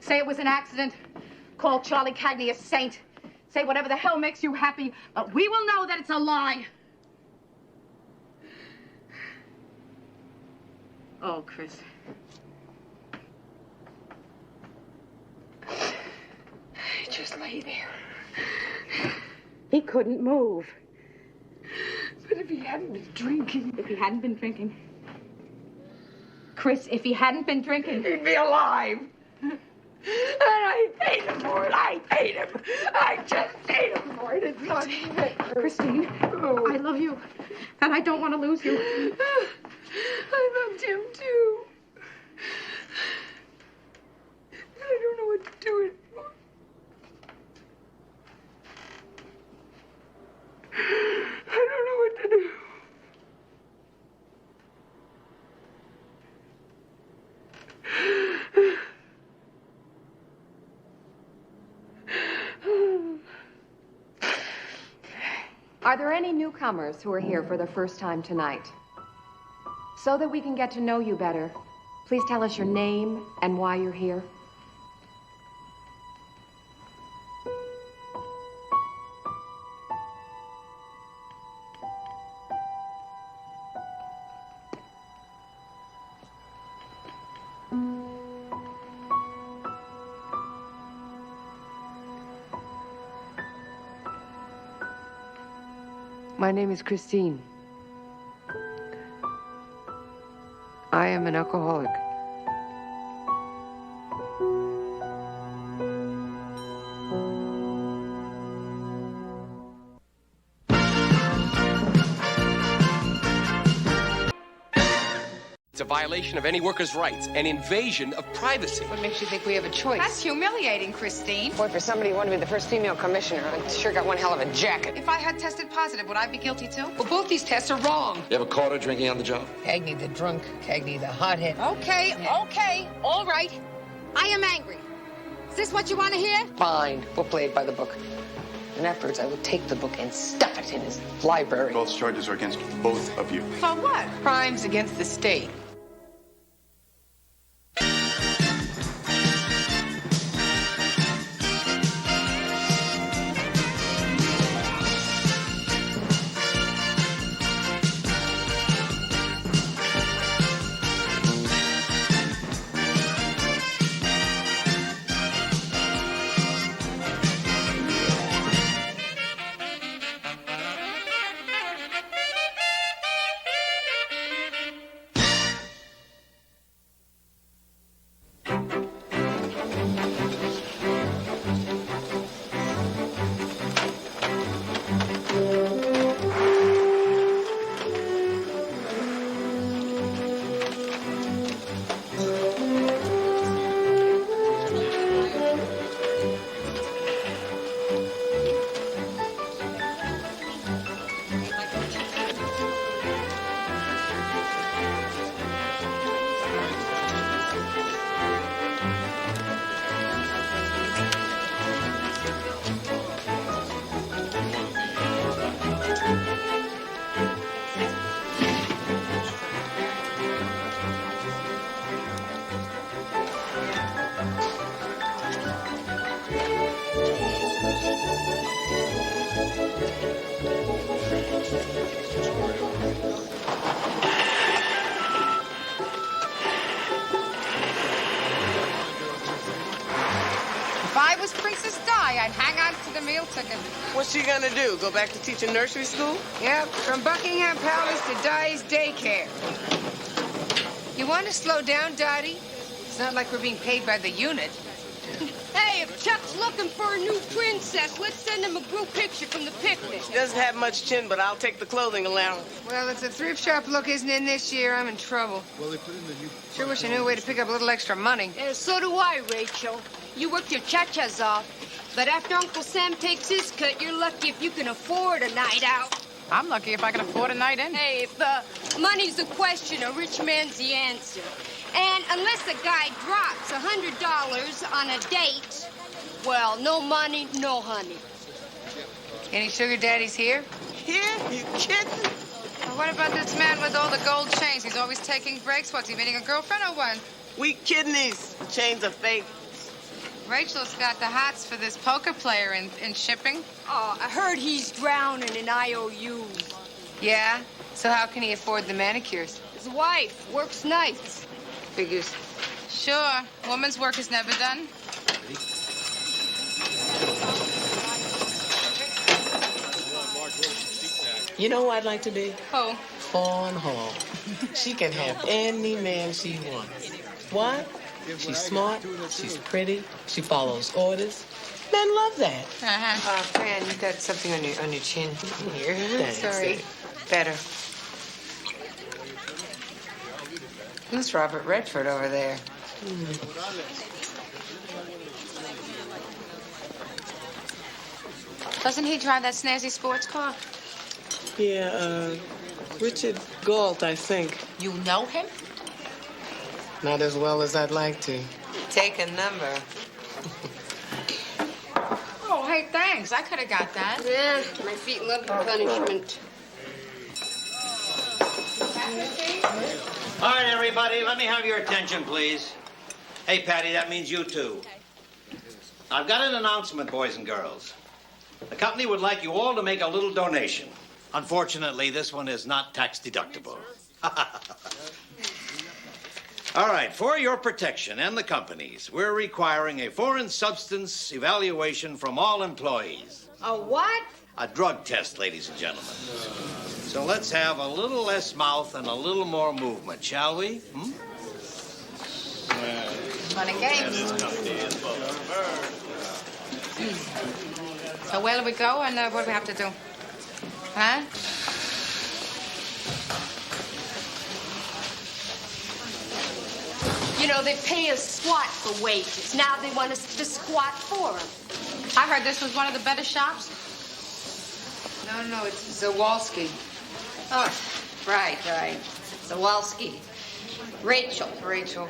Say it was an accident. Call Charlie Cagney a saint. Say whatever the hell makes you happy, but we will know that it's a lie. Oh, Chris. Just lay there. He couldn't move. But if he hadn't been drinking... If he hadn't been drinking... Chris, if he hadn't been drinking... He'd be alive. And I hate him for it. I hate him. I just hate him for it. It's not fair. Christine, I love you. And I don't want to lose you. I loved him, too. I don't know what to do anymore. I don't know what to do. Are there any newcomers who are here for the first time tonight? So that we can get to know you better, please tell us your name and why you're here. My name is Christine. I am an alcoholic. It's a violation of any worker's rights, an invasion of privacy. What makes you think we have a choice? That's humiliating, Christine. Boy, for somebody who wanted to be the first female commissioner, I sure got one hell of a jacket. If I had tested positive, would I be guilty too? Well, both these tests are wrong. You ever caught her drinking on the job? Cagney the drunk, Cagney the hothead. Okay, all right. I am angry. Is this what you want to hear? Fine, we'll play it by the book. And afterwards, I will take the book and stuff it in his library. Both charges are against both of you. For what? Crimes against the state. If I was Princess Di, I'd hang on to the meal ticket. What's she gonna do? Go back to teaching nursery school? Yep, from Buckingham Palace to Di's daycare. You want to slow down, Dottie? It's not like we're being paid by the unit. Hey, if Chuck's looking for a new princess, let's send him a group picture from the picnic. She doesn't have much chin, but I'll take the clothing allowance. Well, if the thrift shop look isn't in this year, I'm in trouble. Well, they put in the new... Sure wish I knew a way to pick up a little extra money. So do I, Rachel. You work your cha-chas off, but after Uncle Sam takes his cut, you're lucky if you can afford a night out. I'm lucky if I can afford a night in. Hey, if money's the question, a rich man's the answer. And unless a guy drops $100 on a date, well, no money, no honey. Any sugar daddies here? Here? You kidding? Well, what about this man with all the gold chains? He's always taking breaks. What's he, meeting a girlfriend or what? We kidneys. Chains are fake. Rachel's got the hots for this poker player in shipping. Oh, I heard he's drowning in IOUs. Yeah? So how can he afford the manicures? His wife works nights. Figures. Sure. Woman's work is never done. You know who I'd like to be? Who? Fawn Hall. She can have any man she wants. Why? She's smart, she's pretty, she follows orders. Men love that. Fran, you've got something on your chin here. Thanks. Sorry. Better. Who's Robert Redford over there? Doesn't he drive that snazzy sports car? Yeah, Richard Galt, I think. You know him? Not as well as I'd like to. Take a number. Oh, hey, thanks. I could have got that. Yeah, my feet love the punishment. All right, everybody, let me have your attention, please. Hey, Patty, that means you too. I've got an announcement, boys and girls. The company would like you all to make a little donation. Unfortunately, this one is not tax deductible. All right, for your protection and the company's, we're requiring a foreign substance evaluation from all employees. A what? A drug test, ladies and gentlemen. So let's have a little less mouth and a little more movement, shall we? Fun and games. So where do we go and what do we have to do? Huh? You know, they pay us squat for wages. Now they want us to squat for them. I heard this was one of the better shops. No, it's Zawalski. Oh, right. Zawalski. Rachel.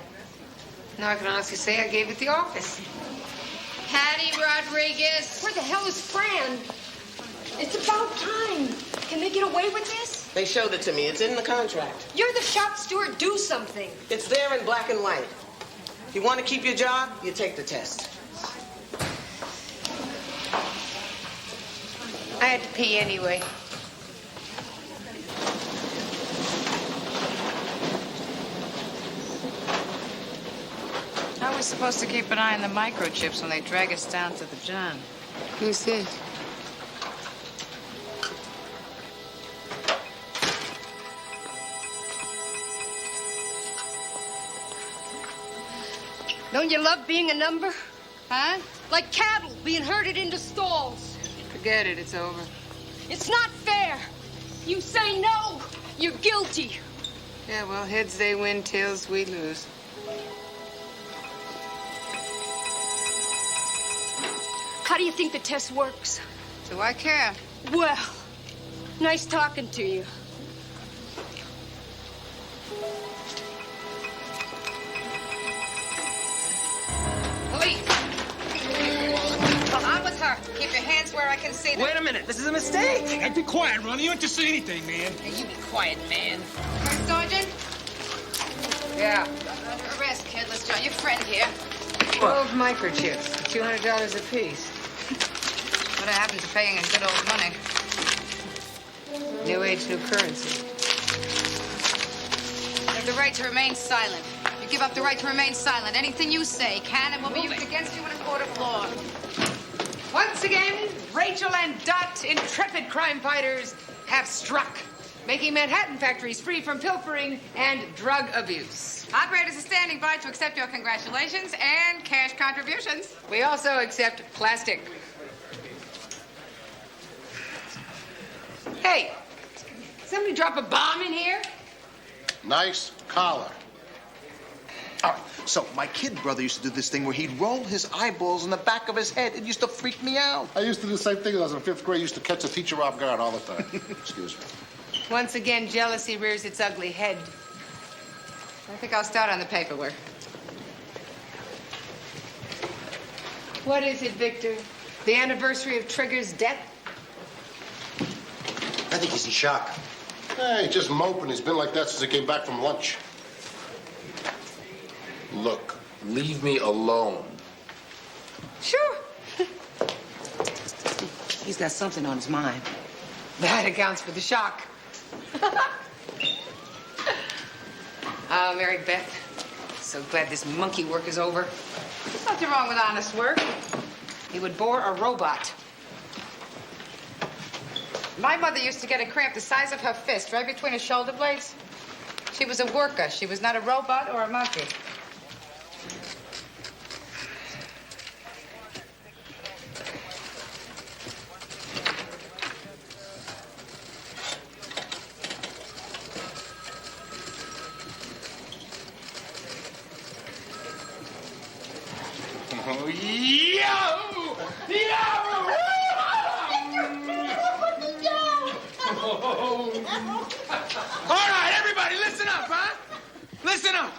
Now I can honestly say I gave it the office. Patty Rodriguez. Where the hell is Fran? It's about time. Can they get away with this? They showed it to me. It's in the contract. You're the shop steward. Do something. It's there in black and white. If you want to keep your job, you take the test. I had to pee anyway. How are we supposed to keep an eye on the microchips when they drag us down to the John? Who's this? Don't you love being a number? Huh? Like cattle being herded into stalls. Forget it, it's over. It's not fair. You say no, you're guilty. Yeah, well, heads they win, tails we lose. How do you think the test works? Do I care? Well, nice talking to you. Lee! On with her. Keep your hands where I can see them. Wait a minute. This is a mistake. Hey, be quiet, Ronnie. You don't just say anything, man. Hey, you be quiet, man. Sergeant? Yeah. Arrest, kid. Let's join your friend here. 12 microchips, $200 apiece. What happened to paying in good old money? New age, new currency. You have the right to remain silent. You give up the right to remain silent. Anything you say can and will be used against you in a court of law. Once again, Rachel and Dot, intrepid crime fighters, have struck, making Manhattan factories free from pilfering and drug abuse. Operators are standing by to accept your congratulations and cash contributions. We also accept plastic. Hey, somebody drop a bomb in here? Nice collar. All right, so my kid brother used to do this thing where he'd roll his eyeballs in the back of his head. It used to freak me out. I used to do the same thing when I was in 5th grade. I used to catch a teacher off guard all the time. Excuse me. Once again, jealousy rears its ugly head. I think I'll start on the paperwork. What is it, Victor? The anniversary of Trigger's death? I think he's in shock. Hey, just moping. He's been like that since he came back from lunch. Look, leave me alone. Sure. He's got something on his mind. That accounts for the shock. Oh, Mary Beth, so glad this monkey work is over. There's nothing wrong with honest work. He would bore a robot. My mother used to get a cramp the size of her fist right between her shoulder blades. She was a worker. She was not a robot or a monkey. Oh, yo! All right, everybody, listen up, huh? Listen up.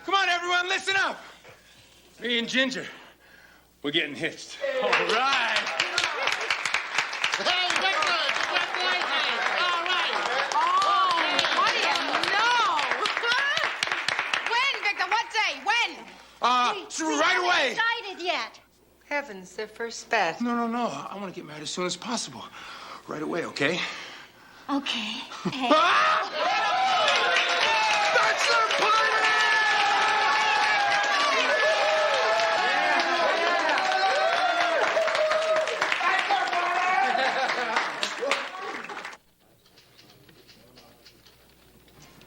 Come on, everyone, listen up. Me and Ginger, we're getting hitched. All right. Hey, Victor, congratulations. All right. Oh, what do you know? When, Victor? What day? When? So right away. Decided yet? Heavens, their first spat. No. I want to get married as soon as possible. Right away, okay? Okay. Hey. Bachelor party!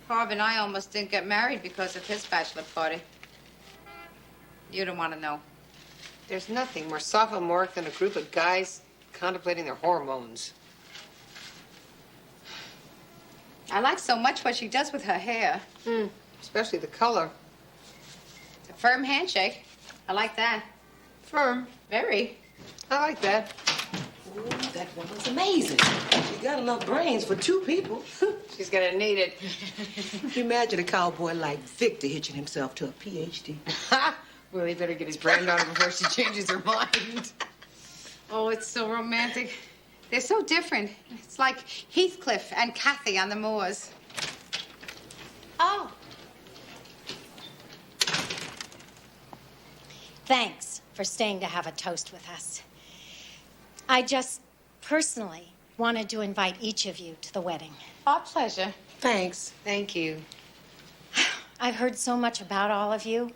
Harv and I almost didn't get married because of his bachelor party. You don't want to know. There's nothing more sophomoric than a group of guys contemplating their hormones. I like so much what she does with her hair. Especially the color. It's a firm handshake. I like that. Firm. Very. I like that. Ooh, that woman's amazing. She got enough brains for 2 people. She's gonna need it. Imagine a cowboy like Victor hitching himself to a PhD. Well, he better get his brand on before she changes her mind. Oh, it's so romantic. They're so different. It's like Heathcliff and Kathy on the moors. Oh. Thanks for staying to have a toast with us. I just personally wanted to invite each of you to the wedding. Our pleasure. Thanks. Thank you. I've heard so much about all of you.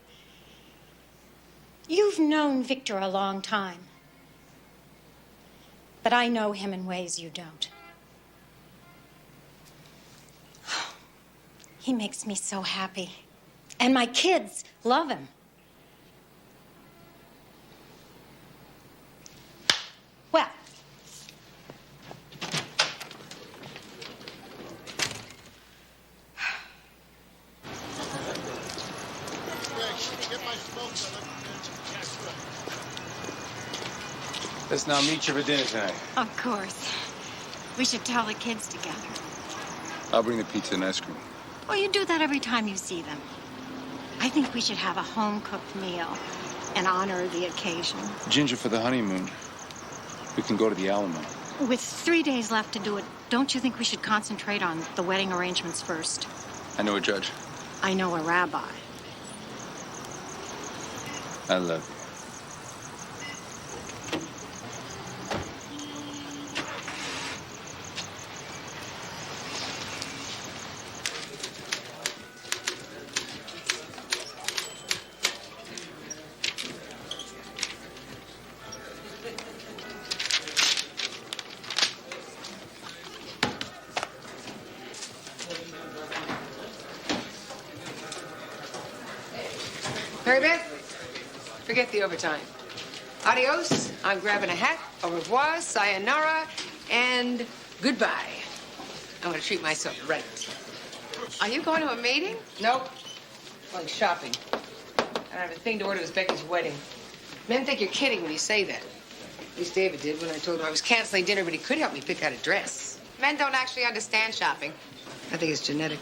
You've known Victor a long time. But I know him in ways you don't. He makes me so happy. And my kids love him. Well. Let's now meet you for dinner tonight. Of course. We should tell the kids together. I'll bring the pizza and ice cream. Well, you do that every time you see them. I think we should have a home-cooked meal in honor of the occasion. Ginger, for the honeymoon, we can go to the Alamo. With 3 days left to do it, don't you think we should concentrate on the wedding arrangements first? I know a judge. I know a rabbi. I love you. Mary Beth, forget the overtime. Adios. I'm grabbing a hat. Au revoir, sayonara, and goodbye. I'm going to treat myself right. Are you going to a meeting? Nope. Going shopping. I don't have a thing to order. It was Becky's wedding. Men think you're kidding when you say that. At least David did when I told him I was canceling dinner, but he could help me pick out a dress. Men don't actually understand shopping. I think it's genetic.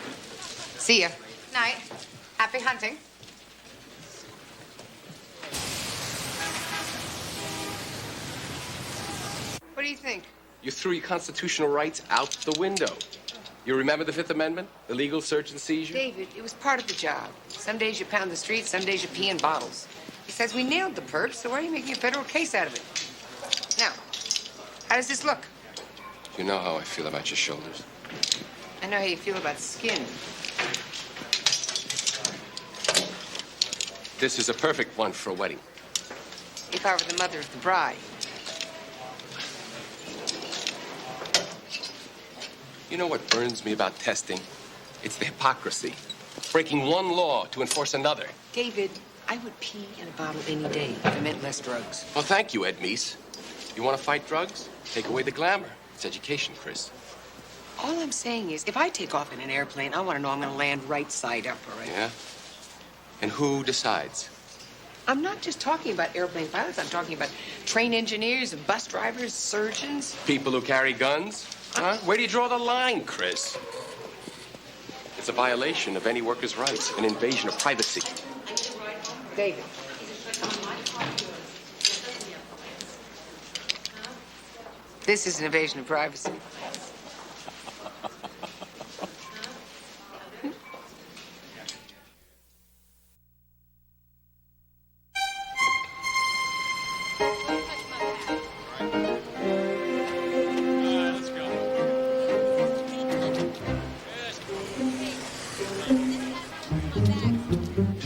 See ya. Night. Happy hunting. What do you think? You threw your constitutional rights out the window. You remember the Fifth Amendment? Illegal search and seizure? David, it was part of the job. Some days you pound the streets, some days you pee in bottles. He says we nailed the perps, so why are you making a federal case out of it? Now, how does this look? You know how I feel about your shoulders. I know how you feel about skin. This is a perfect one for a wedding. If I were the mother of the bride. You know what burns me about testing? It's the hypocrisy. Breaking one law to enforce another. David, I would pee in a bottle any day if it meant less drugs. Well, thank you, Ed Meese. You want to fight drugs? Take away the glamour. It's education, Chris. All I'm saying is, if I take off in an airplane, I want to know I'm going to land right side up, all right? Yeah? And who decides? I'm not just talking about airplane pilots. I'm talking about train engineers, bus drivers, surgeons. People who carry guns? Huh? Where do you draw the line, Chris? It's a violation of any worker's rights, an invasion of privacy. David. This is an invasion of privacy.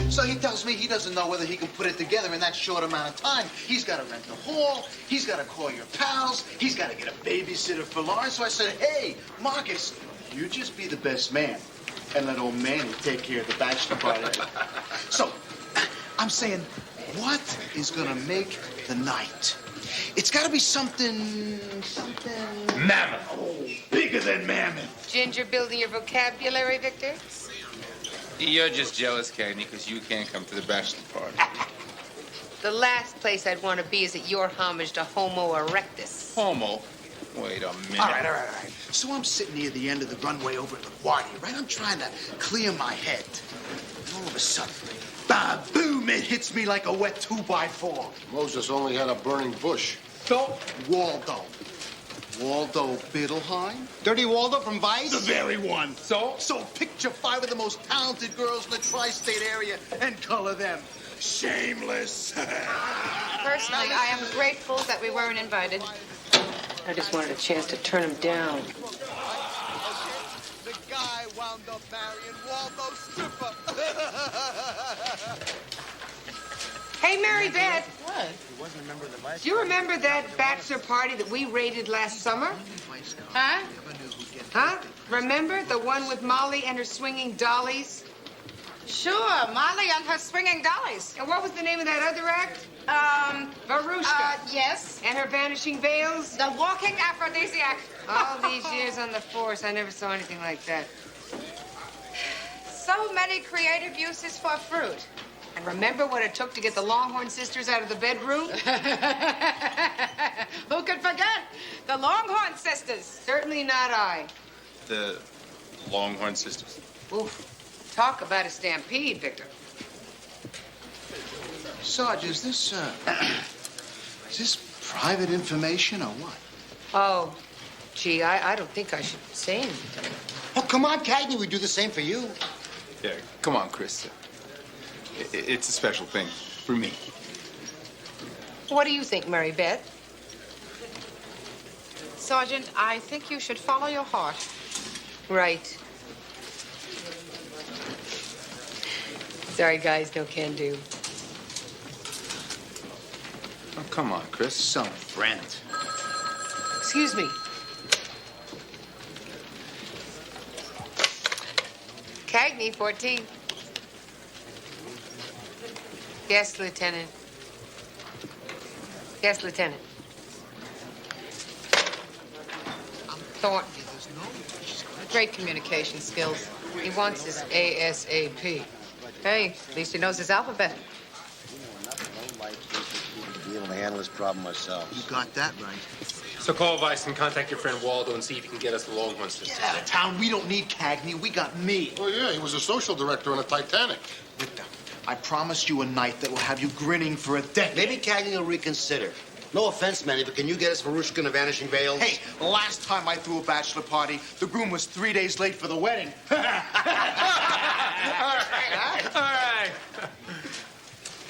So he tells me he doesn't know whether he can put it together in that short amount of time. He's got to rent the hall. He's got to call your pals. He's got to get a babysitter for Lawrence. So I said, hey, Marcus, you just be the best man and let old Manny take care of the bachelor party. So I'm saying, what is going to make the night? It's got to be something... Mammoth. Oh, bigger than mammoth. Ginger building your vocabulary, Victor? You're just jealous, Cagney, because you can't come to the bachelor party. The last place I'd want to be is at your homage to Homo erectus. Homo? Wait a minute. All right. So I'm sitting near the end of the runway over at LaGuardia, right? I'm trying to clear my head. And all of a sudden, ba-boom, it hits me like a wet 2x4. Moses only had a burning bush. So, Waldo. Waldo Biddleheim? Dirty Waldo from Vice? The very one. So picture 5 of the most talented girls in the tri-state area and color them shameless. Personally, I am grateful that we weren't invited. I just wanted a chance to turn him down. The guy wound up marrying Waldo's stripper. Hey, Mary Beth. What? He wasn't a member of the Vice. Do you remember that bachelor party that we raided last summer? Huh? Huh? Remember? The one with Molly and her swinging dollies? Sure, Molly and her swinging dollies. And what was the name of that other act? Varushka. Yes. And her vanishing veils? The walking aphrodisiac. All these years on the force, I never saw anything like that. So many creative uses for fruit. And remember what it took to get the Longhorn sisters out of the bedroom? Who could forget? The Longhorn sisters. Certainly not I. The Longhorn sisters. Oof. Talk about a stampede, Victor. Sarge, is this private information or what? Oh, gee, I don't think I should say anything. Oh, come on, Cagney. We do the same for you. Yeah, come on, Chris. It's a special thing for me. What do you think, Mary Beth? Sergeant, I think you should follow your heart. Right. Sorry, guys, no can do. Oh, come on, Chris. Some friend. Excuse me. Cagney, 14. Yes, Lieutenant. Yes, Lieutenant. I'm Thornton. Great communication skills. He wants his ASAP. Hey, at least he knows his alphabet. Be able to handle this problem ourselves. You got that right. So call Vice and contact your friend Waldo and see if he can get us the Longhorn system. Get out of town. We don't need Cagney. We got me. Oh, yeah, he was a social director on a Titanic. Victor, I promised you a night that will have you grinning for a decade. Maybe Cagney will reconsider. No offense, Manny, but can you get us Marushka and the Vanishing Veils? Hey, last time I threw a bachelor party, the groom was 3 days late for the wedding. All right.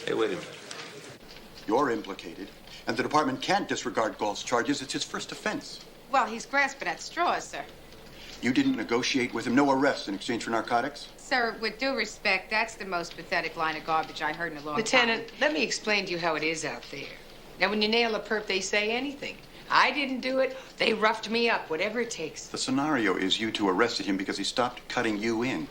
Hey, wait a minute. You're implicated, and the department can't disregard Galt's charges. It's his first offense. Well, he's grasping at straws, sir. You didn't negotiate with him. No arrests in exchange for narcotics? Sir, with due respect, that's the most pathetic line of garbage I heard in a long Lieutenant, time. let me explain to you how it is out there. Now, when you nail a perp, they say anything. I didn't do it. They roughed me up, whatever it takes. The scenario is you two arrested him because he stopped cutting you in.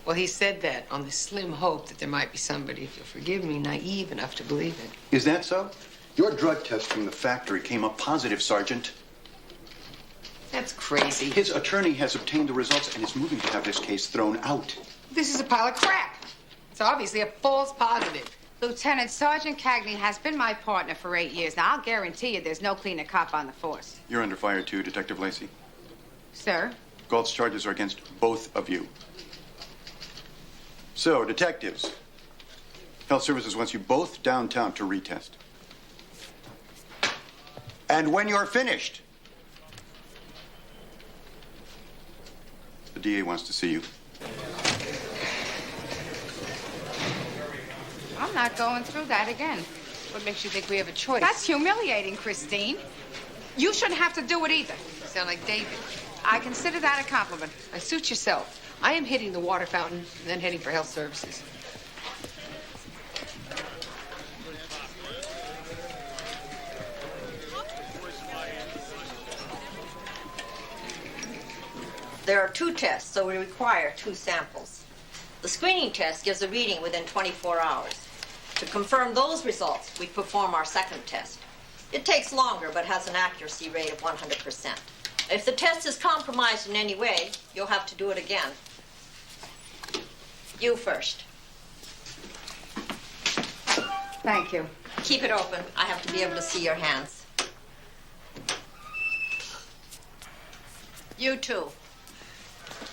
Well, he said that on the slim hope that there might be somebody, if you'll forgive me, naive enough to believe it. Is that so? Your drug test from the factory came up positive, Sergeant. That's crazy. His attorney has obtained the results and is moving to have this case thrown out. This is a pile of crap. It's obviously a false positive. Lieutenant, Sergeant Cagney has been my partner for 8 years. Now, I'll guarantee you there's no cleaner cop on the force. You're under fire, too, Detective Lacey. Sir? Galt's charges are against both of you. So, detectives, Health Services wants you both downtown to retest. And when you're finished, the DA wants to see you. I'm not going through that again. What makes you think we have a choice? That's humiliating, Christine. You shouldn't have to do it either. You sound like David. I consider that a compliment. Now, suit yourself. I am hitting the water fountain and then heading for Health Services. There are 2 tests, so we require 2 samples. The screening test gives a reading within 24 hours. To confirm those results, we perform our second test. It takes longer, but has an accuracy rate of 100%. If the test is compromised in any way, you'll have to do it again. You first. Thank you. Keep it open. I have to be able to see your hands. You too.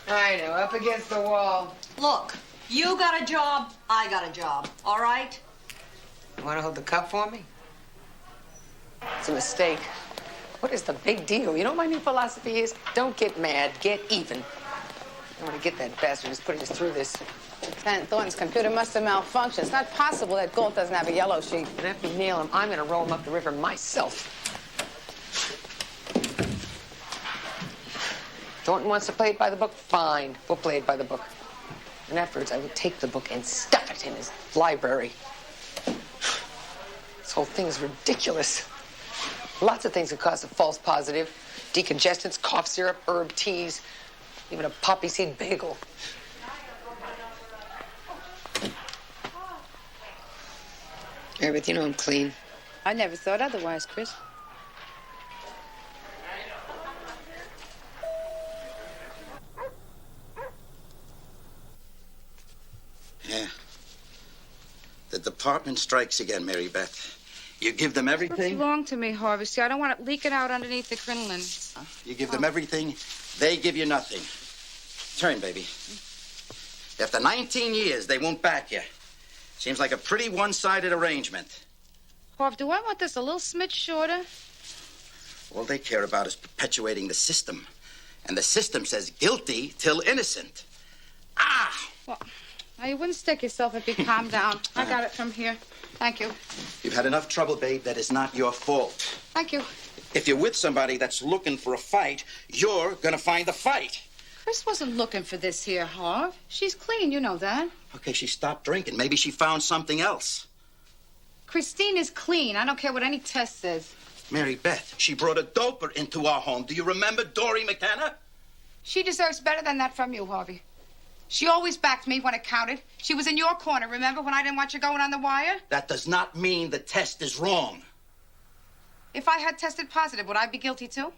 I know, up against the wall. Look, you got a job, I got a job, all right? You want to hold the cup for me? It's a mistake. What is the big deal? You know what my new philosophy is? Don't get mad, get even. I want to get that bastard who's putting us through this. Lieutenant Thornton's computer must have malfunctioned. It's not possible that Galt doesn't have a yellow sheet. And if we nail him, I'm going to roll him up the river myself. Thornton wants to play it by the book? Fine. We'll play it by the book. And afterwards, I will take the book and stuff it in his library. This whole thing is ridiculous. Lots of things could cause a false positive. Decongestants, cough syrup, herb teas, even a poppy seed bagel. Meredith, you know I'm clean. I never thought otherwise, Chris. Yeah. The department strikes again, Mary Beth. You give them everything. What's wrong to me, Harvey? See, I don't want it leaking out underneath the crinoline. You give them everything, they give you nothing. Turn, baby. After 19 years, they won't back you. Seems like a pretty one-sided arrangement. Harv, do I want this a little smidge shorter? All they care about is perpetuating the system. And the system says guilty till innocent. Well, now you wouldn't stick yourself if you calm down. I got it from here. Thank you. You've had enough trouble, babe. That is not your fault. Thank you. If you're with somebody that's looking for a fight, you're gonna find the fight. Chris wasn't looking for this here, Harv. She's clean, you know that. Okay, she stopped drinking. Maybe she found something else. Christine is clean. I don't care what any test says. Mary Beth, she brought a doper into our home. Do you remember Dory McKenna? She deserves better than that from you, Harvey. She always backed me when it counted. She was in your corner, remember, when I didn't want you going on the wire? That does not mean the test is wrong. If I had tested positive, would I be guilty too?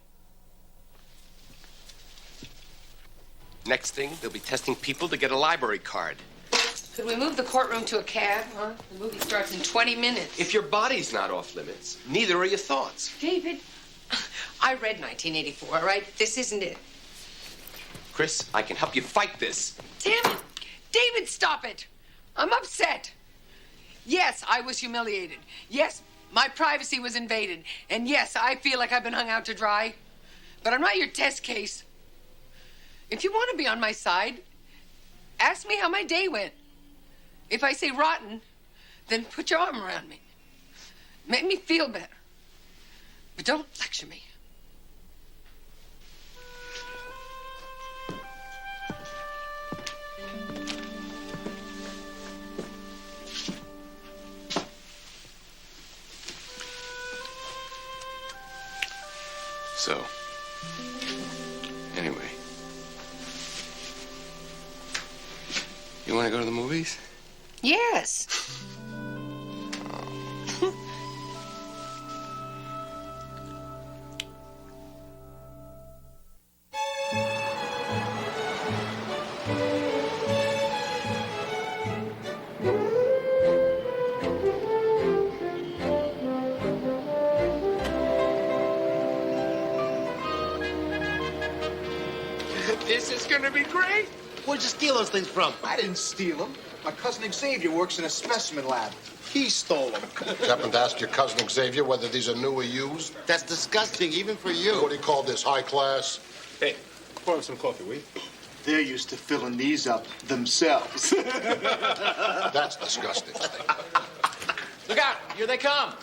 Next thing, they'll be testing people to get a library card. Could we move the courtroom to a cab, huh? The movie starts in 20 minutes. If your body's not off limits, neither are your thoughts. David, I read 1984, all right? This isn't it. Chris, I can help you fight this. Damn it! David, stop it! I'm upset. Yes, I was humiliated. Yes, my privacy was invaded. And yes, I feel like I've been hung out to dry. But I'm not your test case. If you want to be on my side, ask me how my day went. If I say rotten, then put your arm around me. Make me feel better. But don't lecture me. So, anyway. You want to go to the movies? Yes. This is gonna be great. Where'd you steal those things from? I didn't steal them. My cousin Xavier works in a specimen lab. He stole them. You happen to ask your cousin Xavier whether these are new or used? That's disgusting, even for you. What do you call this, high class? Hey, pour him some coffee, will you? They're used to filling these up themselves. That's disgusting. Look out! Here they come.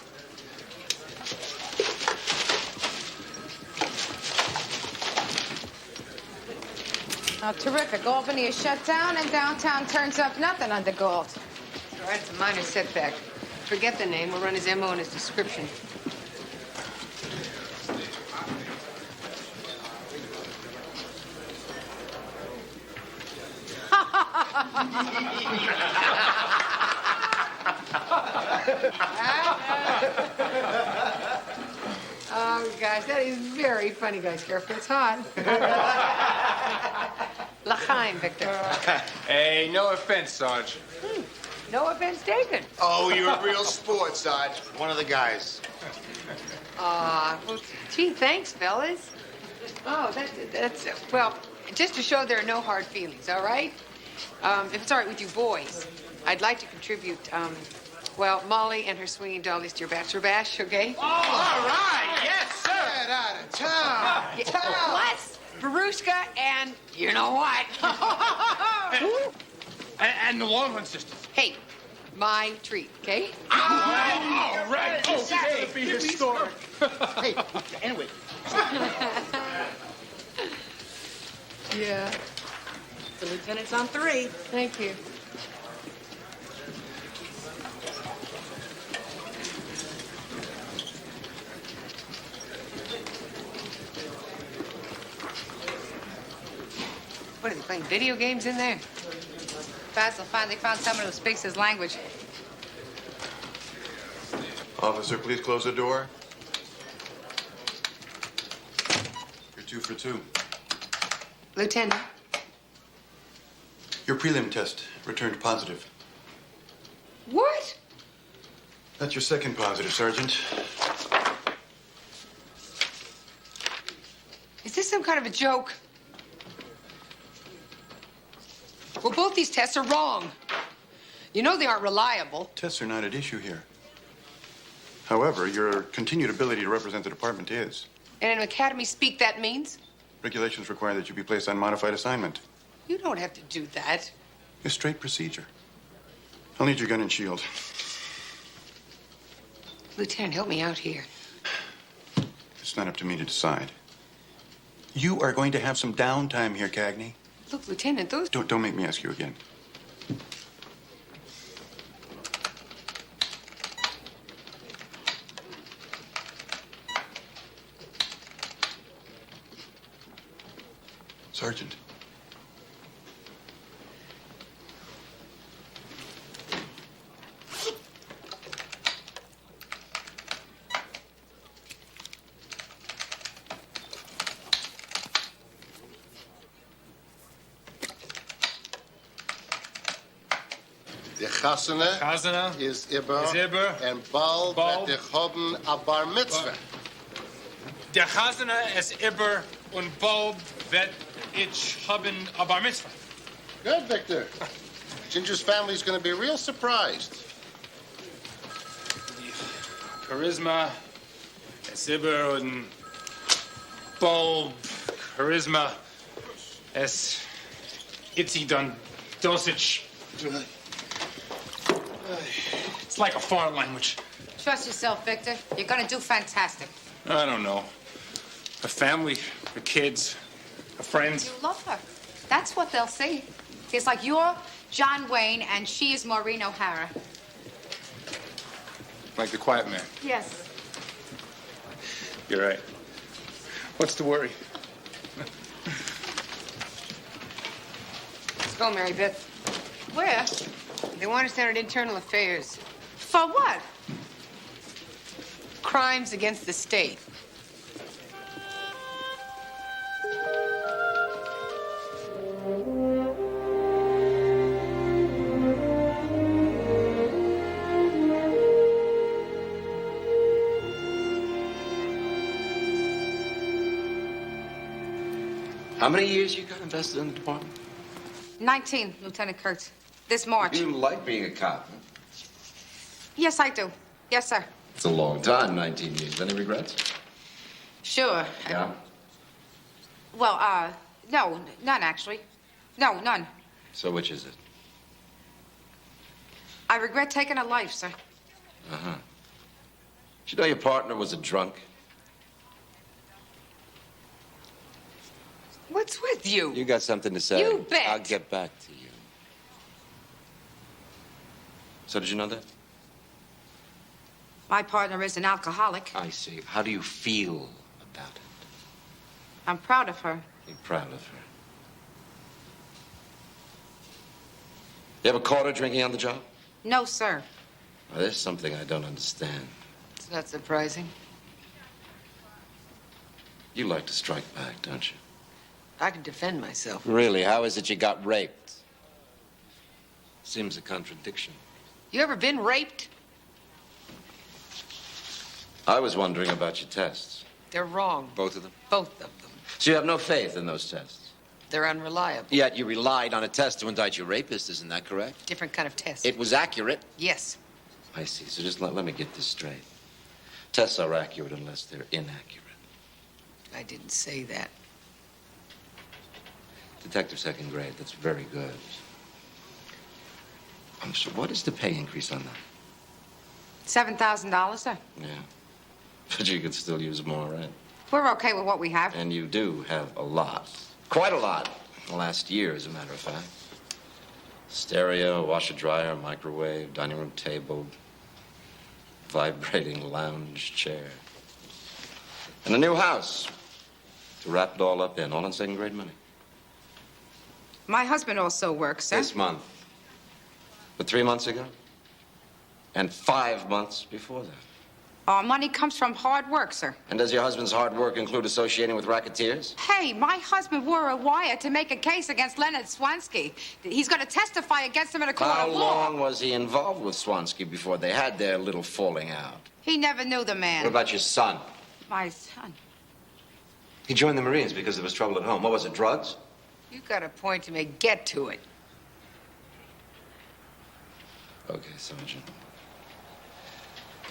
Oh, terrific. Albany is shut down and downtown turns up nothing under Galt. All right, it's a minor setback. Forget the name. We'll run his MO and his description. Oh, gosh, that is very funny, guys. Careful, it's hot. L'chaim, Victor. Hey, no offense, Sarge. No offense taken. Oh, you're a real sport, Sarge. One of the guys. Well, gee, thanks, fellas. Oh, that's well, just to show there are no hard feelings, all right? If it's all right with you boys, I'd like to contribute, well, Molly and her swinging dollies to your bachelor bash, okay? Oh, all right. Yes, sir. Get out of town. Plus, Barushka and you know what? And the Longhorn sisters. Hey, my treat, okay? All right. Oh, that's gonna be historic. Hey, anyway. Yeah. The lieutenant's on 3. Thank you. What are they playing video games in there? Basil finally found someone who speaks his language. Officer, please close the door. You're 2 for 2. Lieutenant. Your prelim test returned positive. What? That's your second positive, Sergeant. Is this some kind of a joke? Well, both these tests are wrong. You know they aren't reliable. Tests are not at issue here. However, your continued ability to represent the department is. And in academy speak, that means? Regulations require that you be placed on modified assignment. You don't have to do that. A straight procedure. I'll need your gun and shield. Lieutenant, help me out here. It's not up to me to decide. You are going to have some downtime here, Cagney. Look, Lieutenant, those... Don't make me ask you again. Sergeant. The chasana is Iber, and bald the choben a bar mitzvah. Der Chasana is Iber und bald vet ich haben a bar mitzvah. Good, Victor. Ginger's family's going to be real surprised. Charisma es Iber und bald charisma es itzi done dosage. It's like a foreign language. Trust yourself, Victor. You're gonna do fantastic. I don't know. A family, a kids, a friends. You love her. That's what they'll see. It's like you're John Wayne and she is Maureen O'Hara. Like the quiet man. Yes. You're right. What's the worry? Let's go, Mary Beth. Where? They want us down at Internal Affairs. For what? Crimes against the state. How many years you got invested in the department? 19, Lieutenant Kurtz. This March. You like being a cop, huh? Yes, I do. Yes, sir. It's a long time, 19 years. Any regrets? Sure. Yeah? Well, no, none, actually. No, none. So which is it? I regret taking a life, sir. Uh-huh. Did you know your partner was a drunk? What's with you? You got something to say? You bet. I'll get back to you. So did you know that? My partner is an alcoholic. I see. How do you feel about it? I'm proud of her. You're proud of her. You ever caught her drinking on the job? No, sir. Well, there's something I don't understand. It's not surprising. You like to strike back, don't you? I can defend myself. Really? How is it you got raped? Seems a contradiction. You ever been raped? I was wondering about your tests. They're wrong. Both of them? Both of them. So you have no faith in those tests? They're unreliable. Yet you relied on a test to indict your rapist, isn't that correct? Different kind of test. It was accurate? Yes. I see. So just let me get this straight. Tests are accurate unless they're inaccurate. I didn't say that. Detective second grade, that's very good. So what is the pay increase on that? $7,000, sir. Yeah. But you could still use more, right? We're okay with what we have. And you do have a lot. Quite a lot. The last year, as a matter of fact. Stereo, washer dryer, microwave, dining room table, vibrating lounge chair. And a new house to wrap it all up in, all in second grade money. My husband also works, sir. This month. But 3 months ago? And 5 months before that. Our money comes from hard work, sir. And does your husband's hard work include associating with racketeers? Hey, my husband wore a wire to make a case against Leonard Swansky. He's going to testify against him in a court How of law. long was he involved with Swansky before they had their little falling out? He never knew the man. What about your son? My son. He joined the Marines because there was trouble at home. What was it, drugs? You got a point to make. Get to it. Okay, Sergeant.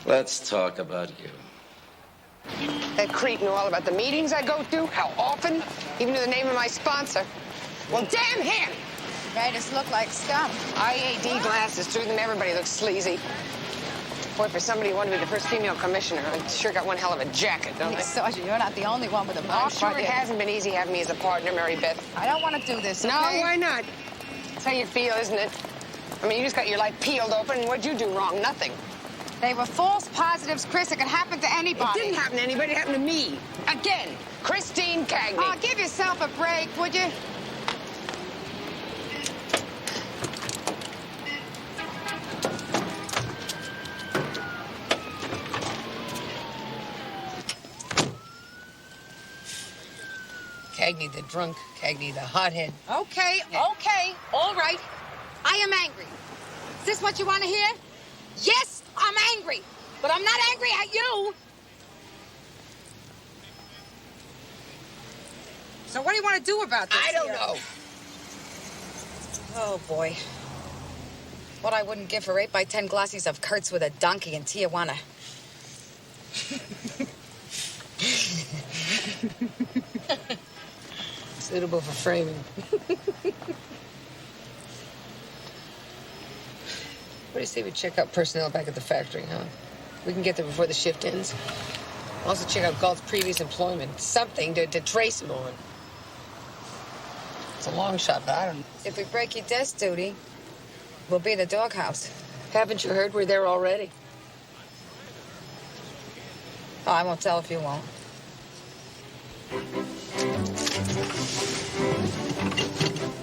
Let's talk about you. That creep knew all about the meetings I go to, how often, even knew the name of my sponsor. Well, damn him! Made us look like scum. IAD glasses, through them everybody looks sleazy. Boy, for somebody who wanted to be the first female commissioner, I sure got one hell of a jacket, don't I? Sergeant, you're not the only one with a I'm mark. sure it hasn't been easy having me as a partner, Mary Beth. I don't want to do this, No, okay? why not? That's how you feel, isn't it? I mean, you just got your life peeled open, and what'd you do wrong? Nothing. They were false positives, Chris. It could happen to anybody. It didn't happen to anybody. It happened to me. Again. Christine Cagney. Oh, give yourself a break, would you? Cagney the drunk, Cagney the hothead. Okay, okay, all right. I am angry. Is this what you want to hear? Yes, I'm angry, but I'm not angry at you. So what do you want to do about this? I don't know. Oh, boy. What I wouldn't give for 8 by 10 glossies of Kurtz with a donkey in Tijuana. Suitable for framing. What do you say we check out personnel back at the factory, huh? We can get there before the shift ends. Also check out Galt's previous employment. Something to trace him on. It's a long shot, but I don't know. If we break your desk duty, we'll be in the doghouse. Haven't you heard we're there already? Oh, I won't tell if you won't.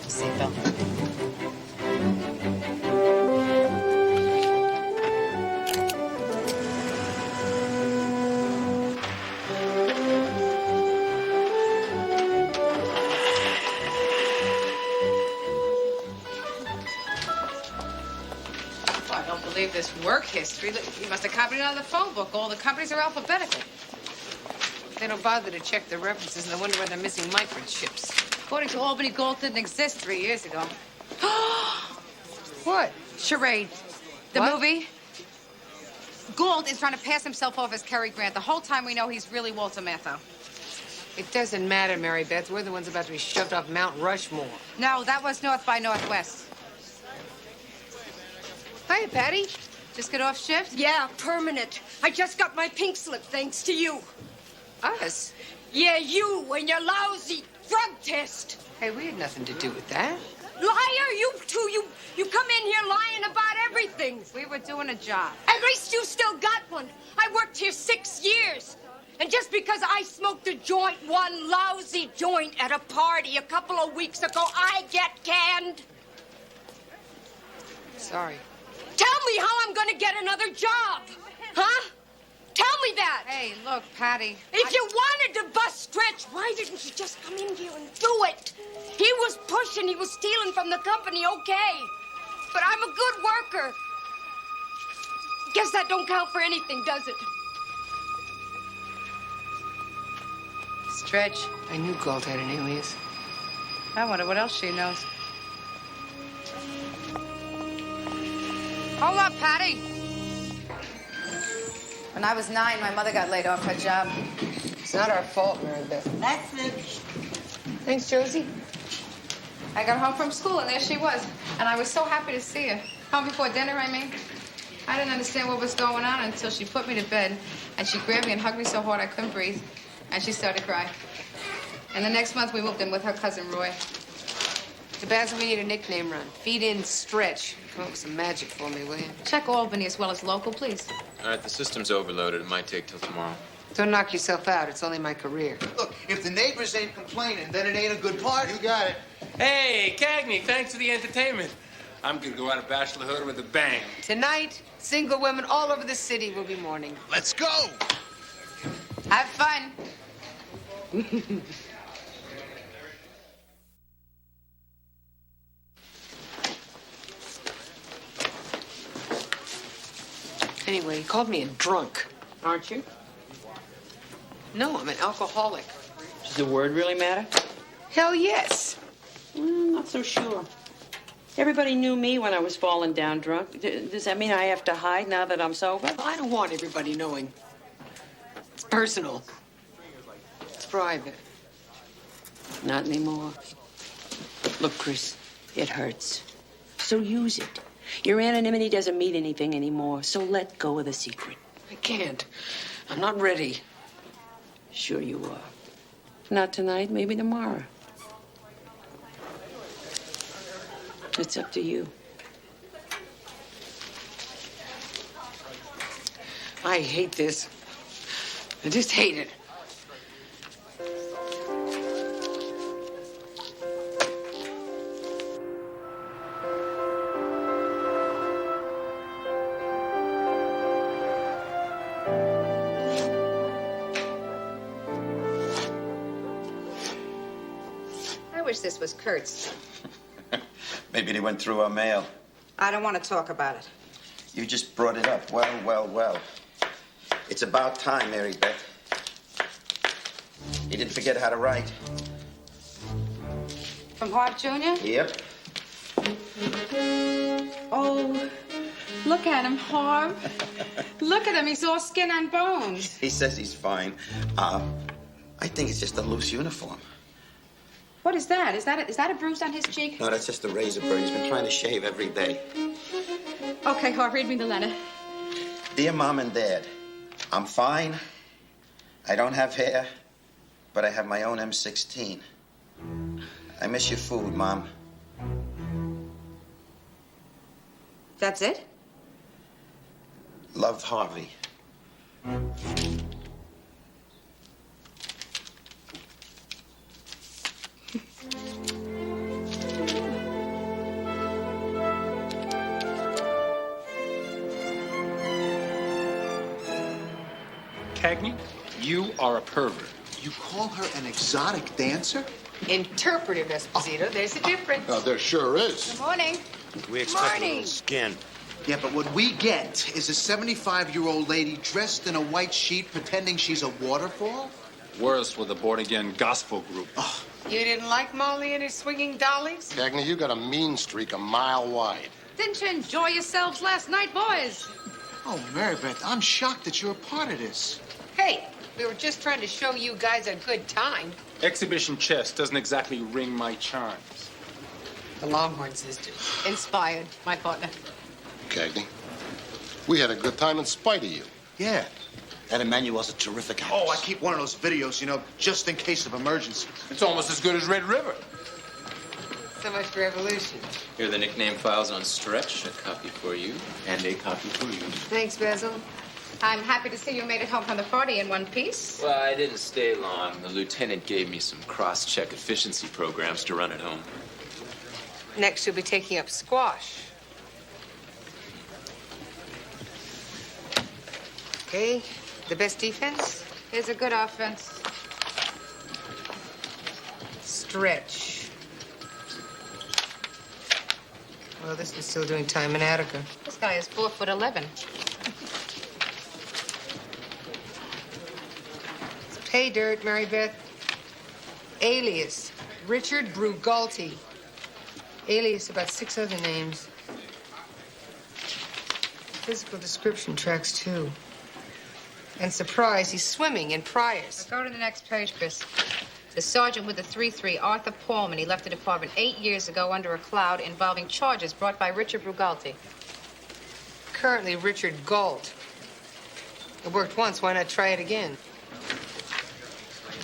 Seatbelt. I don't believe this work history. Look, you must have copied it out of the phone book. All the companies are alphabetical. They don't bother to check the references, and I wonder why they're missing microchips. According to Albany, Gold didn't exist 3 years ago. What? Charade. The movie? Gould is trying to pass himself off as Cary Grant. The whole time we know he's really Walter Matthau. It doesn't matter, Mary Beth. We're the ones about to be shoved off Mount Rushmore. No, that was North by Northwest. Hiya, Patty. Just get off shift? Yeah, permanent. I just got my pink slip thanks to you. Us? Yeah, you and your lousy drug test. Hey, we had nothing to do with that. Liar, you two. You come in here lying about everything. We were doing a job. At least you still got one. I worked here 6 years. And just because I smoked a joint, one lousy joint at a party a couple of weeks ago, I get canned. Sorry. Tell me how I'm going to get another job. Huh? Tell me that. Hey, look, Patty. If you wanted to bust Stretch, why didn't you just come in here and do it? He was pushing, he was stealing from the company, okay. But I'm a good worker. Guess that don't count for anything, does it? Stretch. I knew Galt had an alias. I wonder what else she knows. Hold up, Patty. When I was 9, my mother got laid off her job. It's not our fault, Mary Beth. That's it. Thanks, Josie. I got home from school, and there she was. And I was so happy to see her. Home before dinner, I mean. I didn't understand what was going on until she put me to bed, and she grabbed me and hugged me so hard I couldn't breathe. And she started crying. And the next month, we moved in with her cousin, Roy. Sebastian, we need a nickname run. Feed in Stretch. Come up with some magic for me, will you? Check Albany as well as local, please. All right, the system's overloaded. It might take till tomorrow. Don't knock yourself out. It's only my career. Look, if the neighbors ain't complaining, then it ain't a good party. You got it. Hey, Cagney, thanks for the entertainment. I'm gonna go out of bachelorhood with a bang. Tonight, single women all over the city will be mourning. Let's go. Have fun. Anyway, he called me a drunk. Aren't you? No, I'm an alcoholic. Does the word really matter? Hell yes. Not so sure. Everybody knew me when I was falling down drunk. Does that mean I have to hide now that I'm sober? I don't want everybody knowing. It's personal. It's private. Not anymore. Look, Chris, it hurts. So use it. Your anonymity doesn't mean anything anymore, so let go of the secret. I can't. I'm not ready. Sure you are. Not tonight, maybe tomorrow. It's up to you. I hate this. I just hate it. I wish this was Kurt's. Maybe they went through our mail. I don't want to talk about it. You just brought it up. Well, well, well. It's about time, Mary Beth. You didn't forget how to write. From Harp Jr.? Yep. Oh, look at him, Harp. Look at him. He's all skin and bones. He says he's fine. I think it's just a loose uniform. What is that? Is that a bruise on his cheek? No, that's just a razor burn. He's been trying to shave every day. Okay, Harp, read me the letter. Dear Mom and Dad, I'm fine. I don't have hair, but I have my own M16. I miss your food, Mom. That's it? Love, Harvey. Cagney, you are a pervert. You call her an exotic dancer? Interpretive, Esposito. There's a difference. Oh, there sure is. Good morning. We expect a little skin. Yeah, but what we get is a 75-year-old lady dressed in a white sheet pretending she's a waterfall? Worse with a born-again gospel group. Oh. You didn't like Molly and her swinging dollies? Cagney, you got a mean streak a mile wide. Didn't you enjoy yourselves last night, boys? Oh, Mary Beth, I'm shocked that you're a part of this. Hey, we were just trying to show you guys a good time. Exhibition chess doesn't exactly ring my charms. The Longhorn sisters. Inspired, my partner. Cagney, we had a good time in spite of you. Yeah. That Emmanuel's a terrific actress. Oh, I keep one of those videos, you know, just in case of emergency. It's almost as good as Red River. So much for evolution. Here are the nickname files on Stretch. A copy for you, and a copy for you. Thanks, Basil. I'm happy to see you made it home from the party in one piece. Well, I didn't stay long. The lieutenant gave me some cross-check efficiency programs to run at home. Next, you'll be taking up squash. Okay, the best defense? Here's a good offense. Stretch. Well, this is still doing time in Attica. This guy is 4'11". Pay dirt, Mary Beth. Alias, Richard Brugalti. Alias, about 6 other names. Physical description tracks, too. And surprise, he's swimming in Priors. Go to the next page, Chris. The sergeant with the 3-3, Arthur Pullman, he left the department 8 years ago under a cloud involving charges brought by Richard Brugalti. Currently, Richard Galt. It worked once, why not try it again?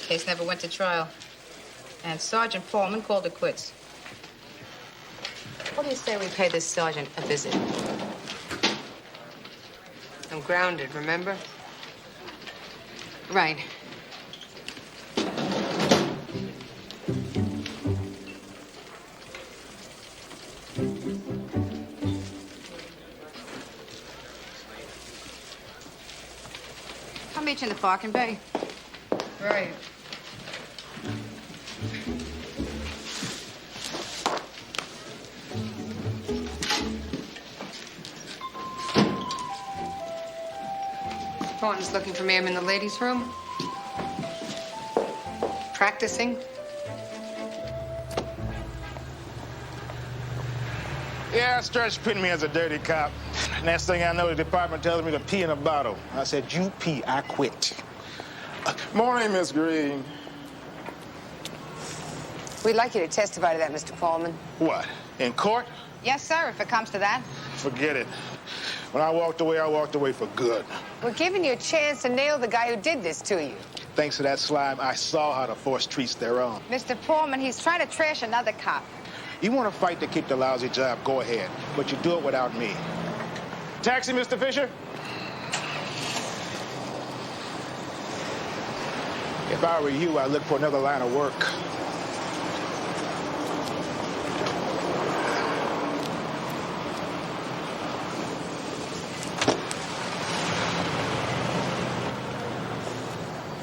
Case never went to trial. And Sergeant Pullman called it quits. What do you say we pay this sergeant a visit? I'm grounded, remember? Right. I'll meet you in the parking bay. Right. Thornton's looking for me. I'm in the ladies' room. Practicing. Yeah, Stretch pinned me as a dirty cop. Next thing I know, the department tells me to pee in a bottle. I said, you pee, I quit. Morning, Miss Green. We'd like you to testify to that, Mr. Pullman. What, in court? Yes, sir, if it comes to that. Forget it. When I walked away for good. We're giving you a chance to nail the guy who did this to you. Thanks to that slime, I saw how the force treats their own. Mr. Pullman, he's trying to trash another cop. You want to fight to keep the lousy job, go ahead. But you do it without me. Taxi, Mr. Fisher? If I were you, I'd look for another line of work.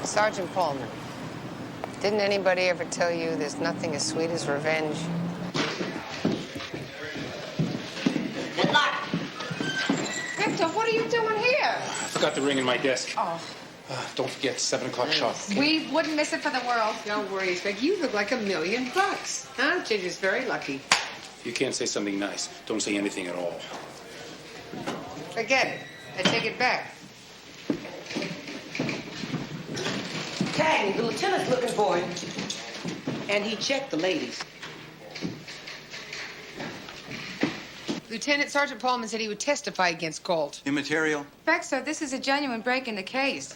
Sergeant Pullman, didn't anybody ever tell you there's nothing as sweet as revenge? Good luck. Victor, what are you doing here? I forgot the ring in my desk. Oh, Don't forget, 7 o'clock sharp. Okay? we wouldn't miss it for the world. Don't worry, Spec. You look like $1,000,000. Huh? Ginger's very lucky. If you can't say something nice, don't say anything at all. Forget it. I take it back. Cagney, the lieutenant's looking for him. And he checked the ladies. Lieutenant Sergeant Paulman said he would testify against Galt. Immaterial? Baxter, this is a genuine break in the case.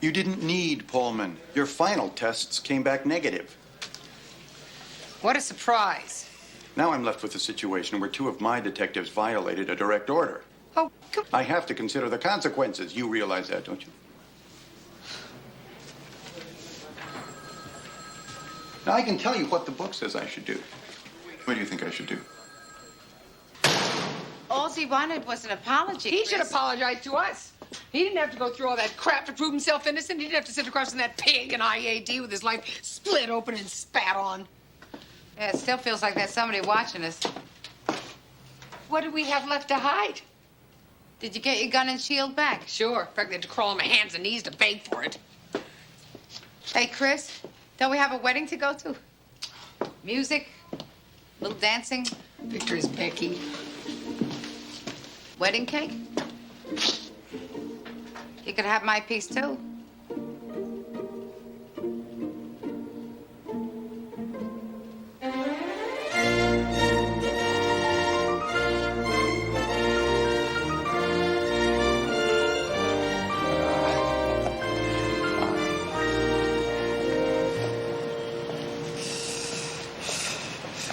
You didn't need Pullman. Your final tests came back negative. What a surprise. Now I'm left with a situation where 2 of my detectives violated a direct order. Oh, come I have to consider the consequences. You realize that, don't you? Now, I can tell you what the book says I should do. What do you think I should do? All he wanted was an apology. He should apologize to us. He didn't have to go through all that crap to prove himself innocent. He didn't have to sit across from that pig in IAD with his life split open and spat on. Yeah, it still feels like there's somebody watching us. What do we have left to hide? Did you get your gun and shield back? Sure. In fact, they had to crawl on my hands and knees to beg for it. Hey, Chris, don't we have a wedding to go to? Music? Little dancing? Victor is Becky. Wedding cake? You could have my piece, too.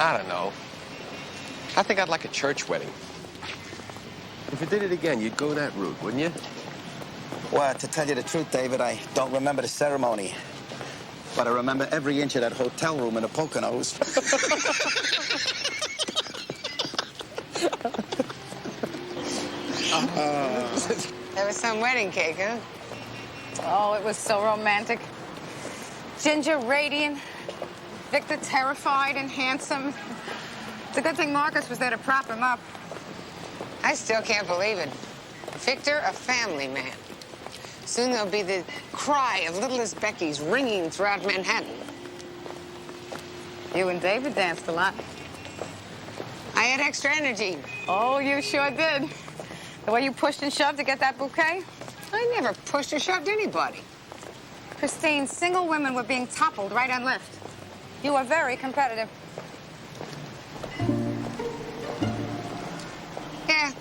I don't know. I think I'd like a church wedding. If you did it again, you'd go that route, wouldn't you? Well, to tell you the truth, David, I don't remember the ceremony. But I remember every inch of that hotel room in the Poconos. There was some wedding cake, huh? Oh, it was so romantic. Ginger radiant, Victor terrified and handsome. It's a good thing Marcus was there to prop him up. I still can't believe it. Victor, a family man. Soon there'll be the cry of littlest Becky's ringing throughout Manhattan. You and David danced a lot. I had extra energy. Oh, you sure did. The way you pushed and shoved to get that bouquet. I never pushed or shoved anybody. Christine, single women were being toppled right and left. You were very competitive. Yeah.